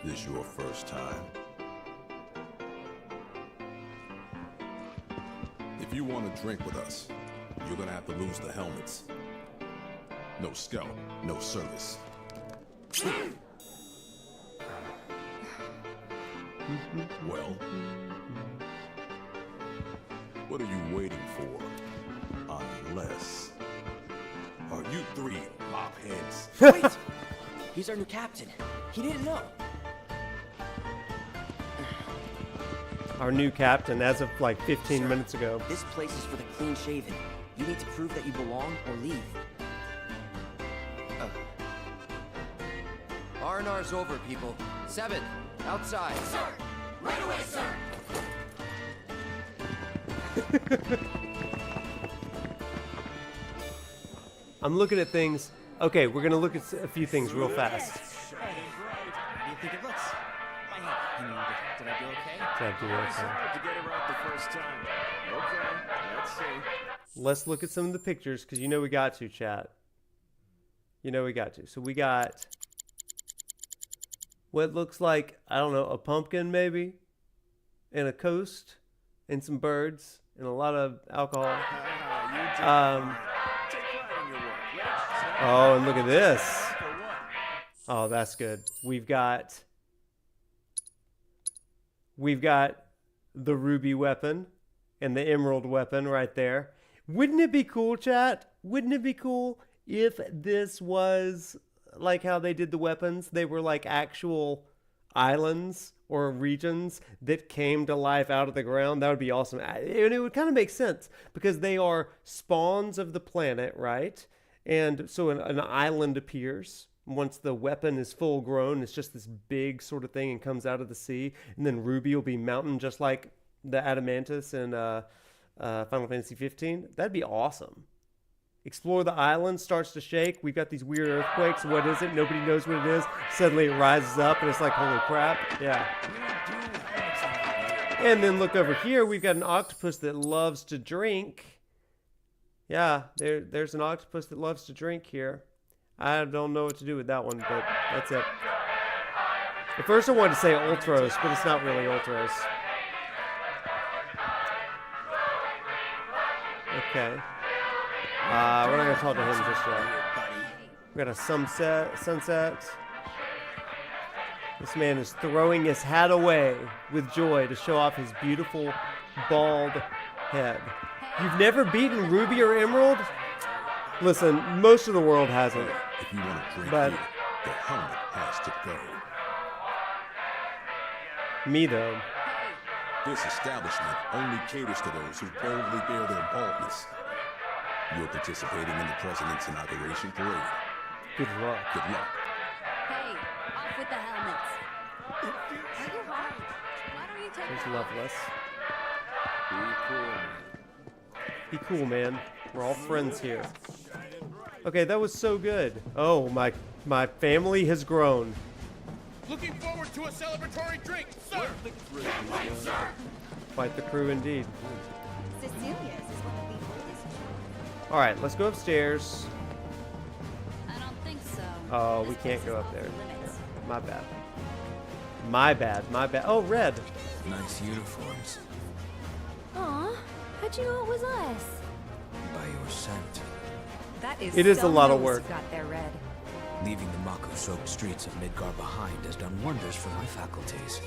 This your first time? If you want to drink with us, you're gonna have to lose the helmets. No scout, no service. Well, what are you waiting for? Unless... Are you three mopheads? Wait! He's our new captain. He didn't know. Our new captain, as of like 15 minutes ago. This place is for the clean-shaven. You need to prove that you belong or leave. R&R's over, people. 7, outside. Sir! Right away, sir! I'm looking at things. Okay, we're gonna look at a few things real fast. How do you think it looks? I mean, did I do okay? Did I do okay? To get it right the first time. Okay, let's see. Let's look at some of the pictures, because you know we got to, chat. You know we got to. So we got what looks like, I don't know, a pumpkin maybe, and a coast, and some birds, and a lot of alcohol. Oh, and look at this. Oh, that's good. We've got the ruby weapon and the emerald weapon right there. Wouldn't it be cool, chat? Wouldn't it be cool if this was like how they did the weapons? They were like actual islands or regions that came to life out of the ground. That would be awesome. And it would kind of make sense because they are spawns of the planet, right? And so an island appears. Once the weapon is full grown, it's just this big sort of thing and comes out of the sea. And then Ruby will be mountain just like the Adamantus in Final Fantasy 15. That'd be awesome. Explore the island, starts to shake. We've got these weird earthquakes. What is it? Nobody knows what it is. Suddenly it rises up and it's like, holy crap. Yeah. And then look over here. We've got an octopus that loves to drink. Yeah, there's an octopus that loves to drink here. I don't know what to do with that one, but that's it. At first I wanted to say Ultros, but it's not really Ultros. Okay. We're not going to talk to him just yet. We got a sunset. This man is throwing his hat away with joy to show off his beautiful bald head. You've never beaten Ruby or Emerald? Listen, most of the world hasn't. If you want to drink but here, the helmet has to go. Me, though. This establishment only caters to those who boldly bear their baldness. You're participating in the president's inauguration parade. Good luck. Good luck. Hey, off with the helmets. Are you hard? Why don't you take There's Loveless. Be cool. Be cool, man. We're all friends here. Okay, that was so good. Oh, my family has grown. Looking forward to a celebratory drink, sir! Right, sir! Fight the crew indeed. Cecilia's is one of the oldest. All right, let's go upstairs. I don't think so. Oh, we can't go up there. Yeah, my bad. My bad. My bad. Oh, red. Nice uniforms. Aw, how'd you know it was us? By your scent. That is It is a some lot of nose work. Got there, Red. Leaving the Mako-soaked streets of Midgar behind has done wonders for my faculties.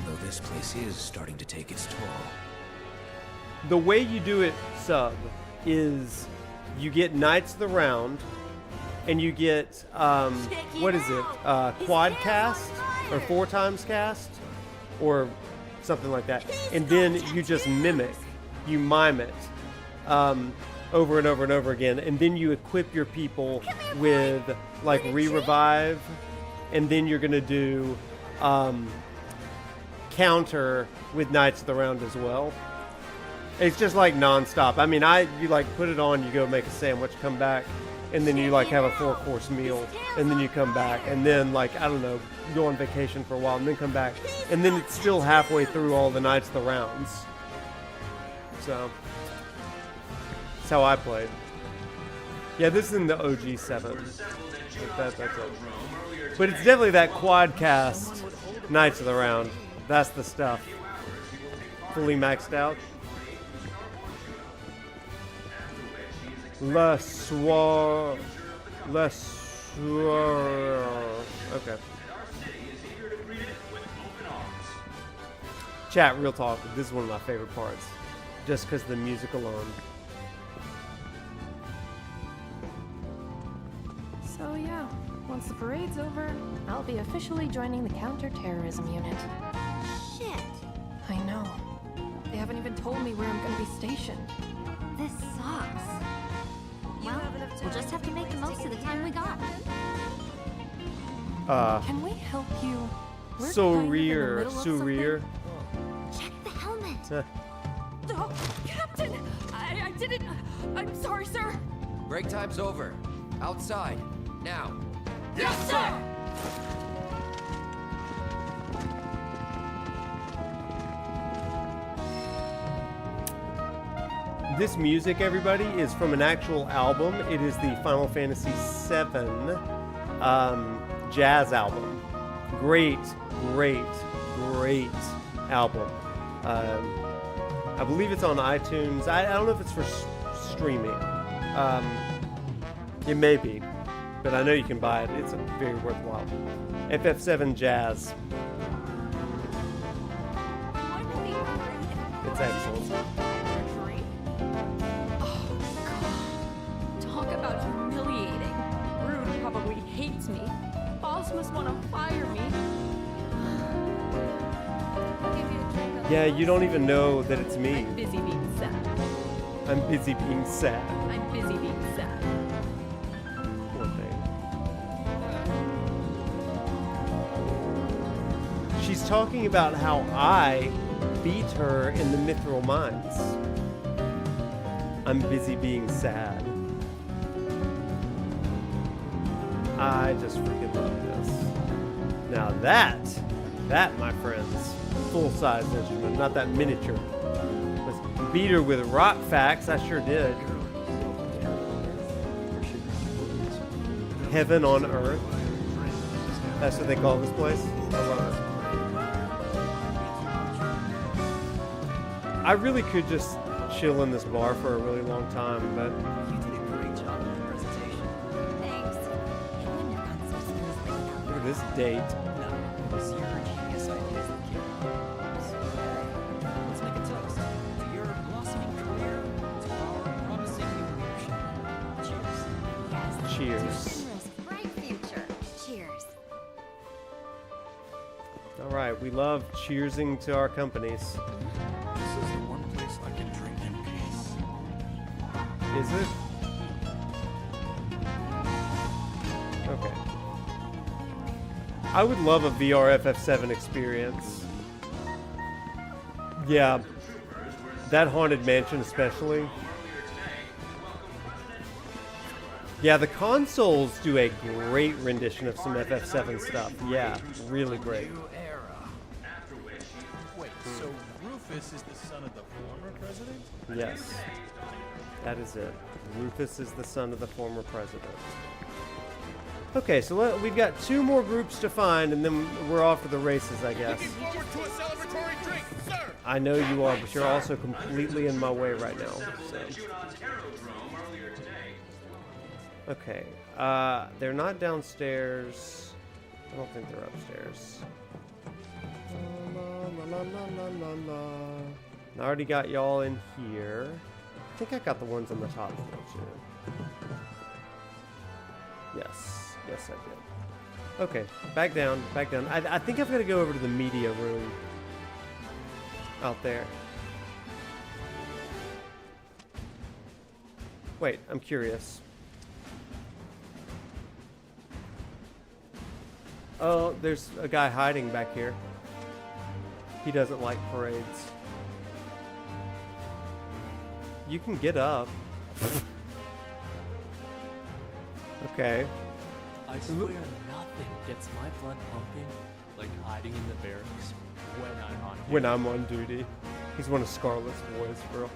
Though this place is starting to take its toll. The way you do it, sub, is you get Knights of the Round, and you get, what is it, quad cast, or 4 times cast, or something like that. And then you just mimic, you mime it, over and over and over again. And then you equip your people with, like, re-revive, and then you're going to do, counter with Knights of the Round as well. It's just like non-stop. I mean, you like put it on, you go make a sandwich, come back, and then you like have a 4-course meal, and then you come back, and then like, I don't know, go on vacation for a while, and then come back, and then it's still halfway through all the Knights of the Rounds. So that's how I played. Yeah, this is in the OG 7. That's it. But it's definitely that quad cast Knights of the Round. That's the stuff. Fully maxed out. Le soir. Okay. Chat, real talk. This is one of my favorite parts. Just because of the music alone. So yeah, once the parade's over, I'll be officially joining the counter-terrorism unit. Shit. I know. They haven't even told me where I'm gonna be stationed. This sucks. Well, we'll just have to make the most of the time we got. Can we help you? We're Sorir. Check the helmet. Oh, Captain! I didn't... I'm sorry, sir. Break time's over. Outside. Now. Yes, sir! This music, everybody, is from an actual album. It is the Final Fantasy VII jazz album. Great album. I believe it's on iTunes. I don't know if it's for streaming. It may be, but I know you can buy it. It's very worthwhile. FF7 Jazz. It's excellent. Talk about humiliating. Brood probably hates me. Boss must want to fire me. Yeah, you don't even know that it's me. I'm busy being sad. I'm busy being sad. I'm busy being sad. Poor thing. She's talking about how I beat her in the Mithril Mines. I'm busy being sad. I just freaking love this. Now that, my friends, full-size instrument, not that miniature. Let's beat her with rock facts. I sure did. Heaven on Earth. That's what they call this place. I love it. I really could just chill in this bar for a really long time, but You did a great job with the presentation. Thanks. It wouldn't have gone so smoothly without look at this date. No, it was your genius ideas that came out. So, let's make a toast to your blossoming career, to our promising new leadership. Cheers. Cheers. bright future. Cheers. All right, we love cheersing to our companies. This is the one place I can drink in peace. Is it? Okay. I would love a VR FF7 experience. Yeah. That Haunted Mansion especially. Yeah, the consoles do a great rendition of some FF7 stuff. Yeah, really great. Wait, so Rufus is the son of the former president? Yes. That is it. Rufus is the son of the former president. Okay, so we've got 2 more groups to find, and then we're off to the races, I guess. Looking forward to a celebratory drink, sir! I know you are, but you're also completely in my way right now. So. Okay, they're not downstairs. I don't think they're upstairs. La, la, la, la, la, la. I already got y'all in here. I think I got the ones on the top floor too. Yes, yes I did. Okay, back down, back down. I think I've got to go over to the media room out there. Wait, I'm curious. Oh, there's a guy hiding back here. He doesn't like parades. You can get up. Okay. I swear nothing gets my blood pumping like hiding in the barracks when I'm on duty. When I'm on duty. He's one of Scarlet's boys, bro.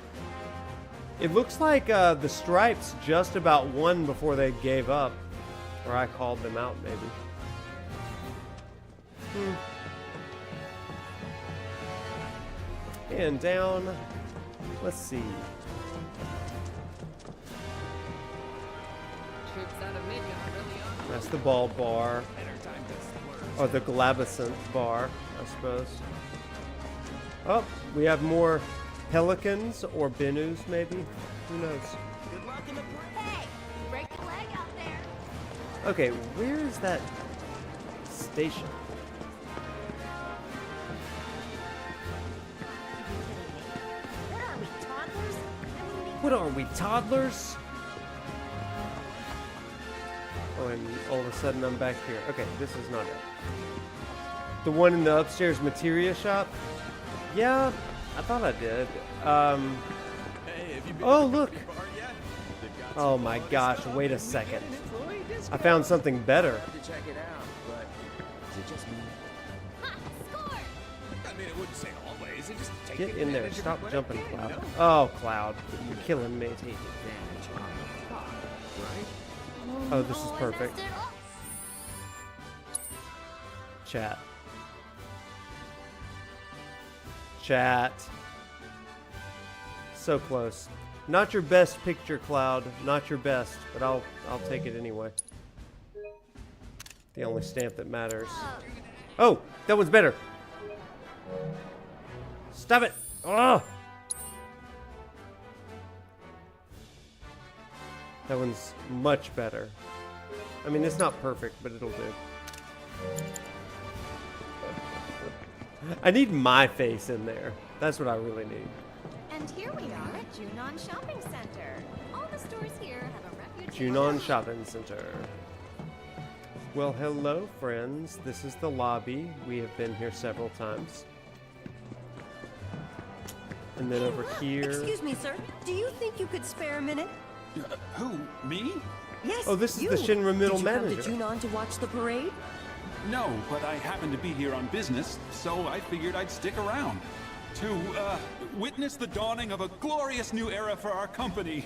It looks like the Stripes just about won before they gave up. Or I called them out, maybe. And down. Let's see. Troops out of Midgard really are. That's the ball bar. Or the Glabicent bar, I suppose. Oh, we have more Pelicans or Benus, maybe? Who knows? Good luck in the Hey, break a leg out there. Okay, where is that station? What are we, toddlers? Oh, and all of a sudden I'm back here. Okay, this is not it. The one in the upstairs materia shop? Yeah, I thought I did. Oh, look. Oh my gosh, wait a second. I found something better. To check it out, but is it just me? I mean, it wouldn't say always. It just take Get in there. advantage of Stop what jumping, it gave, Cloud. no? Oh, Cloud. You're killing me. Take advantage of the spot, right? Oh, this is perfect. Chat. Chat. So close. Not your best picture, Cloud. Not your best, but I'll take it anyway. The only stamp that matters. Oh, that one's better. Stop it. Oh. That one's much better. I mean, it's not perfect, but it'll do. I need my face in there. That's what I really need. And here we are at Junon Shopping Center. All the stores here have a reputation. Junon Shopping Center. Well, hello, friends. This is the lobby. We have been here several times. And then over here. Excuse me, sir. Do you think you could spare a minute? Who? Me? Yes. Oh, this is you. the Shinra middle Did you manager. come to Junon to watch the parade? No, but I happen to be here on business, so I figured I'd stick around. To, witness the dawning of a glorious new era for our company.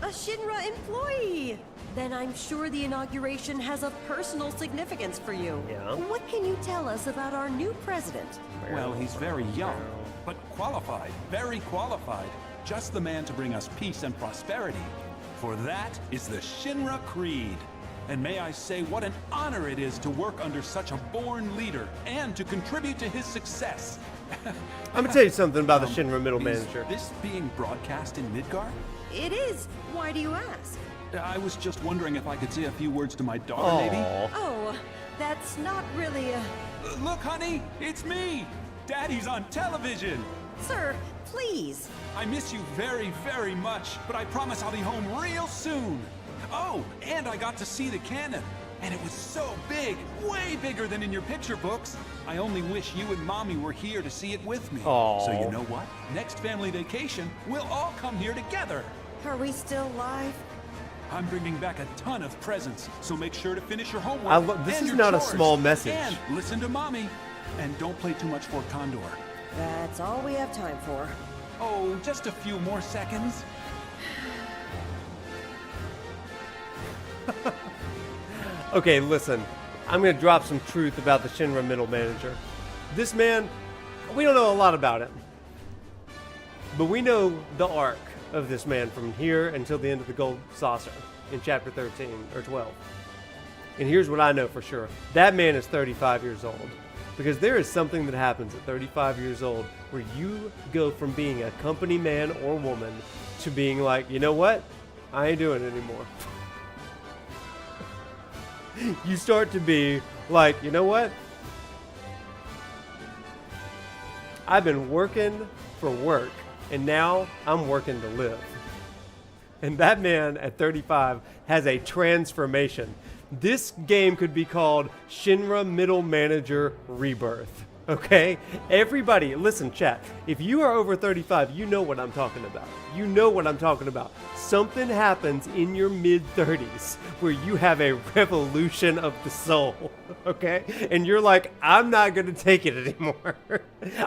A Shinra employee! Then I'm sure the inauguration has a personal significance for you. Yeah. What can you tell us about our new president? Well, he's very young, but qualified, very qualified. Just the man to bring us peace and prosperity. For that is the Shinra Creed. And may I say what an honor it is to work under such a born leader and to contribute to his success. I'm gonna tell you something about the Shinra middle manager. Is this being broadcast in Midgard? It is. Why do you ask? I was just wondering if I could say a few words to my daughter, maybe? Oh, that's not really a... Look, honey, it's me! Daddy's on television! Sir, please. I miss you very, very much, but I promise I'll be home real soon. Oh, and I got to see the cannon. And it was so big, way bigger than in your picture books. I only wish you and Mommy were here to see it with me. Aww. So you know what? Next family vacation, we'll all come here together. Are we still live? I'm bringing back a ton of presents, so make sure to finish your homework. This and is your not a chores. small message. And listen to Mommy. And don't play too much Fort Condor. That's all we have time for. Oh, just a few more seconds. Okay, listen. I'm gonna drop some truth about the Shinra middle manager. This man, we don't know a lot about him. But we know the arc of this man from here until the end of the Gold Saucer in chapter 13 or 12. And here's what I know for sure. That man is 35 years old. Because there is something that happens at 35 years old where you go from being a company man or woman to being like, you know what? I ain't doing it anymore. You start to be like, you know what? I've been working for work, and now I'm working to live. And that man at 35 has a transformation. This game could be called Shinra Middle Manager Rebirth. Okay? Everybody, listen, chat. If you are over 35, you know what I'm talking about. You know what I'm talking about. Something happens in your mid-30s where you have a revolution of the soul, okay? And you're like, I'm not going to take it anymore.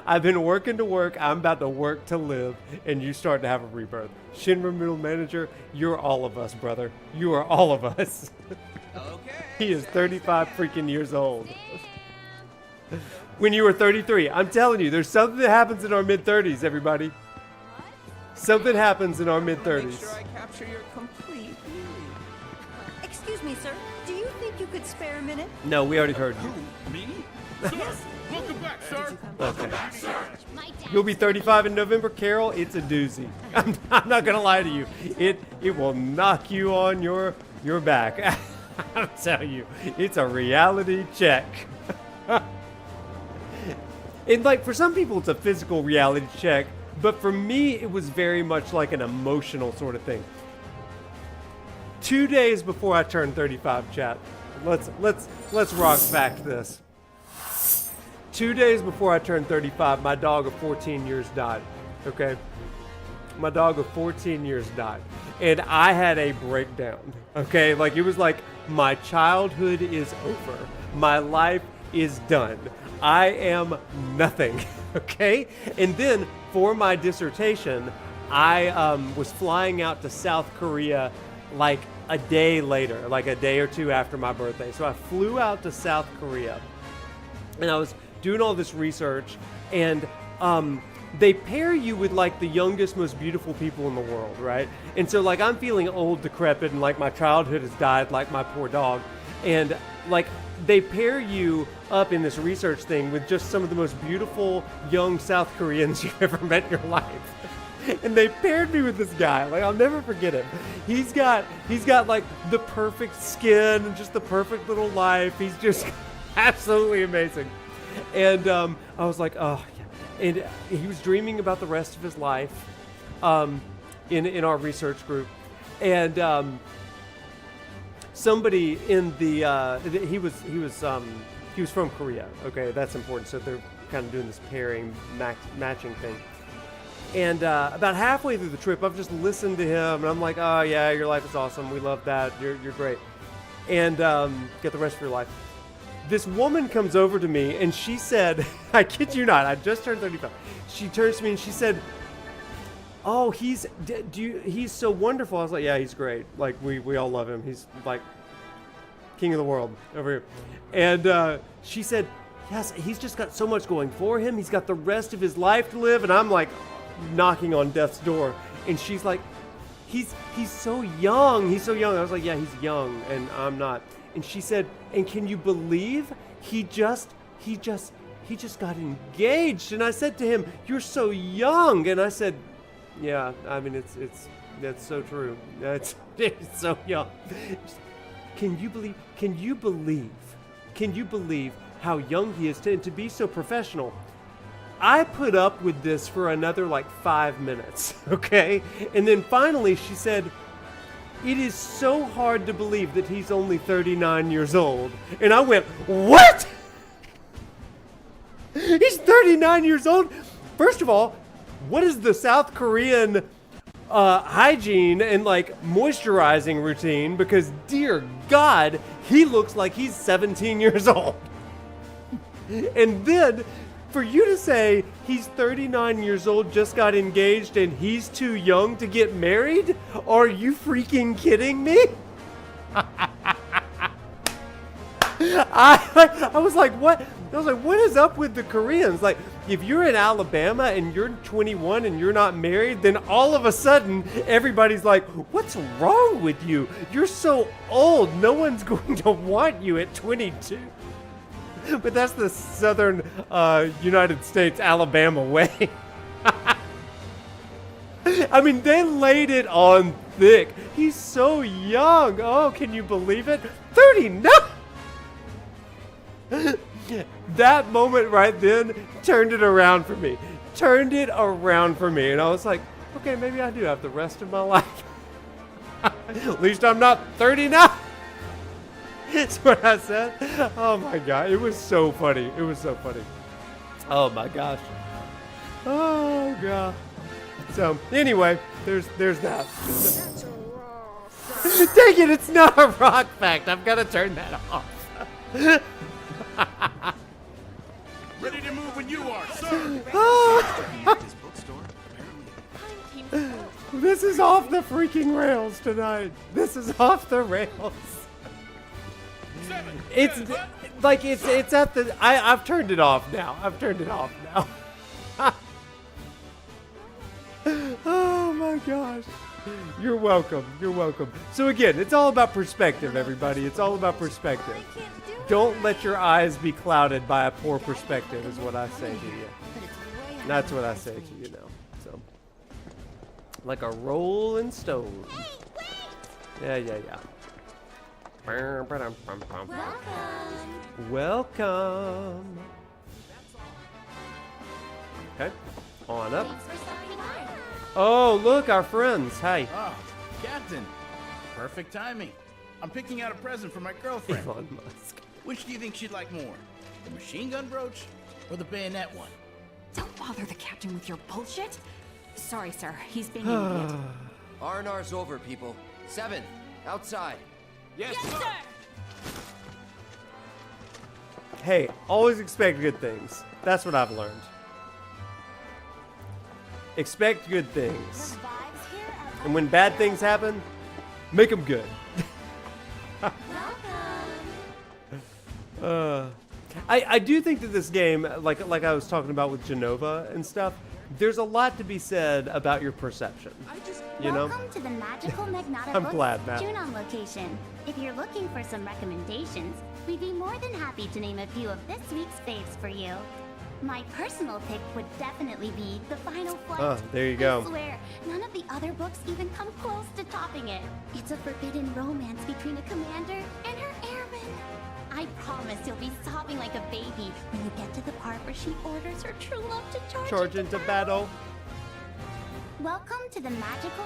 I've been working to work. I'm about to work to live. And you start to have a rebirth. Shinra Middle Manager, you're all of us, brother. You are all of us. Okay. He is 35 freaking years old. When you were 33, I'm telling you, there's something that happens in our mid-30s, everybody. Something happens in our mid-30s. Make sure I capture your complete meaning. Excuse me, sir. Do you think you could spare a minute? No, we already heard you. Me? Yes. Welcome back, sir. Okay. You'll be 35 in November, Carol. It's a doozy. I'm not gonna lie to you. It will knock you on your back. I'll tell you, it's a reality check. And like for some people, it's a physical reality check, but for me, it was very much like an emotional sort of thing. 2 days before I turned 35, chat. Let's rock back this. 2 days before I turned 35, my dog of 14 years died. Okay? My dog of 14 years died. And I had a breakdown. Okay? Like, it was like, my childhood is over. My life is done. I am nothing. Okay? And then, for my dissertation, I was flying out to South Korea like a day later, like a day or two after my birthday. So I flew out to South Korea. And I was doing all this research, and they pair you with like the youngest, most beautiful people in the world, right? And so like I'm feeling old, decrepit, and like my childhood has died, like my poor dog. And like they pair you up in this research thing with just some of the most beautiful young South Koreans you've ever met in your life. And they paired me with this guy. Like, I'll never forget him. He's got like the perfect skin and just the perfect little life. He's just absolutely amazing. And I was like, oh, yeah. And he was dreaming about the rest of his life in our research group. And somebody in the he was from Korea. Okay, that's important. So they're kind of doing this pairing matching thing. And about halfway through the trip, I've just listened to him, and I'm like, oh yeah, your life is awesome. We love that. You're great. And get the rest of your life. This woman comes over to me, and she said, I kid you not, I just turned 35. She turns to me and she said, oh, he's so wonderful. I was like, yeah, he's great. Like, we all love him. He's like king of the world over here. And she said, yes, he's just got so much going for him. He's got the rest of his life to live. And I'm like knocking on death's door. And she's like, he's so young. He's so young. I was like, yeah, he's young, and I'm not. And she said, and can you believe he just got engaged? And I said to him, you're so young. And I said, yeah, I mean, that's so true. It's so young. Can you believe how young he is to be so professional? I put up with this for another like 5 minutes, okay? And then finally she said, it is so hard to believe that he's only 39 years old. And I went, what? He's 39 years old? First of all, what is the South Korean hygiene and like moisturizing routine? Because dear God, he looks like he's 17 years old. And then for you to say he's 39 years old, just got engaged, and he's too young to get married? Are you freaking kidding me? I was like, what? I was like, what is up with the Koreans? Like, if you're in Alabama and you're 21 and you're not married, then all of a sudden everybody's like, what's wrong with you? You're so old. No one's going to want you at 22. But that's the southern United States, Alabama way. I mean, they laid it on thick. He's so young. Oh, can you believe it? 39! That moment right then turned it around for me. And I was like, okay, maybe I do have the rest of my life. At least I'm not 39. That's what I said. Oh my God. It was so funny. Oh my gosh. Oh god. So anyway, there's that. Dang it, it's not a rock fact. I've got to turn that off. Ready to move when you are, sir. This is off the freaking rails tonight. This is off the rails. It's like it's at the. I've turned it off now. I've turned it off now. Oh my gosh. You're welcome. You're welcome. So again, it's all about perspective, everybody. It's all about perspective. Don't let your eyes be clouded by a poor perspective, is what I say to you. That's what I say to you now. So, like a rolling stone. Yeah. Welcome. Okay, on up. Oh, look, our friends. Hi. Oh, Captain. Perfect timing. I'm picking out a present for my girlfriend. Elon Musk. Which do you think she'd like more? The machine gun brooch or the bayonet one? Don't bother the captain with your bullshit. Sorry, sir. He's being an idiot. R&R's over, people. 7, outside. Yes, sir. Hey, always expect good things. That's what I've learned. Expect good things. And when bad things happen, make them good. I do think that this game, like I was talking about with Genova and stuff, there's a lot to be said about your perception. You know? Welcome to the magical Magnata I'm Books glad, Matt. Junon location. If you're looking for some recommendations, we'd be more than happy to name a few of this week's faves for you. My personal pick would definitely be The Final Flight. Oh, there you go. I swear, none of the other books even come close to topping it. It's a forbidden romance between a commander and her airman. I promise you'll be sobbing like a baby when you get to the part where she orders her true love to charge into battle. Welcome to the magical...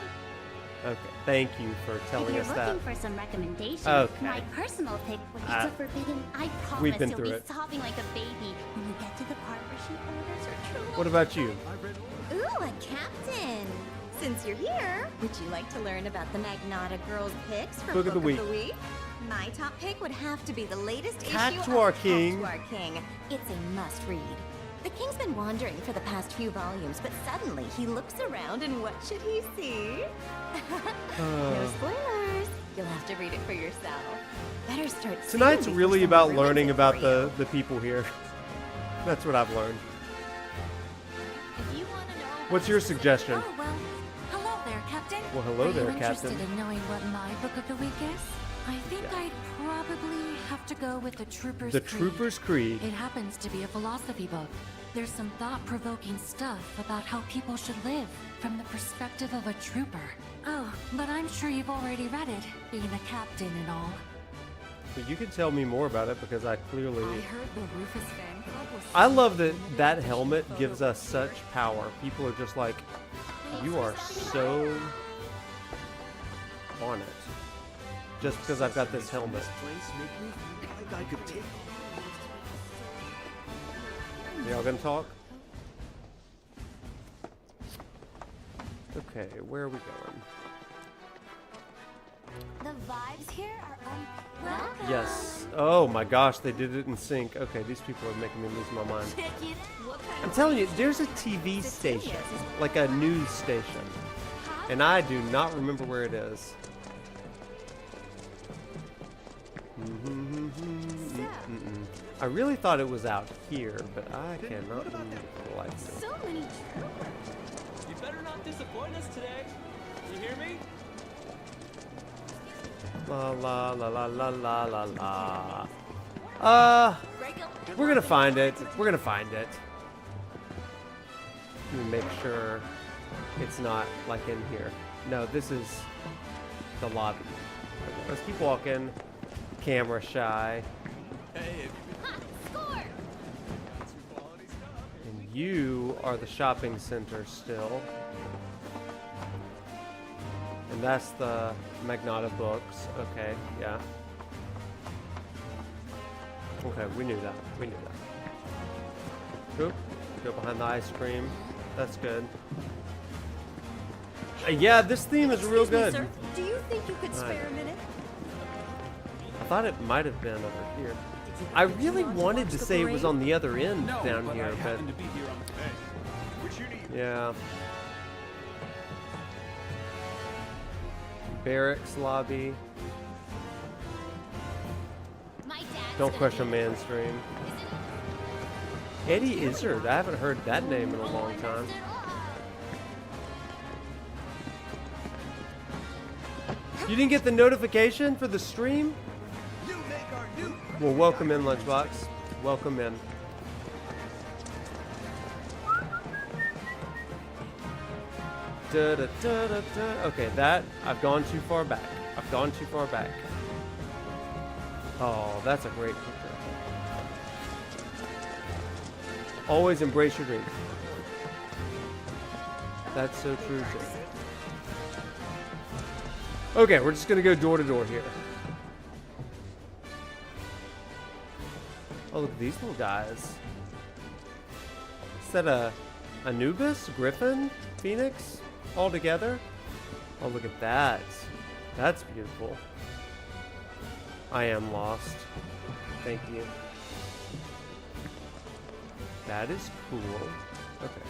Okay, thank you for telling us If you're that. looking for some recommendations, Okay. my personal pick would be a forbidden... I we've promise been you'll through be it. sobbing like a baby when you get to the part where she orders her true love. What about you? Ooh, a captain! Since you're here, would you like to learn about the Magnata Girls' picks for Book of the Week. My top pick would have to be the latest Cat issue to Our of King. Cat to Our King. It's a must-read. The King's been wandering for the past few volumes, but suddenly he looks around and what should he see? No spoilers. You'll have to read it for yourself. Better start soon Tonight's before really someone about ruins learning it about for you. the people here. That's what I've learned. What's your suggestion? Oh, well, hello there, Captain. Well, hello Are there, you interested Captain. in knowing what my book of the week is? I think I'd probably have to go with the Trooper's The Creed. Trooper's Creed. It happens to be a philosophy book. There's some thought-provoking stuff about how people should live from the perspective of a trooper. Oh, but I'm sure you've already read it, being a captain and all. But you can tell me more about it because I clearly... I heard the Rufus fan club was... I love that that helmet gives us such power. People are just like, you are so on it. Just because I've got this helmet. Y'all gonna talk? Okay, where are we going? The vibes here are welcome. Yes. Oh my gosh, they did it in sync. Okay, these people are making me lose my mind. I'm telling you, there's a TV station, like a news station, and I do not remember where it is. I really thought it was out here, but I cannot remember the life. So many You better not disappoint us today. You hear me? La la la la la la la la. We're gonna find it. We're gonna find it. Let me make sure it's not like in here. No, this is the lobby. Let's keep walking. Camera shy. And you are the shopping center still. And that's the Magnata books. Okay, yeah. Okay, we knew that. We knew that. Oop. Go behind the ice cream. That's good. Yeah, this theme is real good. Sir, do you think you could spare a minute? I thought it might have been over here. I really wanted to say it was on the other end down here, but yeah. Barracks lobby. Don't question mainstream. Eddie Izzard. I haven't heard that name in a long time. You didn't get the notification for the stream? Well, welcome in, Lunchbox. Welcome in. Da, da, da, da, da. Okay, that, I've gone too far back. I've gone too far back. Oh, that's a great picture. Always embrace your dreams. That's so true, too. Okay, we're just gonna go door to door here. Oh, look at these little guys. Is that a Anubis, Griffin, Phoenix, all together? Oh, look at that. That's beautiful. I am lost. Thank you. That is cool. Okay.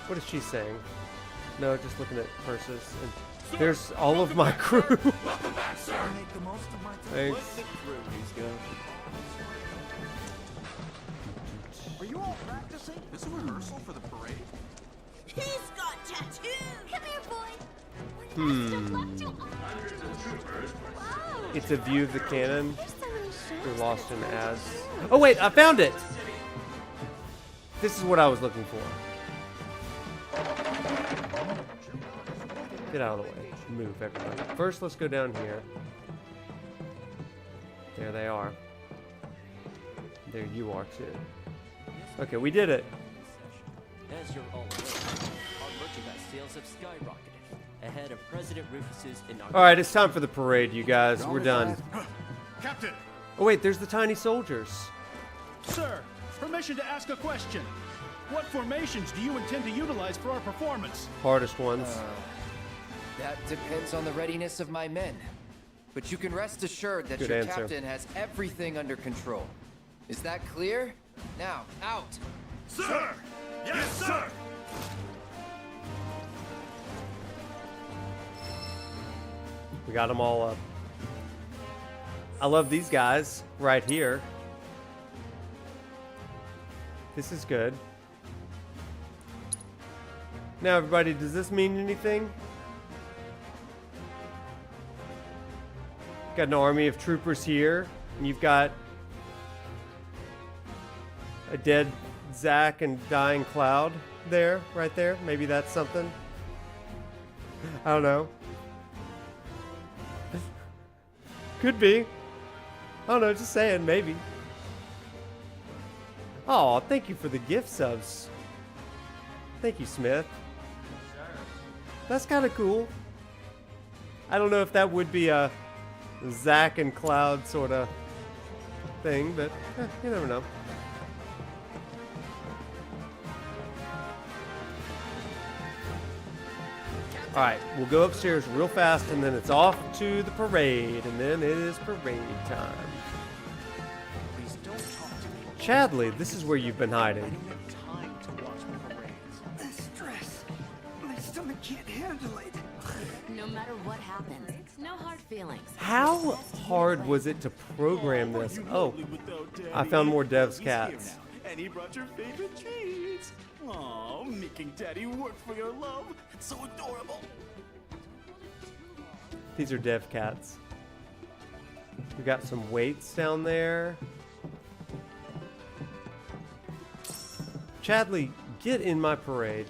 What is she saying? No, just looking at purses. And there's all of my crew. Welcome back, sir. Make the most of my time. Thanks. What's the crew? He's good. Are you all practicing? This is a rehearsal for the parade? He's got tattoos! Come here, boy! It's a view of the cannon. We're lost in ads. Oh wait, I found it! This is what I was looking for. Get out of the way. Move, everybody. First, let's go down here. There they are. There you are, too. Okay, we did it. As you're all aware, our merchandise sales have skyrocketed ahead of President Rufus's inaugural. Alright, it's time for the parade, you guys. We're done. Captain! Oh wait, there's the tiny soldiers. Sir, permission to ask a question. What formations do you intend to utilize for our performance? Hardest ones. That depends on the readiness of my men. But you can rest assured that Good your answer. captain has everything under control. Is that clear? Now, out! Sir! Yes, sir! We got them all up. I love these guys right here. This is good. Now, everybody, does this mean anything? Got an army of troopers here, and you've got a dead Zack and dying Cloud there, right there. Maybe that's something. I don't know. Could be. I don't know, just saying, maybe. Oh, thank you for the gift subs. Thank you, Smith. That's kind of cool. I don't know if that would be a Zack and Cloud sort of thing, but you never know. Alright, we'll go upstairs real fast and then it's off to the parade, and then it is parade time. Please don't talk to me. Chadley, this is where you've been hiding. Time to watch the parade. The stress. My stomach can't handle it. No matter what happens, no hard feelings. How hard was it to program this? Oh, I found more Dev's cats. And he brought your favorite treats. Aw, making Daddy work for your love. It's so adorable. These are Dev cats. We got some weights down there. Chadley, get in my parade.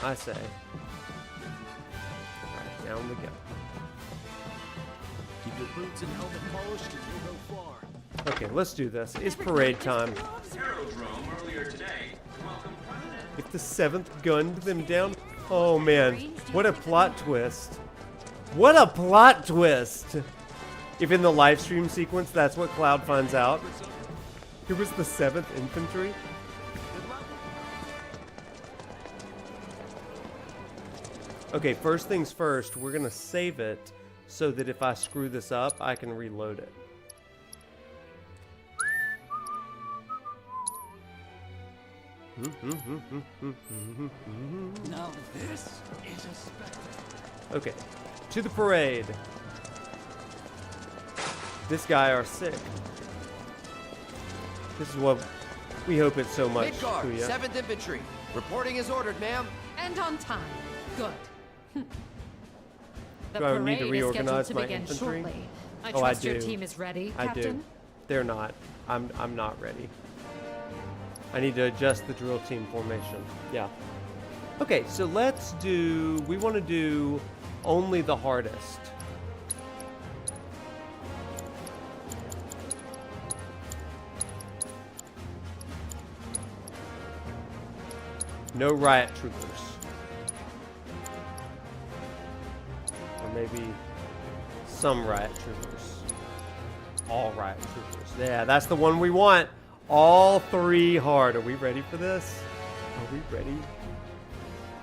I say. Alright, down we go. Keep your boots and helmet polished and you'll go far. Okay, let's do this. It's parade time. If the 7th gunned them down. Oh man, what a plot twist. What a plot twist! If in the live stream sequence that's what Cloud finds out. It was the 7th Infantry? Okay, first things first, we're gonna save it so that if I screw this up, I can reload it. Now this is a spectacle. Okay, to the parade. This guy are sick. This is what we hope it's so much. Midgard, Kuya. 7th Infantry. Reporting as ordered, ma'am. And on time. Good. The Do I need to parade is reorganize scheduled to my begin infantry? shortly. I Oh, I trust your do. team is ready, I Captain? do. They're not. I'm not ready. I need to adjust the drill team formation. Yeah. Okay, so let's do... We want to do only the hardest. No riot troopers. Or maybe some riot troopers. All riot troopers. Yeah, that's the one we want. All 3 hard. Are we ready for this? Are we ready?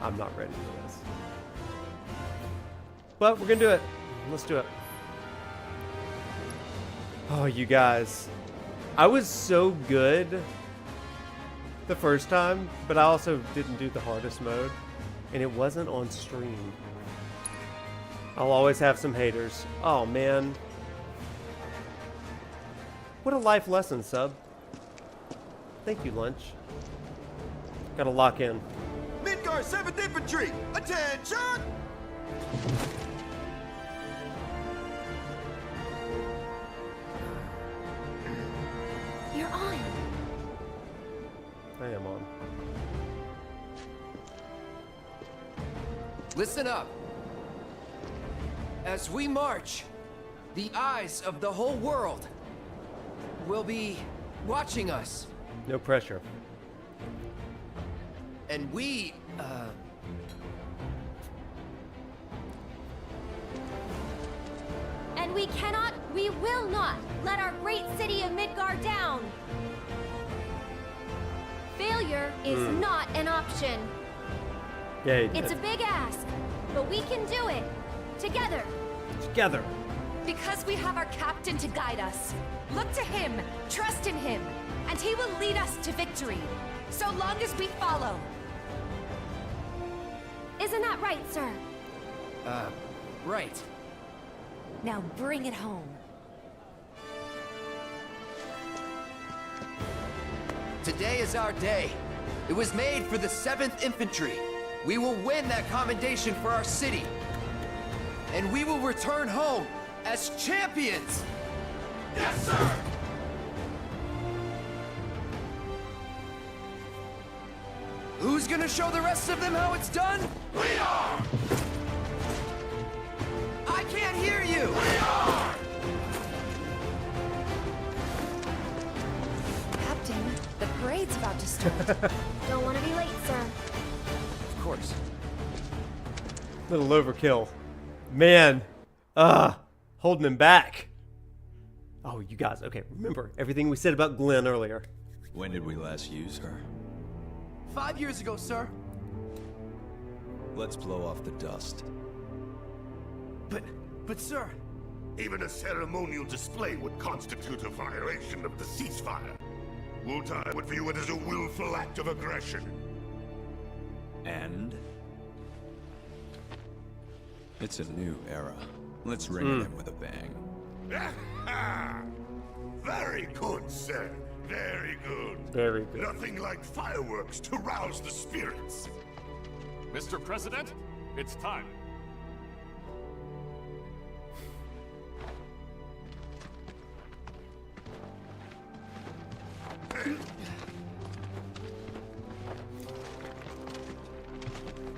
I'm not ready for this. But we're gonna do it. Let's do it. Oh, you guys. I was so good the first time, but I also didn't do the hardest mode, and it wasn't on stream. I'll always have some haters. Oh, man. What a life lesson, sub. Thank you, Lunch. Gotta lock in. Midgard 7th Infantry, attention! You're on. I am on. Listen up. As we march, the eyes of the whole world will be watching us. No pressure. And we, And we cannot, we will not let our great city of Midgard down. Failure is not an option. Yeah, you It's did. a big ask, but we can do it. Together. Together. Because we have our captain to guide us. Look to him, trust in him, and he will lead us to victory. So long as we follow. Isn't that right, sir? right. Now bring it home. Today is our day. It was made for the 7th Infantry. We will win that commendation for our city. And we will return home as champions! Yes, sir! Who's gonna show the rest of them how it's done? We are! I can't hear you! We are! Captain, the parade's about to start. Don't want to be late, sir. Of course. Little overkill. Man. Holding him back. Oh, you guys. Okay, remember everything we said about Glenn earlier. When did we last use her? 5 years ago, sir. Let's blow off the dust. But sir... Even a ceremonial display would constitute a violation of the ceasefire. Wutai would view it as a willful act of aggression. And? It's a new era. Let's ring it in with a bang. Very good, sir. Very good. Very good. Nothing like fireworks to rouse the spirits. Mr. President, it's time.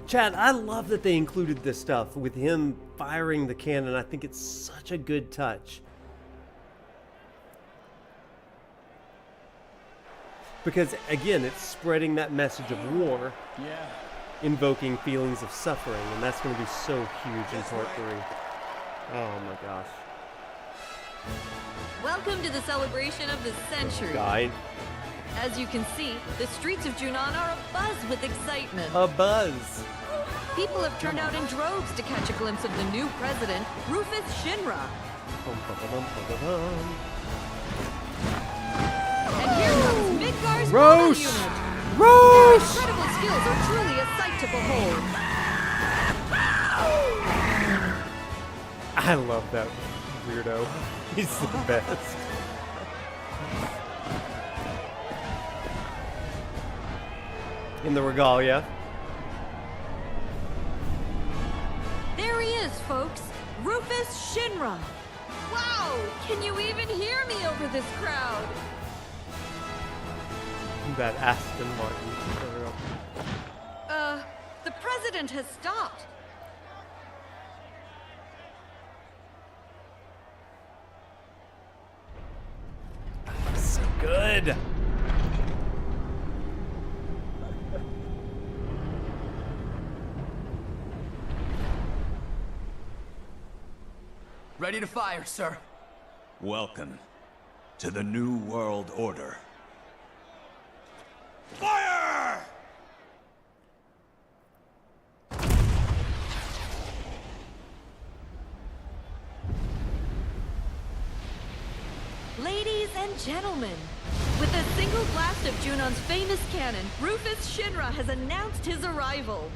Chad, I love that they included this stuff with him firing the cannon. I think it's such a good touch. Because, again, it's spreading that message of war. Yeah. Invoking feelings of suffering, and that's going to be so huge in Part 3. Oh my gosh. Welcome to the celebration of the century. Guy. As you can see, the streets of Junon are abuzz with excitement. A buzz. People have turned out in droves to catch a glimpse of the new president, Rufus Shinra. And here comes Midgar's model Roche! unit. Roche! Their incredible skills are truly a sight to behold. I love that weirdo. He's the best. In the regalia. There he is, folks. Rufus Shinra. Wow! Can you even hear me over this crowd? That Aston Martin. The president has stopped. So good. Ready to fire, sir. Welcome to the New World Order. Fire! Ladies and gentlemen, with a single blast of Junon's famous cannon, Rufus Shinra has announced his arrival.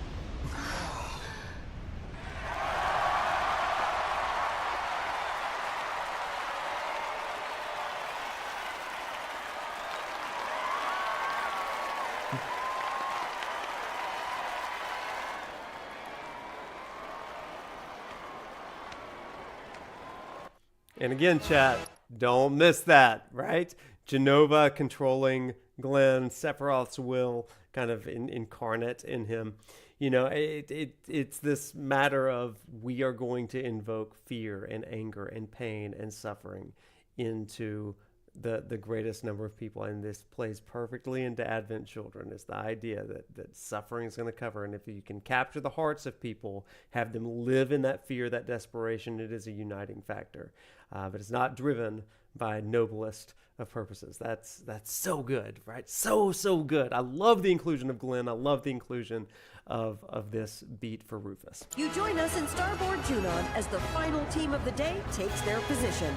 And again, chat, don't miss that, right? Genova controlling Glenn, Sephiroth's will kind of incarnate in him. You know, it's this matter of we are going to invoke fear and anger and pain and suffering into the greatest number of people. And this plays perfectly into Advent Children. It's the idea that suffering is going to cover. And if you can capture the hearts of people, have them live in that fear, that desperation, it is a uniting factor. But it's not driven by noblest of purposes. That's so good, right? So good. I love the inclusion of Glenn. I love the inclusion of this beat for Rufus. You join us in Starboard Junon as the final team of the day takes their position.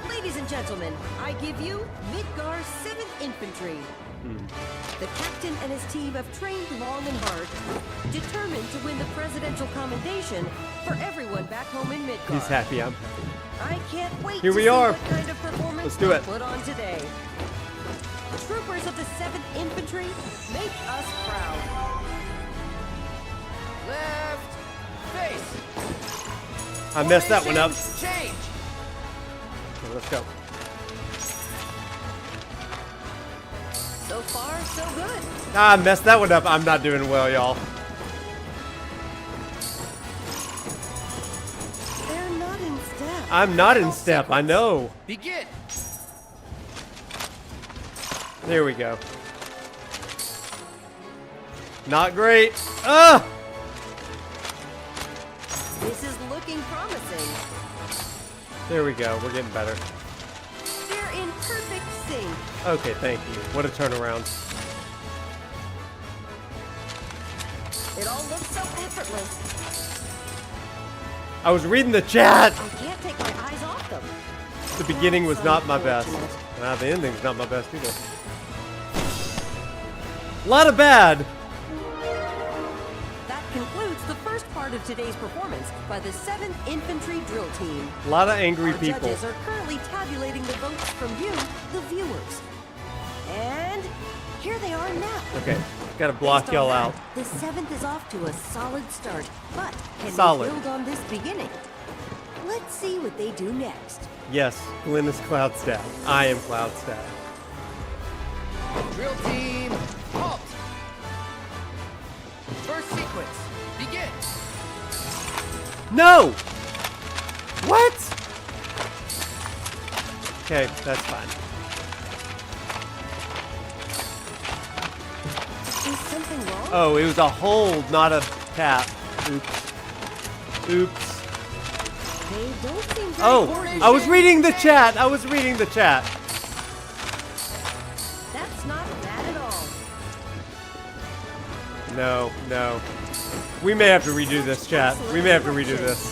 Ladies and gentlemen, I give you Midgar's 7th Infantry. The captain and his team have trained long and hard, determined to win the presidential commendation for everyone back home in Midgar. He's happy, I'm happy. I can't wait Here to we see are. what kind of performance Let's do they it. put on today. Troopers of the 7th Infantry, make us proud. Left face. I messed that one up. Change. Okay, let's go. So far, so good. I messed that one up. I'm not doing well, y'all. They're not in step. I'm not in step, I know. Begin. There we go. Not great. Ah! This is looking promising. There we go. We're getting better. They're in perfect sync. Okay, thank you. What a turnaround. It all looks so effortless. I was reading the chat. I can't take my eyes off them. The beginning was not my best. The ending's not my best either. A lot of bad. That concludes the first part of today's performance by the 7th Infantry Drill Team. A lot of angry Our people. judges are currently tabulating the votes from you, the viewers. And here they are now. Okay, gotta block Based on y'all that, out. The 7th is off to a solid start, but can Solid. they build on this beginning? Let's see what they do next. Yes, Glenn is Cloudstaff. I am Cloudstaff. Drill team, halt. First sequence, begin. No! What? Okay, that's fine. Is something wrong? Oh, it was a hold, not a tap. Oops. Oops. They don't seem very Oh, bored. I was reading the chat. I was reading the chat. That's not bad at all. No, no. We may have to redo this, chat. We may have to redo this.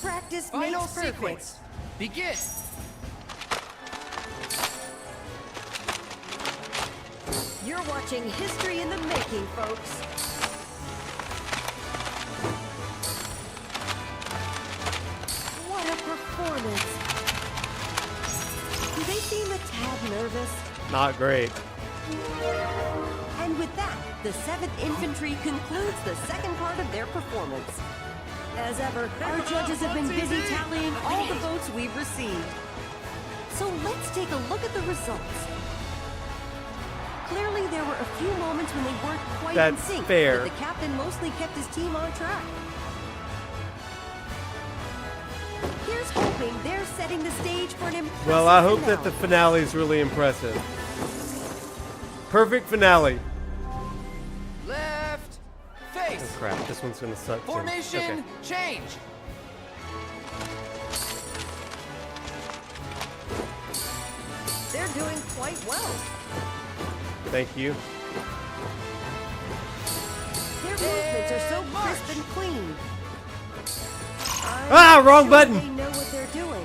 Practice Final makes perfect. sequence. Begin. You're watching history in the making, folks. What a performance. Do they seem a tad nervous? Not great. And with that, the 7th Infantry concludes the second part of their performance. As ever, our judges have been busy tallying all the votes we've received. So let's take a look at the results. Clearly, there were a few moments when they weren't quite in That's sync, fair. but the captain mostly kept his team on track. Here's hoping they're setting the stage for an impressive Well, I hope finale. that the finale is really impressive. Perfect finale. Left. Face. Oh crap, this one's gonna suck too. Formation. Okay. Change. They're doing quite well. Thank you. Their movements are so crisp and clean. Ah, wrong button. They know what they're doing.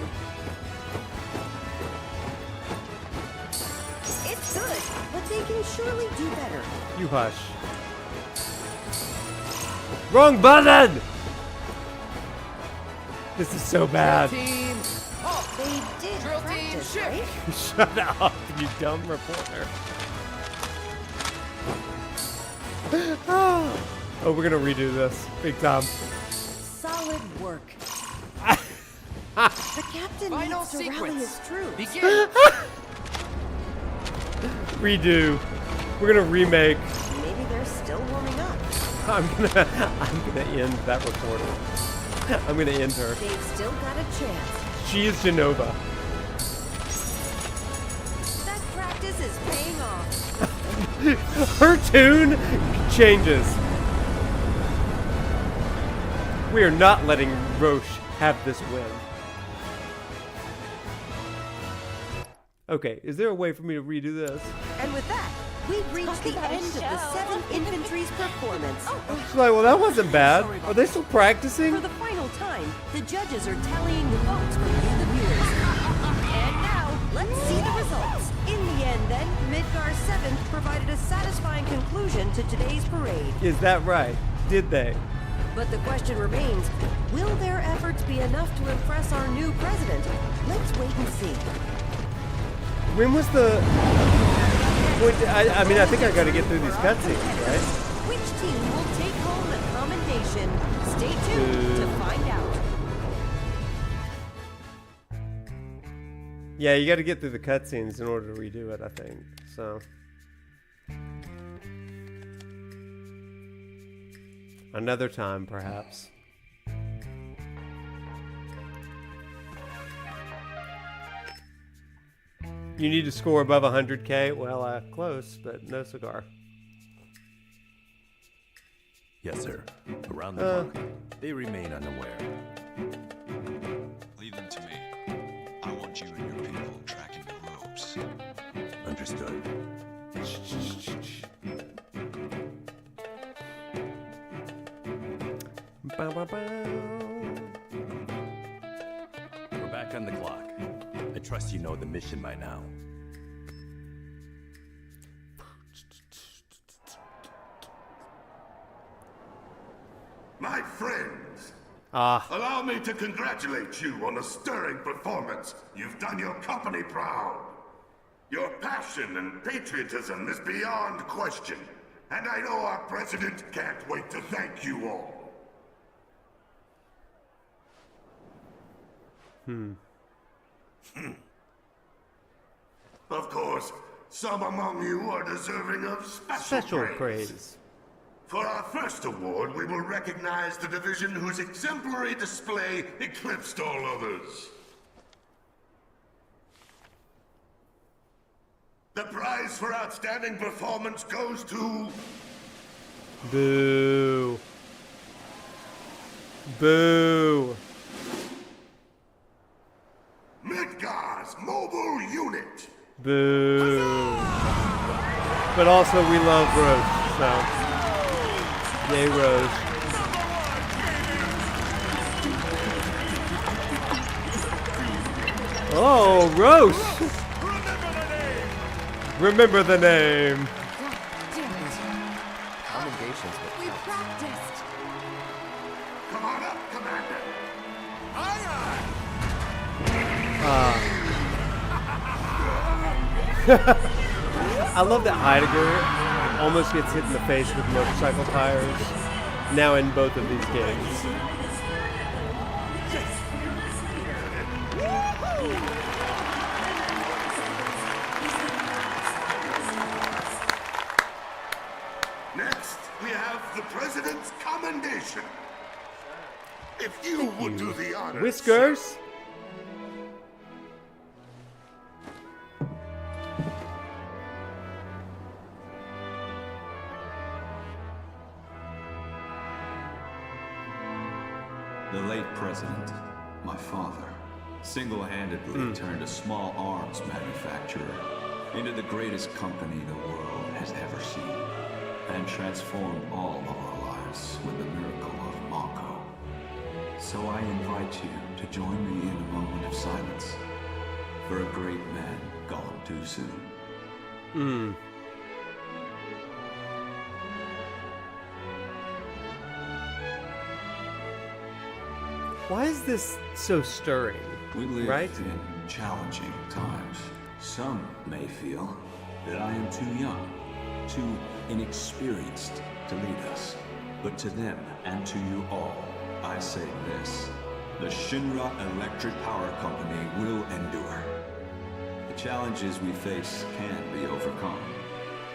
It's good, but they can surely do better. You hush. Wrong button! This is so bad. Team. Oh, they did drill practice, team. right? Shut up, you dumb reporter. Oh, we're gonna redo this. Big time. Solid work. The captain Final needs to rally sequence. his troops. Begin. Redo. We're gonna remake. Maybe they're still warming up. I'm gonna end that recording. I'm gonna end her. They've still got a chance. She is Genova. That practice is paying off. Her tune changes. We are not letting Roche have this win. Okay, is there a way for me to redo this? And with that, we've reached the end of the 7th Infantry's performance. She's like, well, that wasn't bad. Are they still practicing? For the final time, the judges are tallying the votes for you, the viewers. And now, let's see the results. In the end, then, Midgar 7th provided a satisfying conclusion to today's parade. Is that right? Did they? But the question remains, will their efforts be enough to impress our new president? Let's wait and see. When was the... I mean, I think I gotta get through these cutscenes, right? Which team will take home the commendation? Stay tuned to find out. Yeah, you gotta get through the cutscenes in order to redo it, I think. So... another time, perhaps. You need to score above 100K? Well, close, but no cigar. Yes, sir. Around the clock, they remain unaware. Leave them to me. I want you and your people tracking the ropes. Understood. We're back on the clock. I trust you know the mission by now. My friends, Ah. allow me to congratulate you on a stirring performance. You've done your company proud. Your passion and patriotism is beyond question, and I know our president can't wait to thank you all. Of course, some among you are deserving of special praise. For our first award, we will recognize the division whose exemplary display eclipsed all others. The prize for outstanding performance goes to... Boo. Boo. Midgar's mobile unit. Boo. But also we love Rose, so yay Rose. Oh, Rose. Remember the name. Commendations, but We practiced. Come on up, Commander. I love that Heidegger almost gets hit in the face with motorcycle tires now in both of these games. Next, we have the President's commendation. If you would do the honors. Whiskers. The late president, my father, single-handedly turned a small arms manufacturer into the greatest company the world has ever seen, and transformed all of our lives with the miracle of Mako. So I invite you to join me in a moment of silence for a great man gone too soon. Why is this so stirring? We live right? in challenging times. Some may feel that I am too young, too inexperienced to lead us. But to them and to you all, I say this: the Shinra Electric Power Company will endure. The challenges we face can be overcome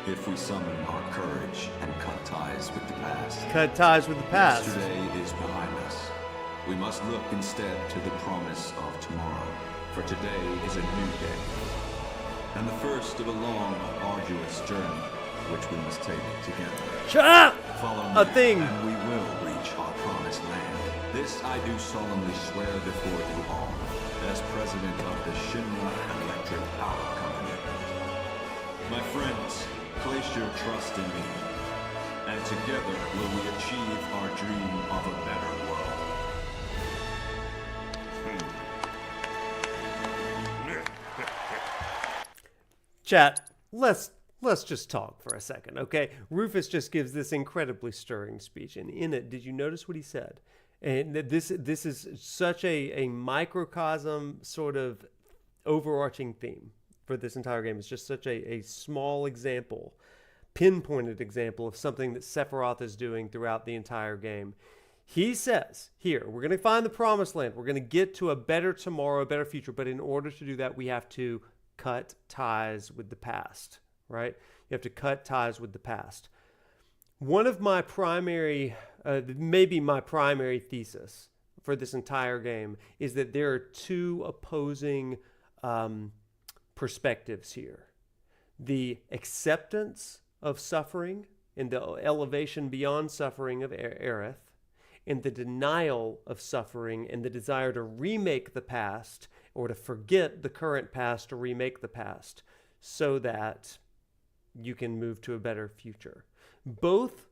if we summon our courage and cut ties with the past. Cut ties with the past. Yesterday is behind us. We must look instead to the promise of tomorrow, for today is a new day, and the first of a long, arduous journey, which we must take together. Shut up! Follow me, A thing. and we will reach our promised land. This I do solemnly swear before you all, as president of the Shinra Electric Power Company. My friends, place your trust in me, and together will we achieve our dream of a better world. Chat, let's just talk for a second, okay? Rufus just gives this incredibly stirring speech, and in it, did you notice what he said? And this is such a microcosm sort of overarching theme for this entire game. It's just such a small example, pinpointed example of something that Sephiroth is doing throughout the entire game. He says, here, we're going to find the promised land. We're going to get to a better tomorrow, a better future. But in order to do that, we have to cut ties with the past, right? You have to cut ties with the past. One of my primary, maybe my primary thesis for this entire game is that there are two opposing perspectives here. The acceptance of suffering and the elevation beyond suffering of Aerith, and the denial of suffering and the desire to remake the past or to forget the current past to remake the past so that you can move to a better future. Both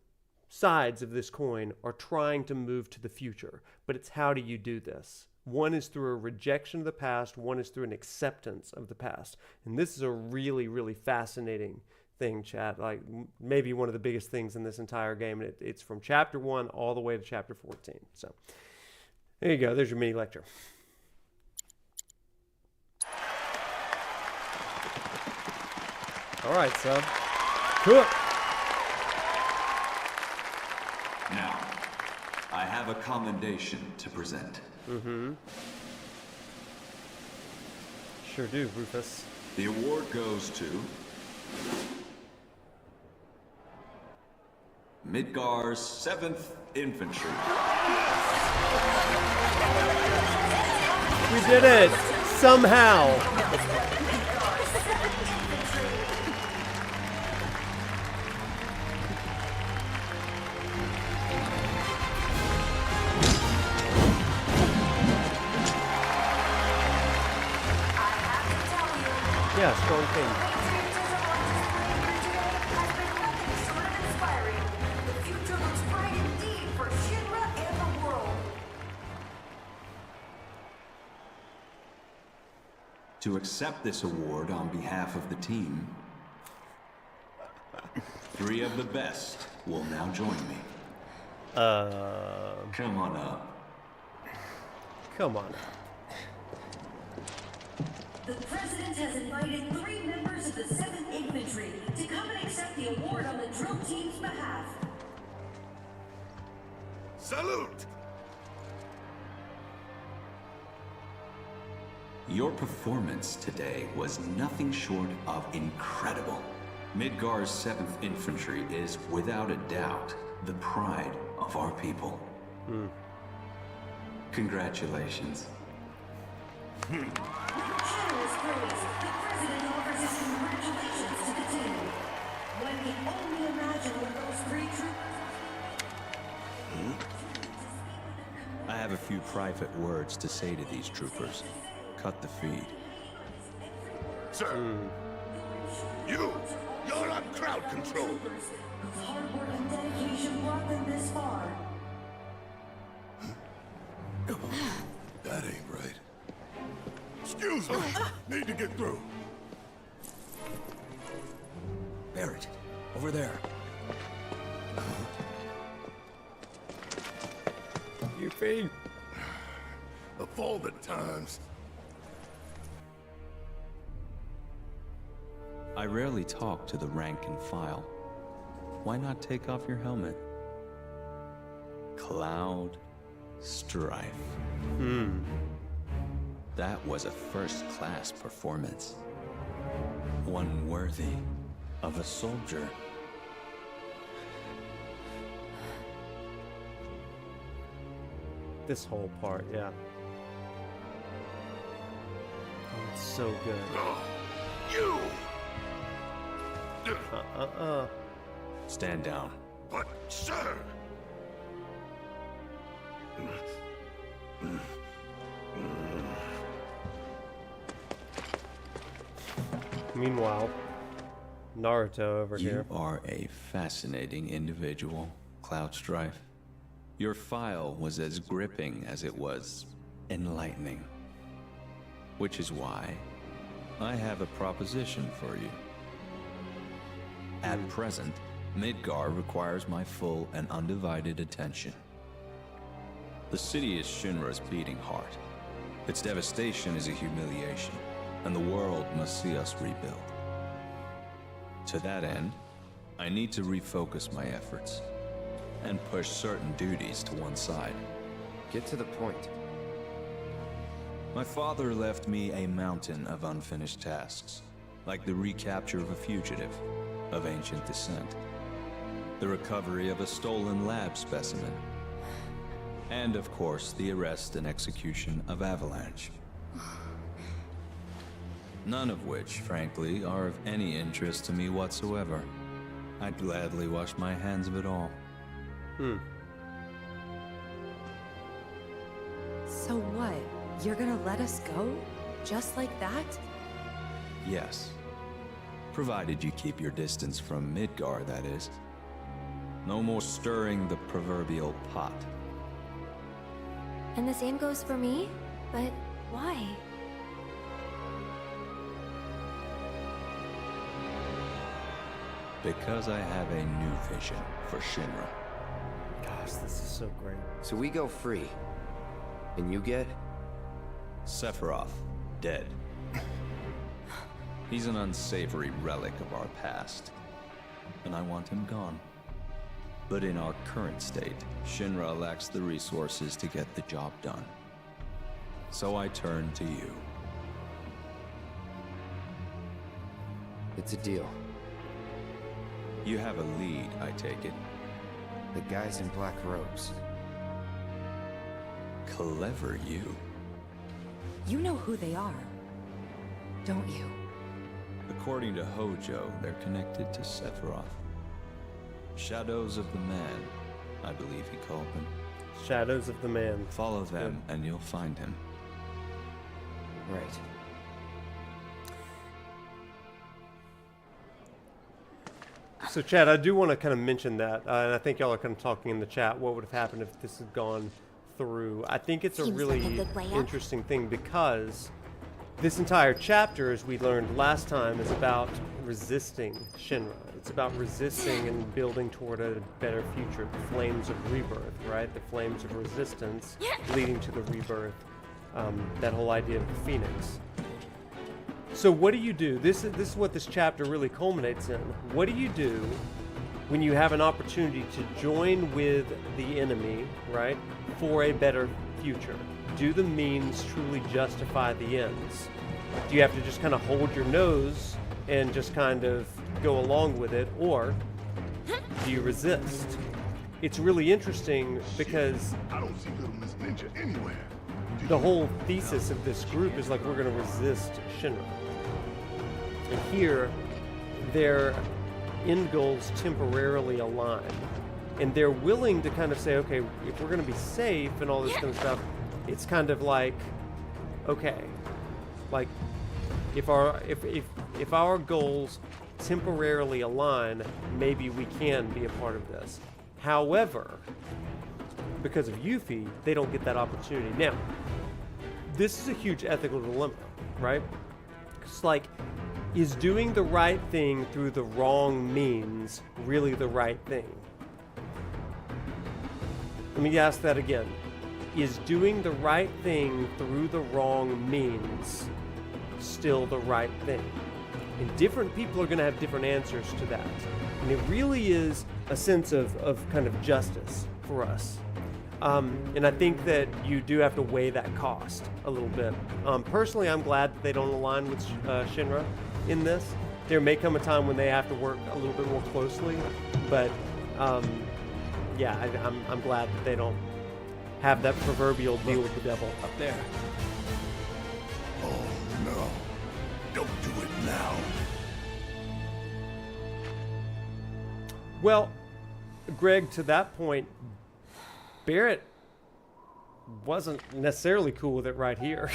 sides of this coin are trying to move to the future, but it's how do you do this? One is through a rejection of the past, one is through an acceptance of the past. And this is a really, really fascinating thing, chat. Like maybe one of the biggest things in this entire game. And it's from chapter 1 all the way to chapter 14. So there you go. There's your mini lecture. All right, so cool. Now, I have a commendation to present. Sure do, Rufus. The award goes to Midgar's 7th Infantry. We did it! Somehow! Yeah, strong team. The future looks bright indeed for Shinra and the world. To accept this award on behalf of the team, 3 of the best will now join me. Come on up. Come on up. The President has invited 3 members of the 7th Infantry to come and accept the award on the drill team's behalf. Salute! Your performance today was nothing short of incredible. Midgar's 7th Infantry is, without a doubt, the pride of our people. Congratulations. Generous praise, the President offers his congratulations to the team. One can only imagine what those 3 troopers... I have a few private words to say to these troopers. Cut the feed. Sir, you're on crowd control. Whose hard work and dedication brought them this far. That ain't right. Excuse me. Need to get through. Barrett, over there. You feed. Of all the times. I rarely talk to the rank and file. Why not take off your helmet? Cloud Strife. That was a first-class performance. One worthy of a soldier. This whole part, yeah. Oh, it's so good. You! Stand down. But, sir! Meanwhile, Naruto over here. You are a fascinating individual, Cloud Strife. Your file was as gripping as it was enlightening. Which is why I have a proposition for you. At present, Midgar requires my full and undivided attention. The city is Shinra's beating heart. Its devastation is a humiliation, and the world must see us rebuild. To that end, I need to refocus my efforts and push certain duties to one side. Get to the point. My father left me a mountain of unfinished tasks, like the recapture of a fugitive of ancient descent, the recovery of a stolen lab specimen, and of course the arrest and execution of Avalanche. None of which, frankly, are of any interest to me whatsoever. I'd gladly wash my hands of it all. So what? You're gonna let us go? Just like that? Yes. Provided you keep your distance from Midgar, that is. No more stirring the proverbial pot. And the same goes for me? But why? Because I have a new vision for Shinra. Gosh, this is so great. So we go free. And you get? Sephiroth, dead. He's an unsavory relic of our past, and I want him gone. But in our current state, Shinra lacks the resources to get the job done. So I turn to you. It's a deal. You have a lead, I take it. The guys in black robes. Clever you. You know who they are, don't you? According to Hojo, they're connected to Sephiroth. Shadows of the Man, I believe he called them. Shadows of the Man. Follow them and you'll find him. Right. So, Chad, I do want to kind of mention that, and I think y'all are kind of talking in the chat. What would have happened if this had gone through? I think it's a Seems really like a good way up. interesting thing because this entire chapter, as we learned last time, is about resisting Shinra. It's about resisting and building toward a better future. The flames of rebirth, right? The flames of resistance leading to the rebirth. That whole idea of the phoenix. So what do you do? This is what this chapter really culminates in. What do you do when you have an opportunity to join with the enemy, right, for a better future? Do the means truly justify the ends? Do you have to just kind of hold your nose and just kind of go along with it, or do you resist? It's really interesting because I don't see Little Miss Ninja anywhere. the whole thesis of this group is like we're going to resist Shinra. And here, their end goals temporarily align. And they're willing to kind of say, okay, if we're going to be safe and all this kind of stuff, it's kind of like, okay, like if our goals temporarily align, maybe we can be a part of this. However, because of Yuffie, they don't get that opportunity. Now, this is a huge ethical dilemma, right? It's like, is doing the right thing through the wrong means really the right thing? Let me ask that again. Is doing the right thing through the wrong means still the right thing? And different people are going to have different answers to that. And it really is a sense of kind of justice for us. And I think that you do have to weigh that cost a little bit. Personally, I'm glad that they don't align with Shinra in this. There may come a time when they have to work a little bit more closely, but yeah, I'm glad that they don't have that proverbial deal with the devil. Up there. Oh no. Don't do it now. Well, Greg, to that point, Barrett wasn't necessarily cool with it right here,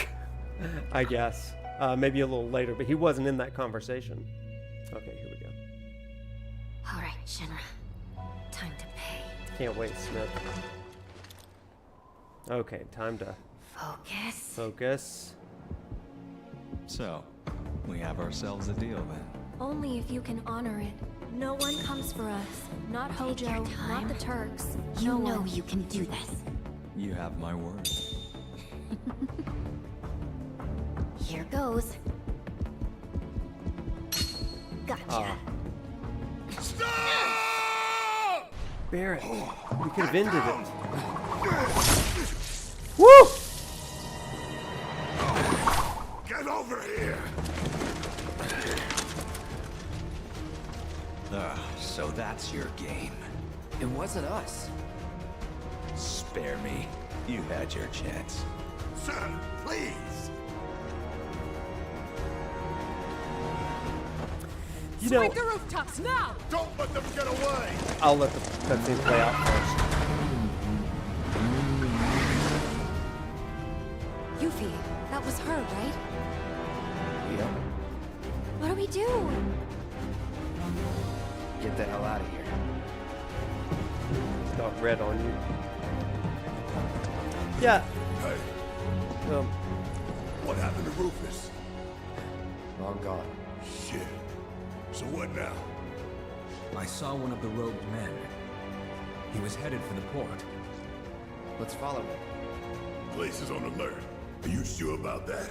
I guess. Maybe a little later, but he wasn't in that conversation. Okay, here we go. All right, Shinra. Time to pay. Can't wait, Smith. Okay, time to focus. So, we have ourselves a deal then. Only if you can honor it. No one comes for us. Not Hojo, not the Turks. You know you can do this. You have my word. Here goes. Gotcha. Stop! Barrett, we could have ended it. Woo! Get over here! So that's your game. It wasn't us. Spare me. You had your chance. Sir, please! You know, Sweep the rooftops now! Don't let them get away! I'll let the cutscene play out first. Yuffie, that was her, right? Yep. What do we do? Get the hell out of here. It's not red on you. Yeah. Hey. What happened to Rufus? Long gone. Shit. So what now? I saw one of the robed men. He was headed for the port. Let's follow him. Place is on alert. Are you sure about that?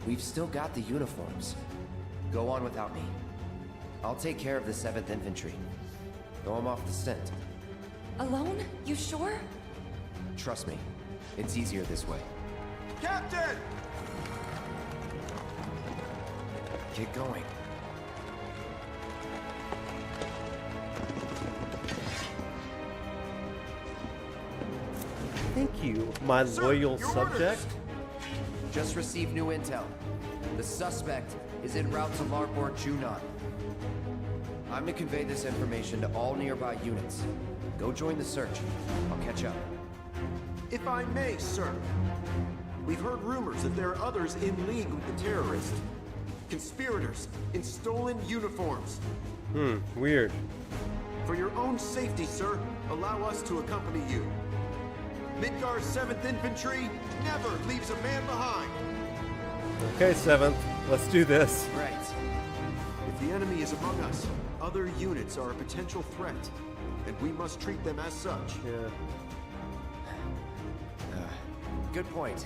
We've still got the uniforms. Go on without me. I'll take care of the 7th Infantry. Throw him off the scent. Alone? You sure? Trust me, it's easier this way. Captain! Get going. Thank you, my loyal subject. Just received new intel. The suspect is en route to Upper Junon. I'm to convey this information to all nearby units. Go join the search. I'll catch up. If I may, sir. We've heard rumors that there are others in league with the terrorists. Conspirators in stolen uniforms. Weird. For your own safety, sir, allow us to accompany you. Midgar's 7th Infantry never leaves a man behind. Okay, 7th. Let's do this. Right. If the enemy is among us, other units are a potential threat, and we must treat them as such. Yeah. Good point.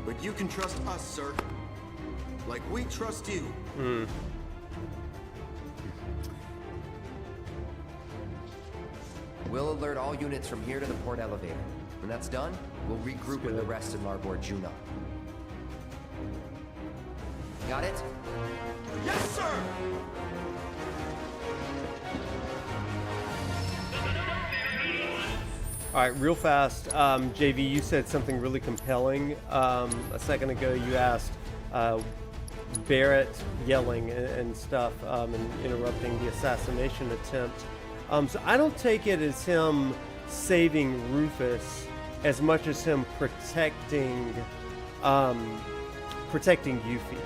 But you can trust us, sir. Like we trust you. We'll alert all units from here to the port elevator. When that's done, we'll regroup with the rest in Upper Junon. Got it? Yes, sir! All right, real fast. JV, you said something really compelling. A second ago, you asked Barrett yelling and stuff and interrupting the assassination attempt. So I don't take it as him saving Rufus as much as him protecting Yuffie,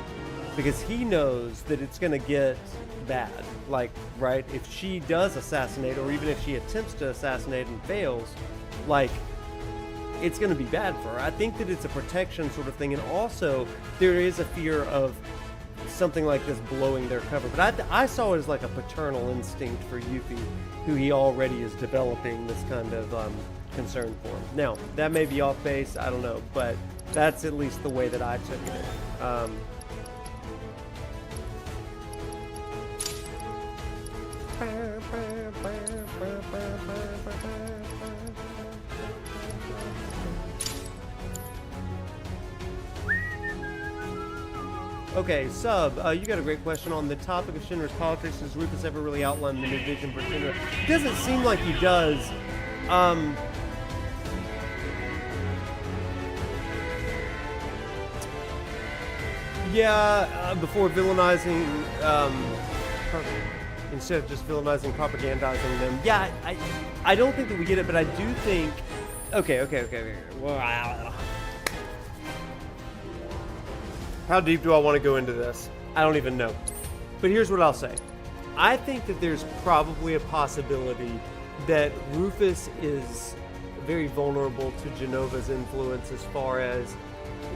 because he knows that it's going to get bad. Like, right? If she does assassinate, or even if she attempts to assassinate and fails, like, it's going to be bad for her. I think that it's a protection sort of thing, and also there is a fear of something like this blowing their cover. But I saw it as like a paternal instinct for Yuffie, who he already is developing this kind of concern for him. Now, that may be off base, I don't know, but that's at least the way that I took it. Okay, Sub, you got a great question on the topic of Shinra's politics. Does Rufus ever really outline the new vision for Shinra? It doesn't seem like he does. Before villainizing, instead of just villainizing, propagandizing them. Yeah, I don't think that we get it, but I do think... Okay. Well, how deep do I want to go into this? I don't even know. But here's what I'll say. I think that there's probably a possibility that Rufus is very vulnerable to Genova's influence as far as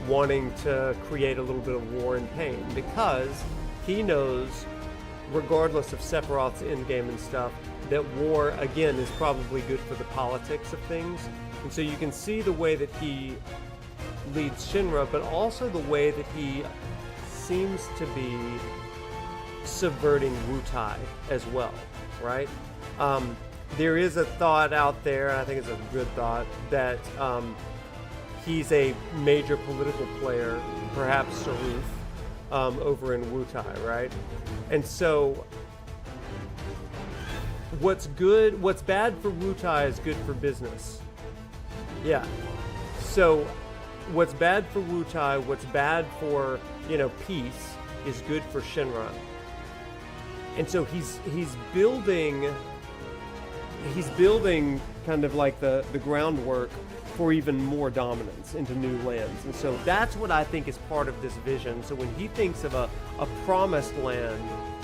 wanting to create a little bit of war and pain, because he knows, regardless of Sephiroth's endgame and stuff, that war, again, is probably good for the politics of things. And so you can see the way that he leads Shinra, but also the way that he seems to be subverting Wutai as well, right? There is a thought out there, and I think it's a good thought, that he's a major political player, perhaps Saruf, over in Wutai, right? And so what's bad for Wutai is good for business. Yeah. So what's bad for Wutai, what's bad for, peace, is good for Shinra. And so he's building kind of like the groundwork for even more dominance into new lands. And so that's what I think is part of this vision. So when he thinks of a promised land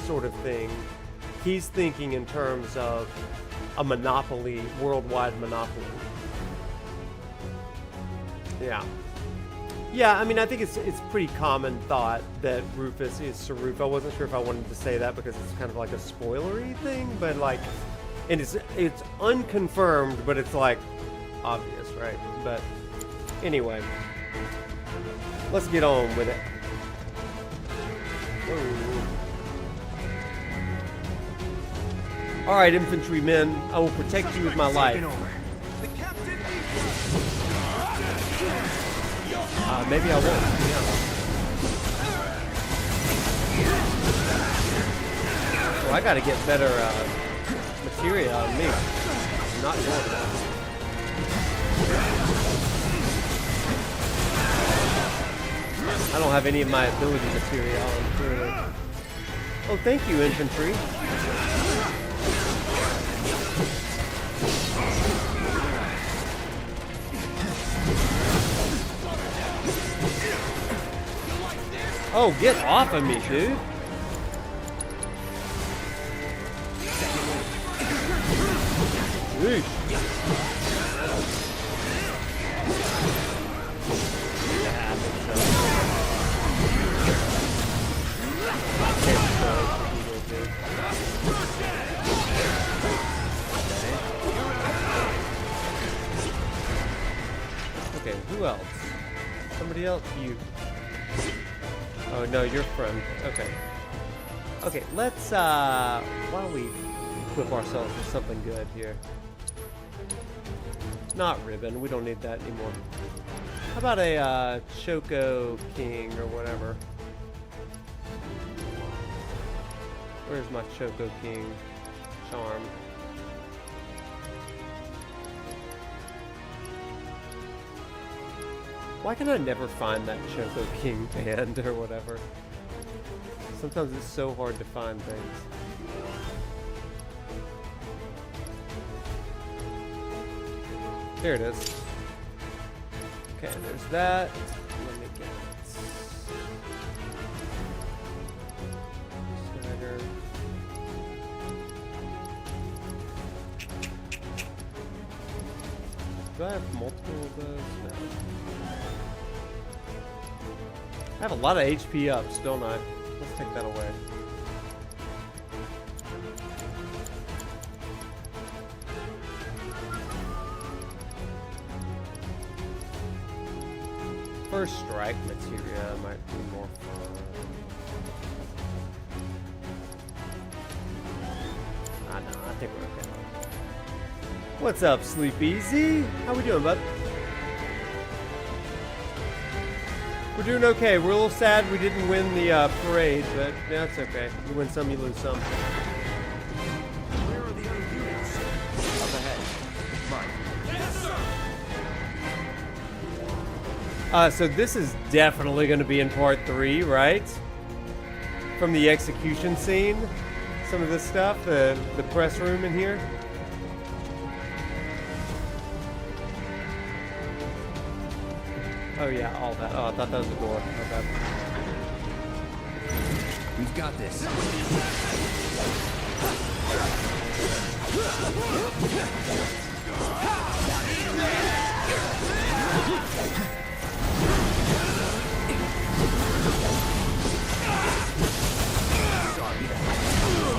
sort of thing, he's thinking in terms of a monopoly, worldwide monopoly. Yeah, I mean, I think it's pretty common thought that Rufus is Saruf. I wasn't sure if I wanted to say that because it's kind of like a spoilery thing, but like, and it's unconfirmed, but it's like obvious, right? But anyway, let's get on with it. All right, infantrymen, I will protect you with my life. Maybe I won't. Yeah. Well, I gotta get better materia on me. I'm not doing that. I don't have any of my ability materia on, clearly. Oh, thank you, infantry. Oh, get off of me, dude. Okay, who else? Somebody else? You. Oh no, your friend. Okay. Okay, let's why don't we equip ourselves with something good here? Not ribbon, we don't need that anymore. How about a Choco King or whatever? Where's my Choco King charm? Why can I never find that Choco King band or whatever? Sometimes it's so hard to find things. There it is. Okay, there's that. Let me get it. Snyder. Do I have multiple of those? No. I have a lot of HP ups, don't I? Let's take that away. First strike materia might be more fun. No, I think we're okay. What's up, Sleep Easy? How we doing, bud? We're doing okay. We're a little sad we didn't win the parade, but that's okay. You win some, you lose some. Where are the other units? Up ahead. Mine. Yes, sir! So this is definitely going to be in part 3, right? From the execution scene. Some of this stuff, the press room in here. Oh yeah, all that. Oh, I thought that was a door. Okay. We've got this.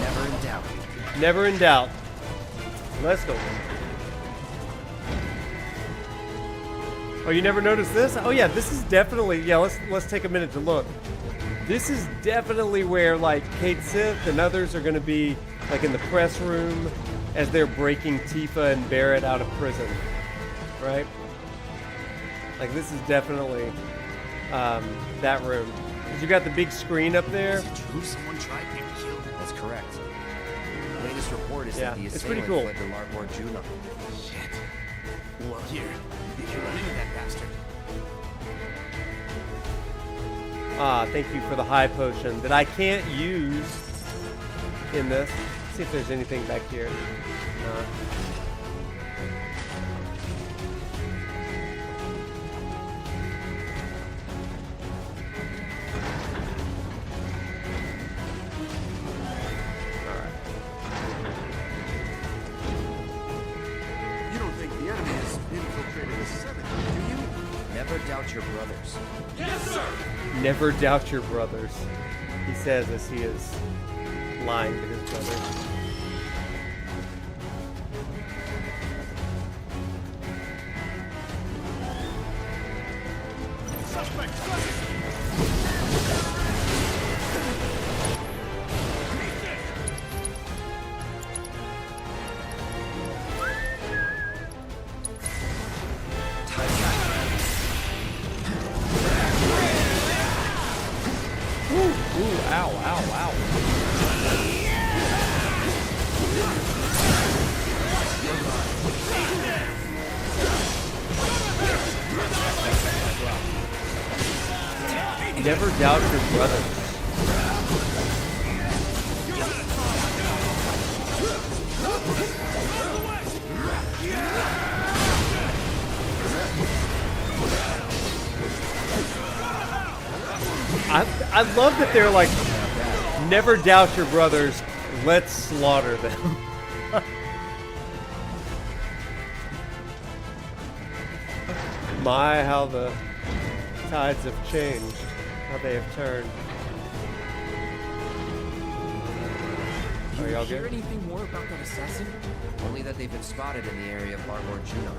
Never in doubt. Never in doubt. Let's go. Oh, you never noticed this? Oh yeah, this is definitely, yeah, let's take a minute to look. This is definitely where like Kate Sith and others are going to be like in the press room as they're breaking Tifa and Barrett out of prison. Right? Like this is definitely that room. Cuz you got the big screen up there. Is it true someone tried to kill? That's correct. The latest report is that the it's pretty assailant cool. fled to Upper Junon. Shit. Well, here. Did you run into that bastard? Ah, thank you for the high potion that I can't use in this. Let's see if there's anything back here. You don't think the enemy has infiltrated the 7th, do you? Never doubt your brothers. Yes, sir! Never doubt your brothers, he says as he is lying to his brothers. Suspect! Ooh, ow, ow, ow. Never doubt your brothers. I love that they're like, never doubt your brothers, let's slaughter them. My, how the tides have changed. How they have turned. Are y'all hear good? anything more about that assassin? Only that they've been spotted in the area of Upper Junon.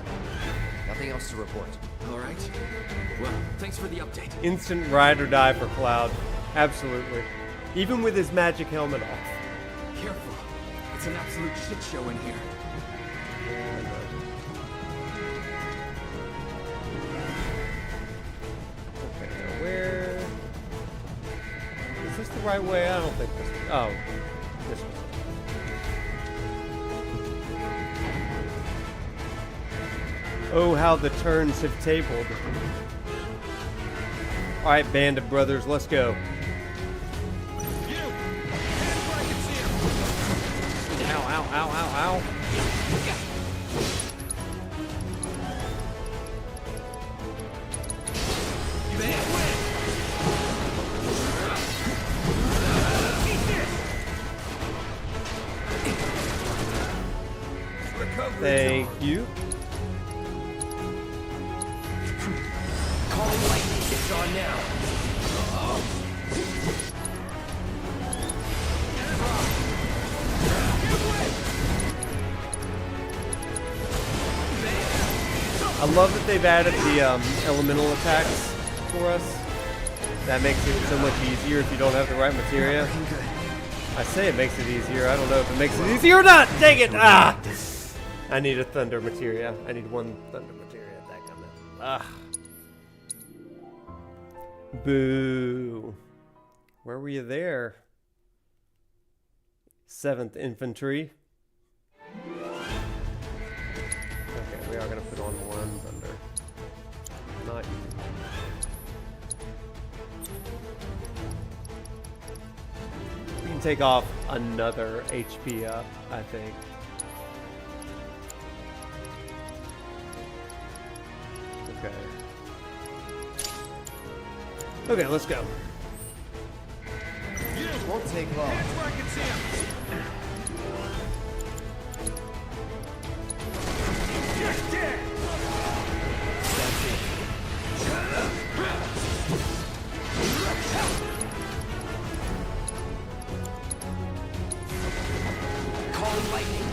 Nothing else to report. All right. Well, thanks for the update. Instant ride or die for Cloud. Absolutely. Even with his magic helmet off. Careful. It's an absolute shit show in here. Okay, now where... Is this the right way? I don't think this... Oh. This was... Oh, how the turns have tabled. Alright, band of brothers, let's go. Ow, ow, ow, ow, ow. Thank you. Calling lightning. It's on now. I love that they've added the elemental attacks for us. That makes it so much easier if you don't have the right materia. I say it makes it easier. I don't know if it makes it easier or not. Dang it! Ah! I need a thunder materia. I need one thunder materia. Ah. Boo. Where were you there? 7th Infantry. Okay, we are going to put on one thunder. Not you. We can take off another HP up, I think. Okay. Okay, let's go. Won't take long. Calling lightning.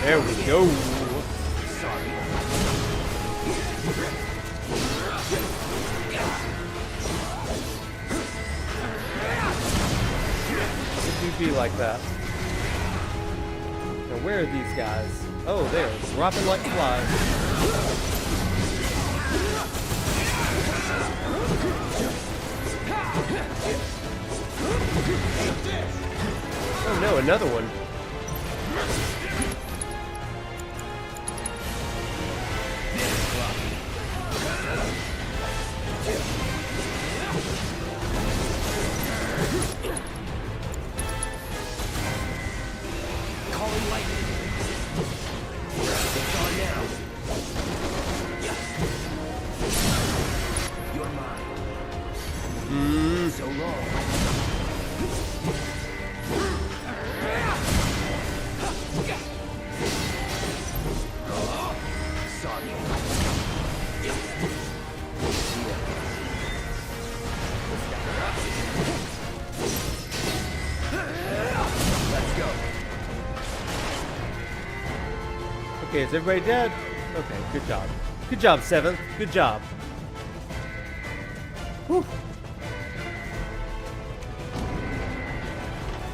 There we go. It do be like that. Now where are these guys? Oh, they're dropping like flies. Oh no, another one. Calling lightning. It's on now. You're mine. So long. Sorry. Let's go. Okay, is everybody dead? Okay, good job. Good job, 7th. Good job. Whew.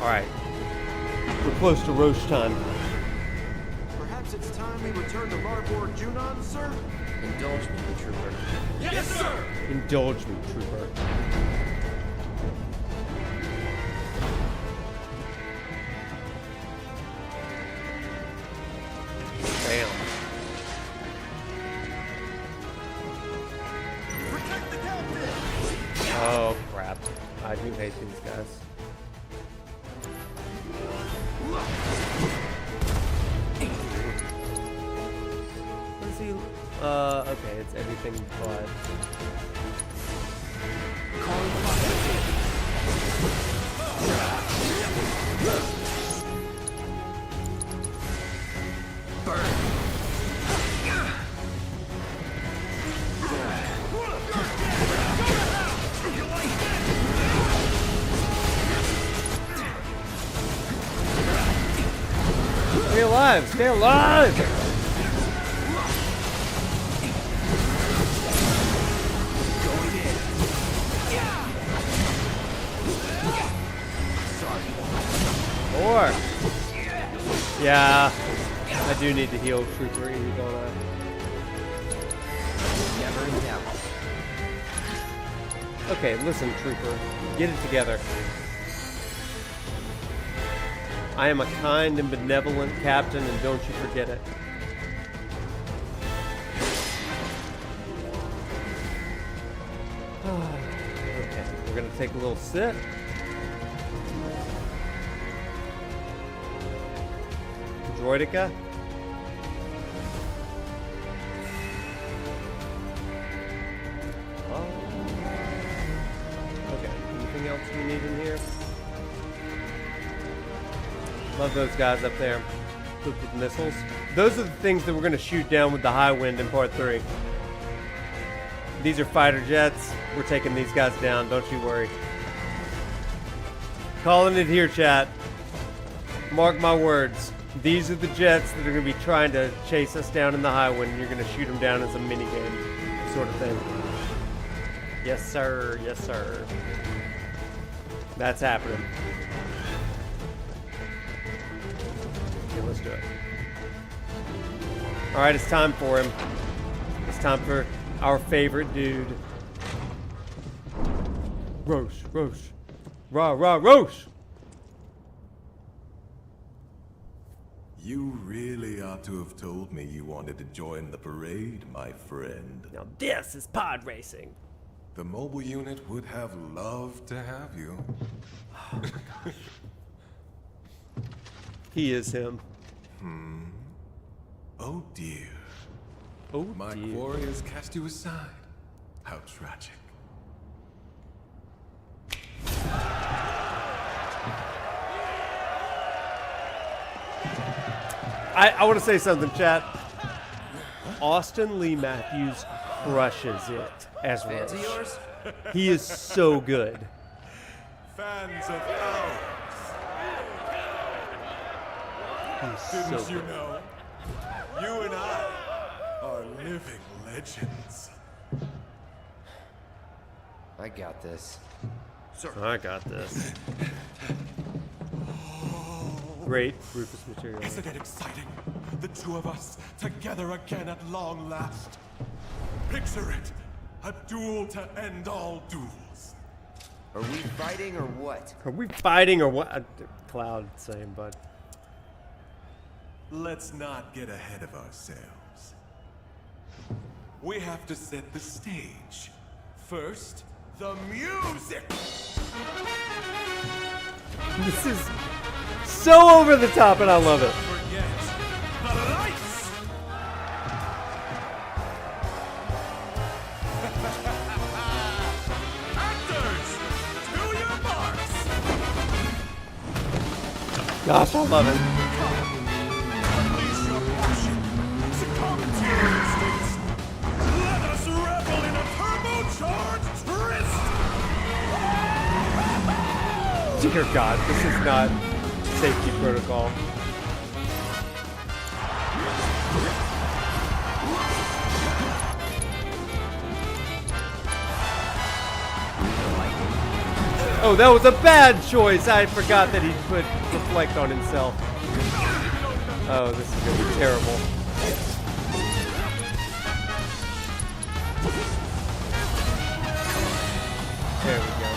Alright. We're close to roast time. Perhaps it's time we return to Upper Junon, sir? Indulge me, trooper. Yes, sir! Indulge me, trooper. Bam. Protect the captain! Oh, crap. I do hate these guys. What is he? Okay, it's everything but... Calling fire. alive! Stay alive! Or, yeah, I do need to heal Trooper E, don't I? Never in doubt. Okay, listen, Trooper. Get it together. I am a kind and benevolent captain, and don't you forget it. Okay, we're gonna take a little sit. Droidica. Okay, anything else we need in here? Love those guys up there. Equipped with missiles. Those are the things that we're going to shoot down with the Highwind in part 3. These are fighter jets. We're taking these guys down, don't you worry. Calling it here, chat. Mark my words. These are the jets that are going to be trying to chase us down in the Highwind. You're going to shoot them down as a minigame sort of thing. Yes, sir. Yes, sir. That's happening. Okay, let's do it. All right, it's time for him. It's time for our favorite dude. Roche. Rah, Roche. You really ought to have told me you wanted to join the parade, my friend. Now this is pod racing. The mobile unit would have loved to have you. Oh my gosh. He is him. Oh dear. Oh my dear. quarry has cast you aside. How tragic. I want to say something, chat. Austin Lee Matthews crushes it as Fans of Roche. yours? He is so good. Fans of ours. He's Didn't so you good. know? You and I are living legends. I got this. Sir. I got this. Great Rufus material. Isn't it exciting? The two of us together again at long last. Picture it. A duel to end all duels. Are we fighting or what? Are we fighting or what? Cloud, same, bud. Let's not get ahead of ourselves. We have to set the stage. First, the music. This is so over the top, and I love it. Forget the lights. Actors, to your marks. Gosh, I love it. Unleash your passion. Succumb to your instincts. Let us revel in a turbocharged tryst. Dear God, this is not safety protocol. Oh, that was a bad choice. I forgot that he put reflect on himself. Oh, this is gonna be terrible. There we go.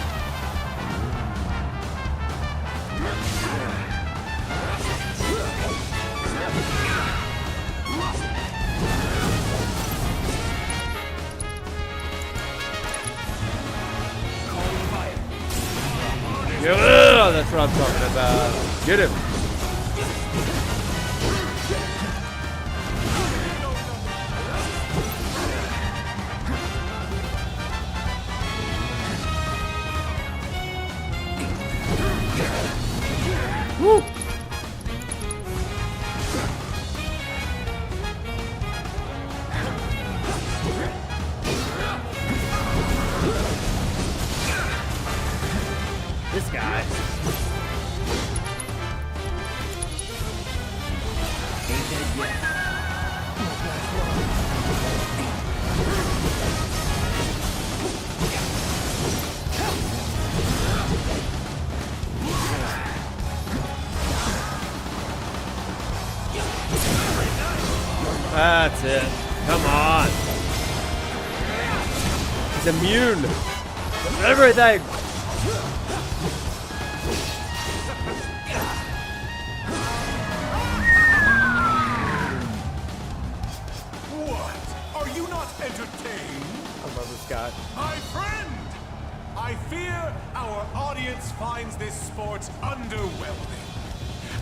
Yeah, that's what I'm talking about. Get him. Woo. This guy. That's it. Come on. He's immune to everything. What? Are you not entertained? I love this guy. My friend! I fear our audience finds this sport underwhelming.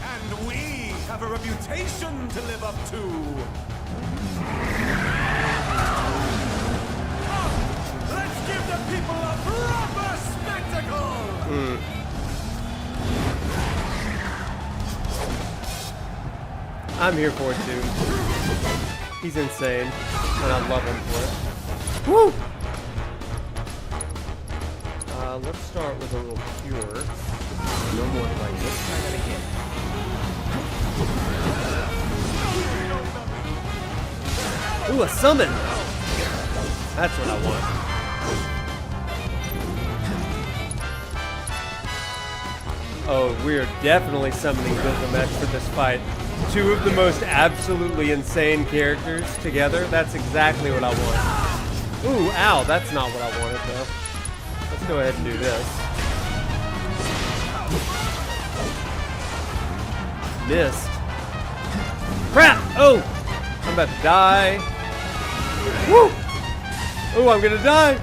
And we have a reputation to live up to. Come, let's give the people a proper spectacle! I'm here for it too. He's insane, and I love him for it. Woo! Let's start with a little cure. No more fighting. Let's try that again. Ooh, a summon! That's what I want. Oh, we're definitely summoning Gilgamesh for this fight. Two of the most absolutely insane characters together. That's exactly what I want. Ooh, ow, that's not what I wanted though. Let's go ahead and do this. Missed. Crap! Oh! I'm about to die. Woo! Oh, I'm gonna die!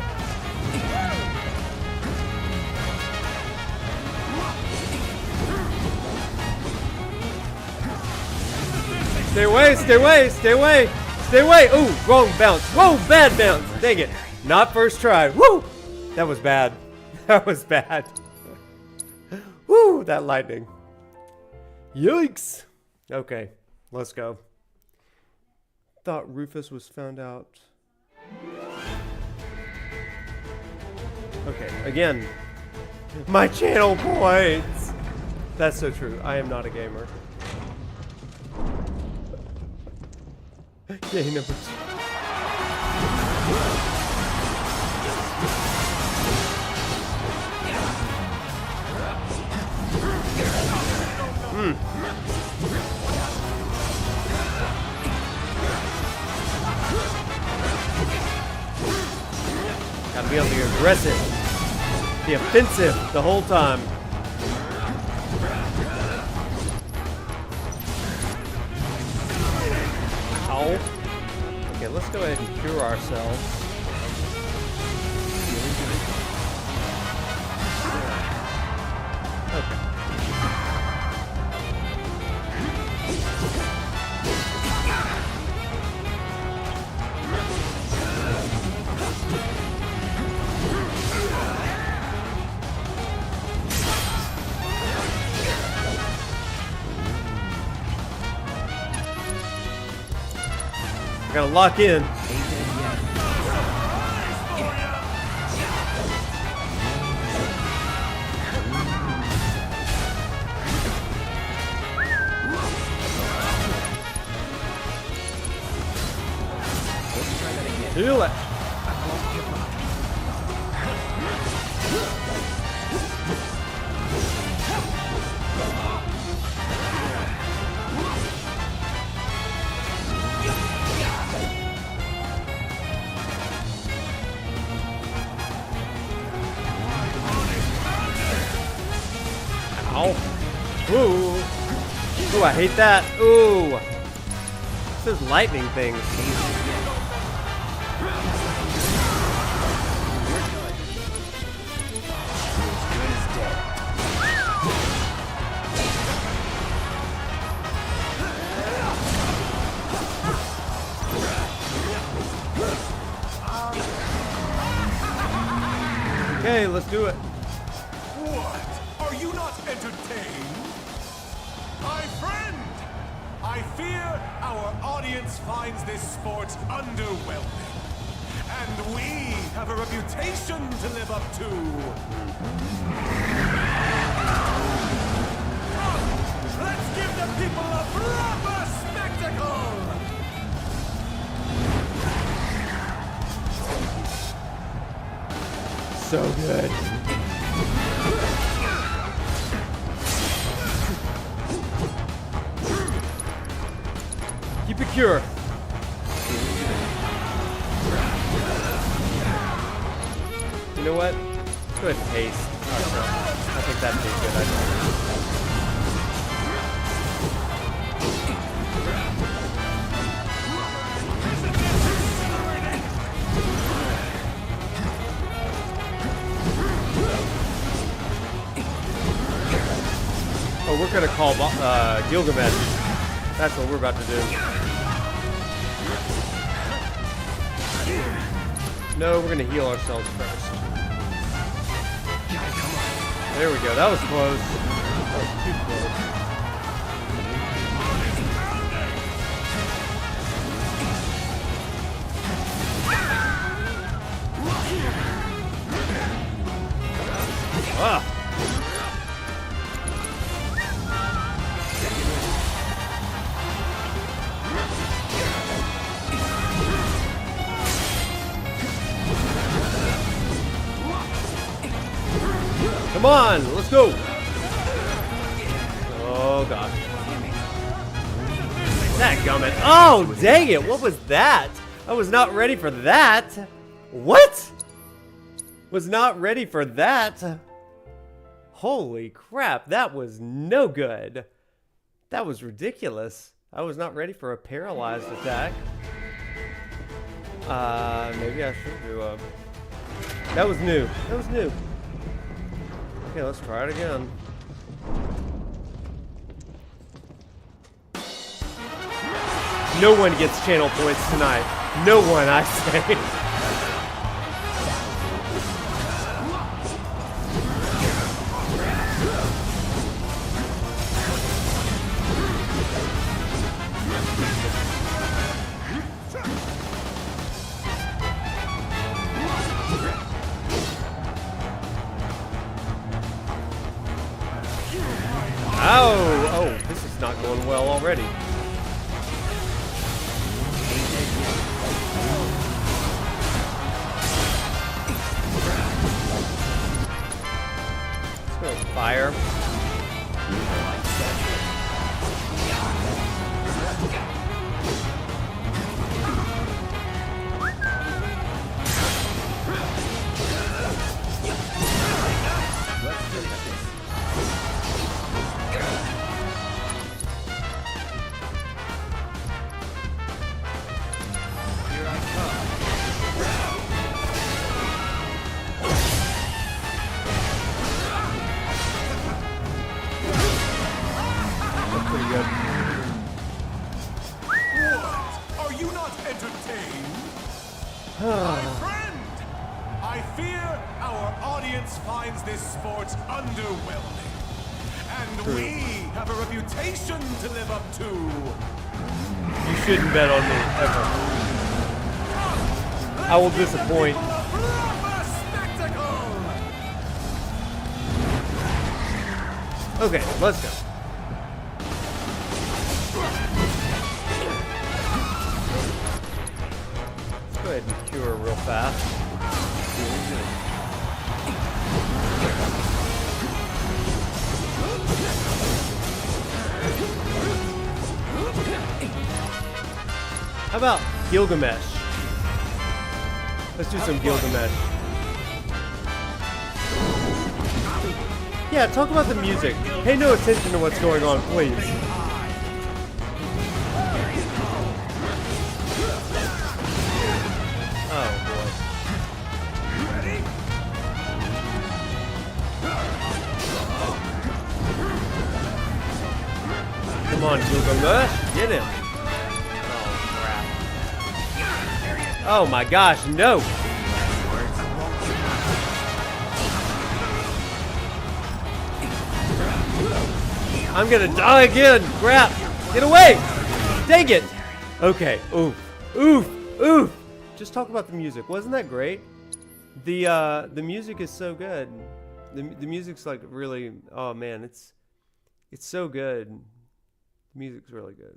Stay away, stay away, stay away, stay away! Ooh, wrong bounce. Whoa, bad bounce. Dang it. Not first try. Woo! That was bad. That was bad. Woo, that lightning. Yikes. Okay, let's go. Thought Rufus was found out. Okay, again. My channel points! That's so true. I am not a gamer. Yay, number 2. Gotta be able to be aggressive, be offensive the whole time. Ow. Okay, let's go ahead and cure ourselves. Okay. I gotta lock in. Do it. Ow. Ooh. Ooh, I hate that. Ooh. It's those lightning things. Okay, let's do it. What? Are you not entertained? My friend! I fear our audience finds this sport underwhelming. And we have a reputation to live up to. Come, let's give the people a proper spectacle! So good. Keep it cure. know what? Let's go ahead and haste. I think that'd be a good idea. Oh, we're gonna call Gilgamesh. That's what we're about to do. No, we're gonna heal ourselves first. There we go. That was close. That was too close. Ah. Come on, let's go. Oh gosh. That gummit. Oh dang it! What was that? I was not ready for that. What? Was not ready for that. Holy crap! That was no good. That was ridiculous. I was not ready for a paralyzed attack. Maybe I should do a. That was new. That was new. Okay, let's try it again. No one gets channel points tonight. No one, I say. Oh, this is not going well already. Let's go fire. My friend! I fear our audience finds this sport underwhelming. And we have a reputation to live up to. You shouldn't bet on me, ever. I will disappoint. Okay, let's go. Go ahead and cure real fast. How about Gilgamesh? Let's do some Gilgamesh. Yeah, talk about the music. Pay no attention to what's going on, please. Oh boy. Come on, Gilgamesh, get him. Oh crap. Oh my gosh, no. I'm gonna die again. Crap. Get away. Dang it. Okay. Oof. Oof. Oof. Just talk about the music. Wasn't that great? The music is so good. The music's like really, oh man, it's so good. The music's really good.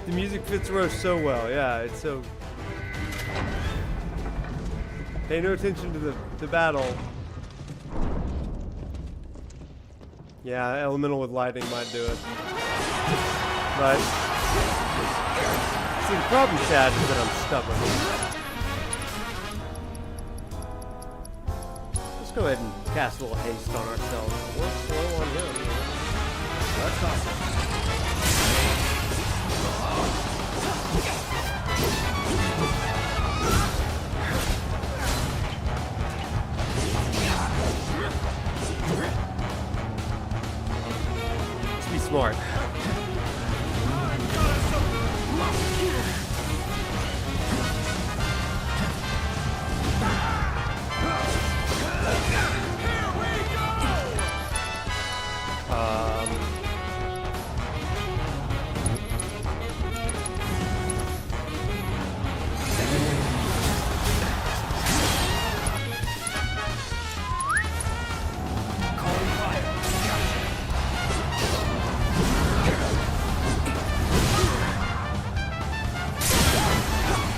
The music fits Rose so well. Yeah, it's so. Pay no attention to the battle. Yeah, elemental with lightning might do it. But see, the problem, Chad, is that I'm stubborn. go ahead and cast a little haste on ourselves. We're slow on him. That's awesome. Let's be smart.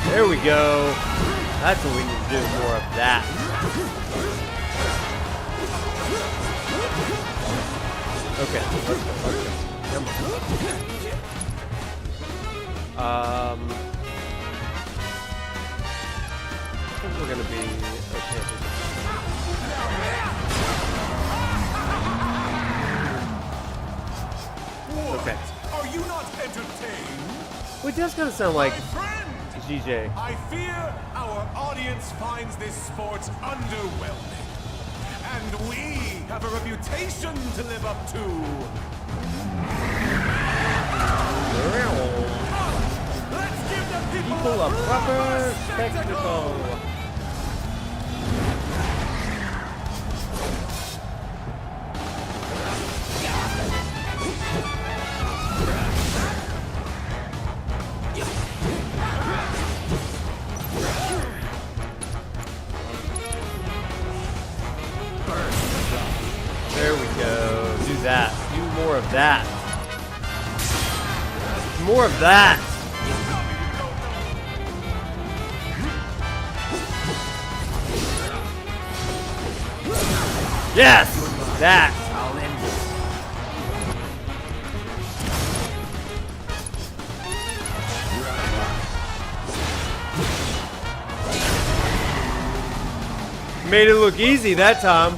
There we go. That's what we need to do, more of that. Okay, let's go. Come on. I think we're gonna be okay. Okay. Are you not entertained? Well, it does kind of sound like GJ. I fear our audience finds this sport underwhelming. And we have a reputation to live up to. Let's give the people a proper spectacle. There we go. Do that. Do more of that. More of that. Yes! That. I'll end it. Made it look easy that time.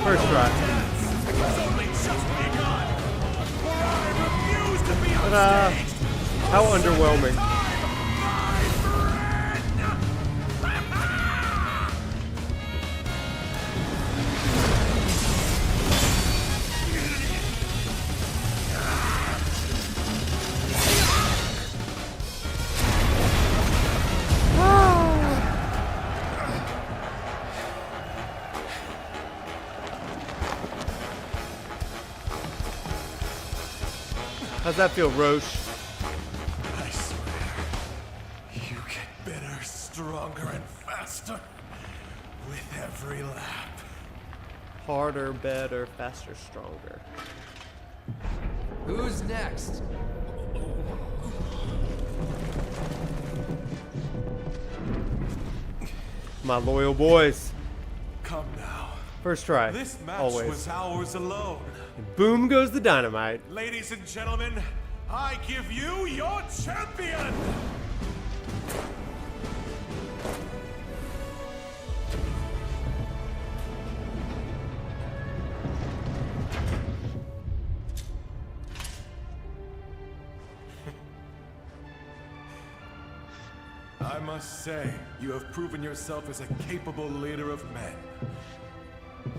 First try. Ta-da! How underwhelming. How's that feel, Roche? I swear, you get better, stronger, and faster with every lap. Harder, better, faster, stronger. Who's next? My loyal boys. Come now. First try. This match always. was ours alone. And boom goes the dynamite. Ladies and gentlemen, I give you your champion! I must say, you have proven yourself as a capable leader of men.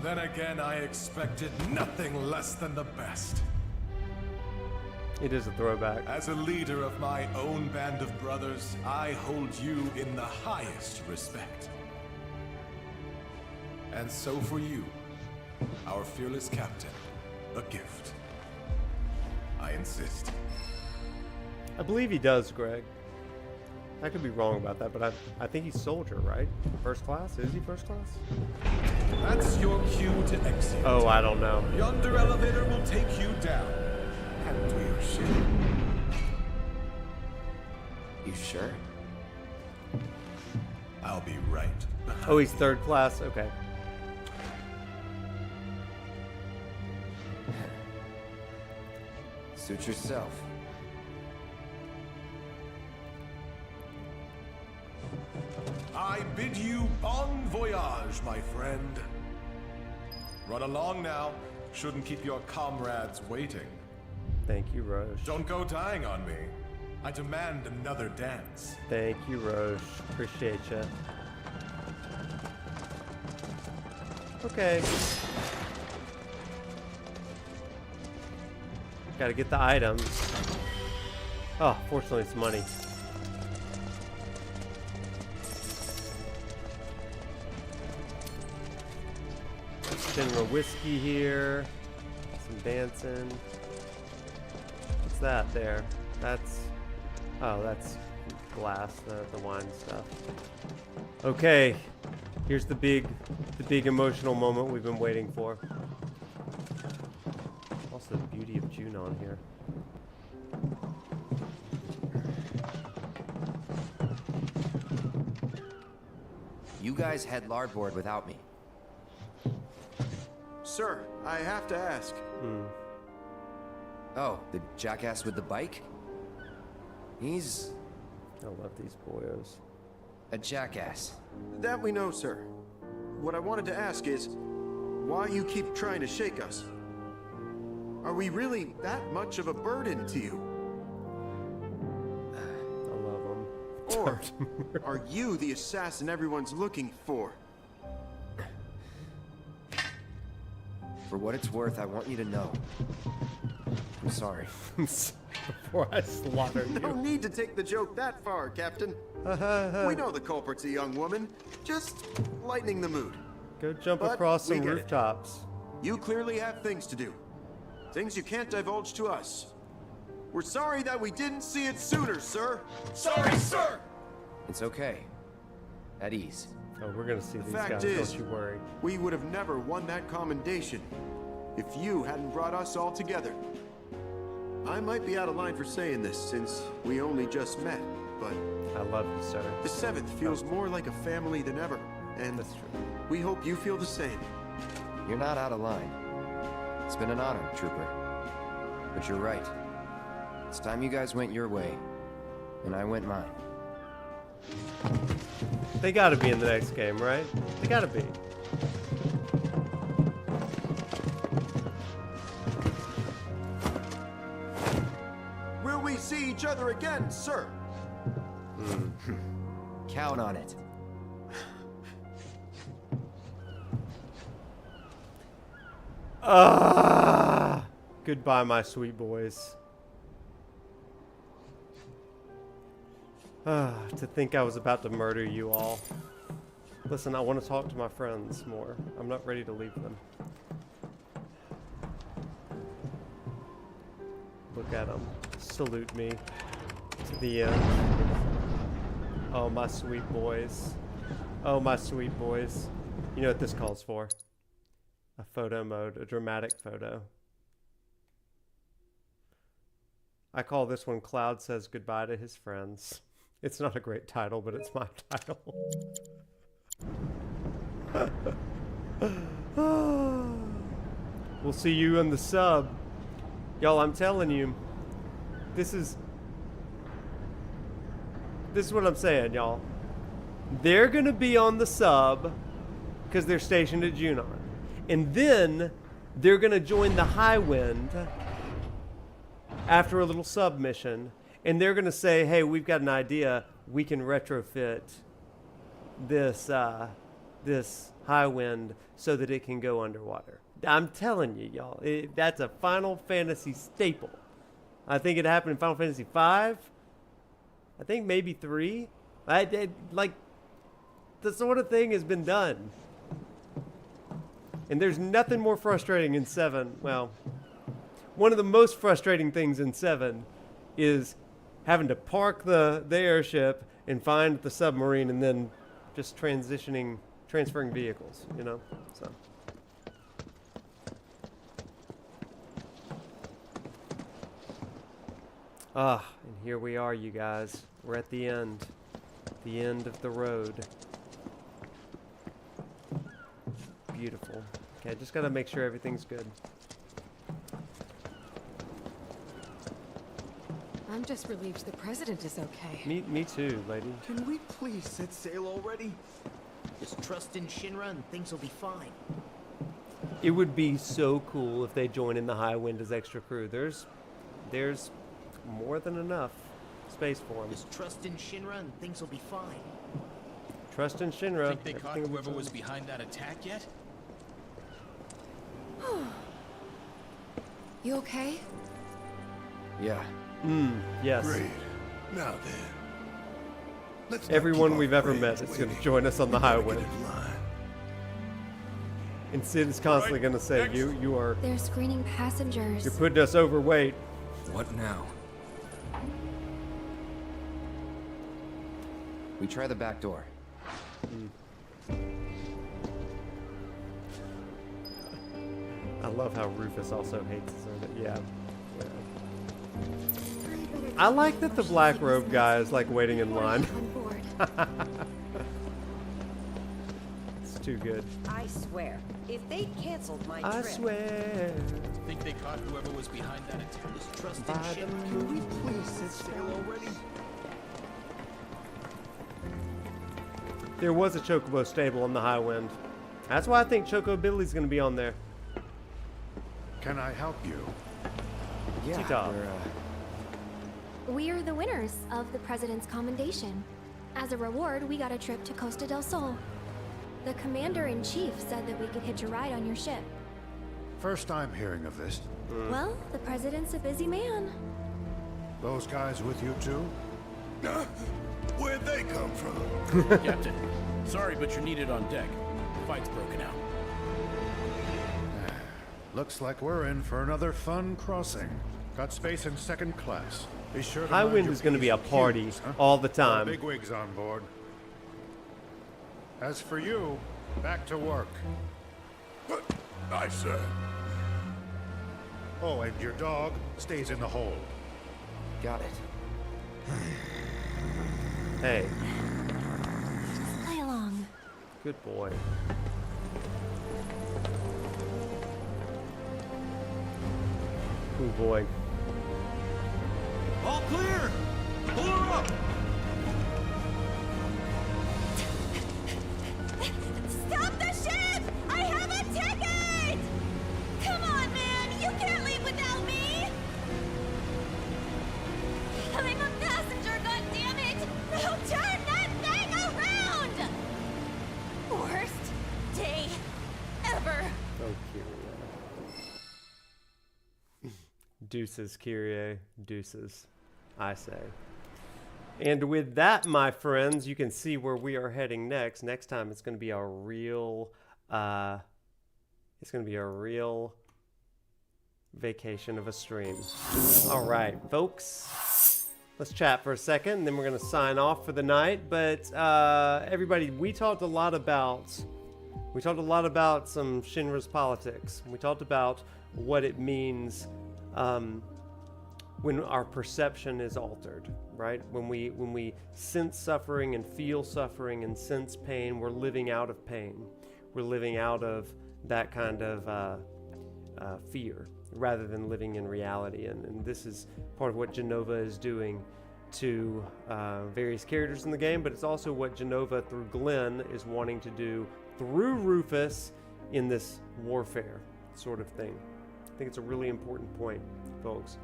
Then again, I expected nothing less than the best. It is a throwback. As a leader of my own band of brothers, I hold you in the highest respect. And so for you, our fearless captain, a gift. I insist. I believe he does, Greg. I could be wrong about that, but I think he's soldier, right? First class? Is he first class? That's your cue to exit. Oh, I don't know. Yonder elevator will take you down. And to your ship. You sure? I'll be right. Oh, he's third class? Okay. Suit yourself. I bid you bon voyage, my friend. Run along now. Shouldn't keep your comrades waiting. Thank you, Roche. Don't go dying on me. I demand another dance. Thank you, Roche. Appreciate ya. Okay. Gotta get the items. Oh, fortunately it's money. Shinra whiskey here. Some dancing. What's that there? That's... Oh, that's glass, the wine stuff. Okay. Here's the big emotional moment we've been waiting for. Also the beauty of Junon here. You guys head larboard without me. Sir, I have to ask. Oh, the jackass with the bike? He's... I love these boyos. A jackass. That we know, sir. What I wanted to ask is, why you keep trying to shake us? Are we really that much of a burden to you? I love them. Or are you the assassin everyone's looking for? For what it's worth, I want you to know. I'm sorry. Before I slaughter you. No need to take the joke that far, Captain. We know the culprit's a young woman. Just lightening the mood. Go jump But across we some get it. rooftops. You clearly have things to do. Things you can't divulge to us. We're sorry that we didn't see it sooner, sir. Sorry, sir! It's okay. At ease. Oh, we're gonna see The these fact guys, is, don't you worry. we would have never won that commendation if you hadn't brought us all together. I might be out of line for saying this since we only just met, but I love you, sir. the 7th feels more like a family than ever, and That's true. we hope you feel the same. You're not out of line. It's been an honor, Trooper. But you're right. It's time you guys went your way, and I went mine. They gotta be in the next game, right? They gotta be. Will we see each other again, sir? Count on it. Goodbye, my sweet boys. To think I was about to murder you all. Listen, I want to talk to my friends more. I'm not ready to leave them. Look at them. Salute me to the end. Oh, my sweet boys. Oh, my sweet boys. You know what this calls for? A photo mode, a dramatic photo. I call this one Cloud Says Goodbye to His Friends. It's not a great title, but it's my title. We'll see you in the sub. Y'all, I'm telling you, this is what I'm saying, y'all. They're gonna be on the sub because they're stationed at Junon. And then they're gonna join the Highwind after a little sub mission. And they're gonna say, hey, we've got an idea. We can retrofit this this Highwind so that it can go underwater. I'm telling you, y'all, that's a Final Fantasy staple. I think it happened in Final Fantasy V. I think maybe 3. Like, the sort of thing has been done. And there's nothing more frustrating in 7. Well, one of the most frustrating things in 7 is having to park the airship and find the submarine and then just transferring vehicles, you know? So. And here we are, you guys. We're at the end of the road. Beautiful. Okay, just gotta make sure everything's good. I'm just relieved the president is okay. Me too, lady. Can we please set sail already? Just trust in Shinra and things will be fine. It would be so cool if they join in the Highwind as extra crew. There's more than enough space for them. Just trust in Shinra and things will be fine. Trust in Shinra. Think they caught whoever was behind that attack yet? You okay? Yeah. Yes. Great. Now then. Let's not Everyone keep we've our ever met friends is going to waiting. join us on the We better get Highwind. in line. And Sid is constantly going to say, you are... They're screening passengers. You're putting us overweight. What now? We try the back door. I love how Rufus also hates his own... Yeah. I like that the black robe guy is like waiting in line. It's too good. I swear, if they canceled my I trip... swear. Think they caught whoever was behind that attack? Just trust in Shinra. Can we please set sail already? There was a Chocobo stable on the Highwind. That's why I think Choco Billy's going to be on there. Can I help you? Yeah, T-Top. We're the winners of the President's Commendation. As a reward, we got a trip to Costa del Sol. The Commander-in-Chief said that we could hitch a ride on your ship. First time hearing of this. Well, the President's a busy man. Those guys with you too? Where'd they come from? Captain, sorry, but you're needed on deck. The fight's broken out. Looks like we're in for another fun crossing. Got space in second class. Be sure to mind Highwind your is going to be a P's and party Q's, huh? all the time. Big wigs on board. As for you, back to work. Aye, sir. Oh, and your dog stays in the hold. Got it. Hey, Just play along. good boy. Good boy. All clear! Pull her up! Stop the ship! I have a ticket! Come on, man! You can't leave without me! I'm a passenger, goddammit! Now turn that thing around! Worst day ever. Oh, Kyrie. Deuces, Kyrie. Deuces, I say. And with that, my friends, you can see where we are heading next. Next time, it's going to be a real, vacation of a stream. All right, folks. Let's chat for a second, and then we're going to sign off for the night. But everybody, we talked a lot about some Shinra's politics. We talked about what it means when our perception is altered, right? When we sense suffering and feel suffering and sense pain, we're living out of pain. We're living out of that kind of fear rather than living in reality. And this is part of what Genova is doing to various characters in the game, but it's also what Genova through Glenn is wanting to do through Rufus in this warfare sort of thing. I think it's a really important point, folks.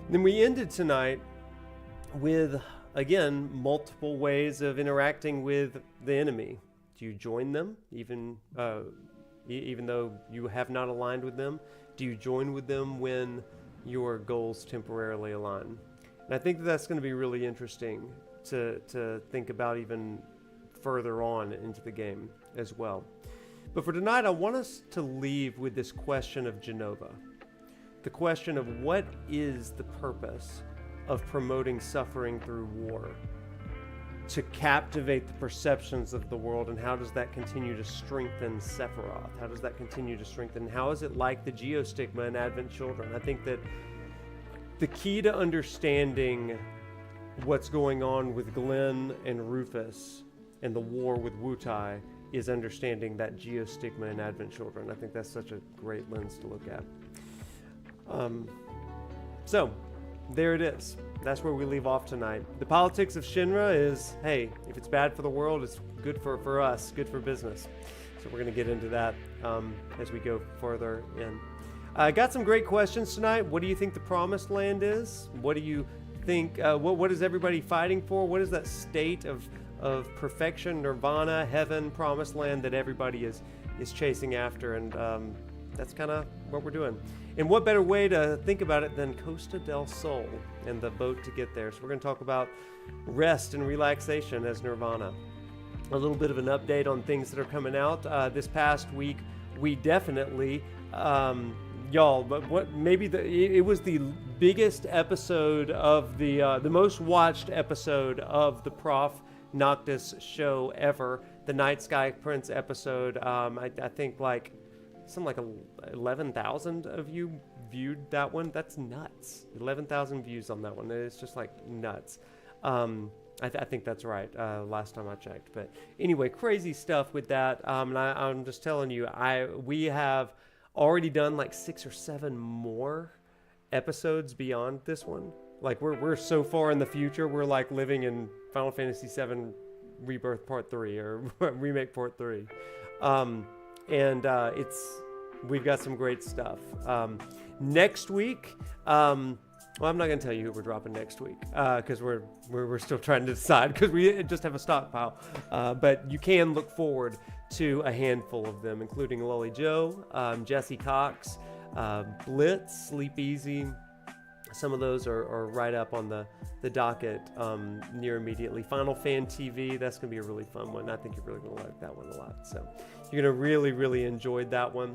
And then we ended tonight with, again, multiple ways of interacting with the enemy. Do you join them, even though you have not aligned with them? Do you join with them when your goals temporarily align? And I think that that's going to be really interesting to think about even further on into the game as well. But for tonight, I want us to leave with this question of Genova. The question of what is the purpose of promoting suffering through war? To captivate the perceptions of the world, and how does that continue to strengthen Sephiroth? How does that continue to strengthen? How is it like the geostigma in Advent Children? I think that the key to understanding what's going on with Glenn and Rufus and the war with Wutai is understanding that geostigma in Advent Children. I think that's such a great lens to look at. So, there it is. That's where we leave off tonight. The politics of Shinra is, hey, if it's bad for the world, it's good for us, good for business. So we're going to get into that as we go further in. I got some great questions tonight. What do you think the promised land is? What do you think, what is everybody fighting for? What is that state of perfection, nirvana, heaven, promised land that everybody is chasing after? And that's kind of what we're doing. And what better way to think about it than Costa del Sol and the boat to get there? So we're going to talk about rest and relaxation as nirvana. A little bit of an update on things that are coming out. This past week, we definitely, y'all, but it was the biggest episode of the most watched episode of the ProfNoctis Show ever. The Night Sky Prince episode. I think like 11,000 of you viewed that one. That's nuts. 11,000 views on that one. It's just like nuts. I think that's right. Last time I checked. But anyway, crazy stuff with that. And I'm just telling you, we have already done like 6 or 7 more episodes beyond this one. Like we're so far in the future. We're like living in Final Fantasy VII Rebirth Part 3 or Remake Part 3. We've got some great stuff. Next week, well, I'm not going to tell you who we're dropping next week because we're still trying to decide because we just have a stockpile. But you can look forward to a handful of them, including Lolly Joe, Jesse Cox, Blitz, Sleep Easy. Some of those are right up on the docket near immediately. Final Fan TV, that's going to be a really fun one. I think you're really going to like that one a lot. So you're going to really, really enjoy that one.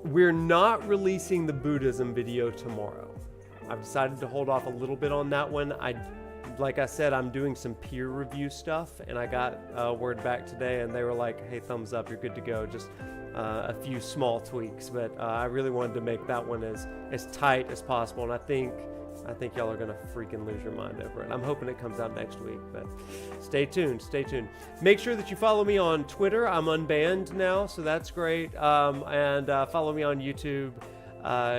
We're not releasing the Buddhism video tomorrow. I've decided to hold off a little bit on that one. Like I said, I'm doing some peer review stuff, and I got word back today, and they were like, hey, thumbs up, you're good to go. Just a few small tweaks, but I really wanted to make that one as tight as possible, and I think y'all are gonna freaking lose your mind over it. I'm hoping it comes out next week, but stay tuned. Make sure that you follow me on Twitter. I'm unbanned now, so that's great. And follow me on YouTube.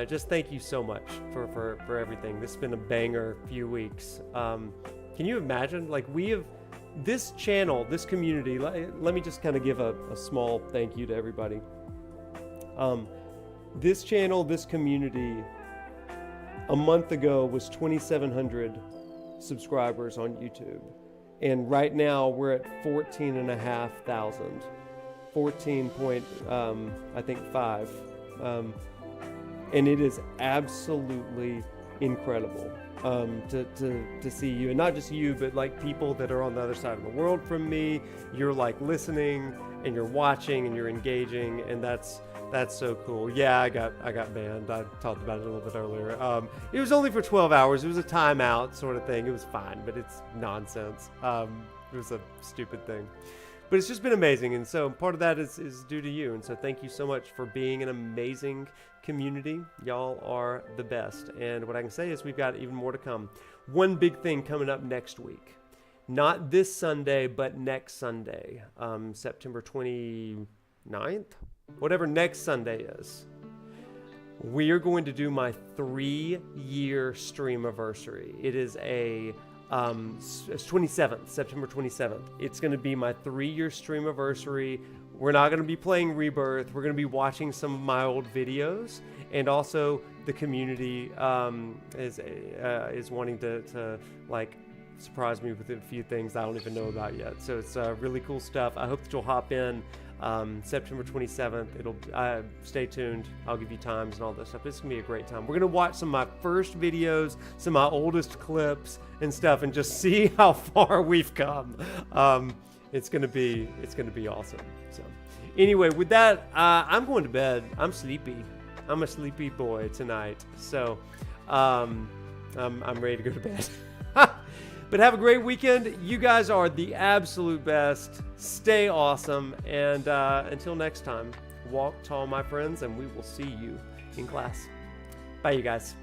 Just thank you so much for everything. This has been a banger few weeks. Can you imagine? Like we have this channel, this community. Let me just kind of give a small thank you to everybody. This channel, this community, a month ago was 2,700 subscribers on YouTube. And right now we're at 14,500. 14.5. And it is absolutely incredible to see you, and not just you, but like people that are on the other side of the world from me. You're like listening and you're watching and you're engaging, and that's so cool. Yeah, I got banned. I talked about it a little bit earlier. It was only for 12 hours. It was a timeout sort of thing. It was fine, but it's nonsense. It was a stupid thing. But it's just been amazing, and so part of that is due to you, and so thank you so much for being an amazing community. Y'all are the best, and what I can say is we've got even more to come. One big thing coming up next week. Not this Sunday, but next Sunday, September 29th, whatever next Sunday is. We are going to do my 3-year streamiversary. It is it's 27th, September 27th. It's going to be my 3-year streamiversary. We're not going to be playing Rebirth. We're going to be watching some of my old videos, and also the community is wanting to like surprise me with a few things I don't even know about yet. So it's really cool stuff. I hope that you'll hop in. September 27th. Stay tuned. I'll give you times and all that stuff. It's gonna be a great time. We're gonna watch some of my first videos, some of my oldest clips and stuff, and just see how far we've come. It's gonna be awesome. So anyway, with that, I'm going to bed. I'm sleepy. I'm a sleepy boy tonight. So I'm ready to go to bed. But have a great weekend. You guys are the absolute best. Stay awesome. And until next time, walk tall, my friends, and we will see you in class. Bye, you guys.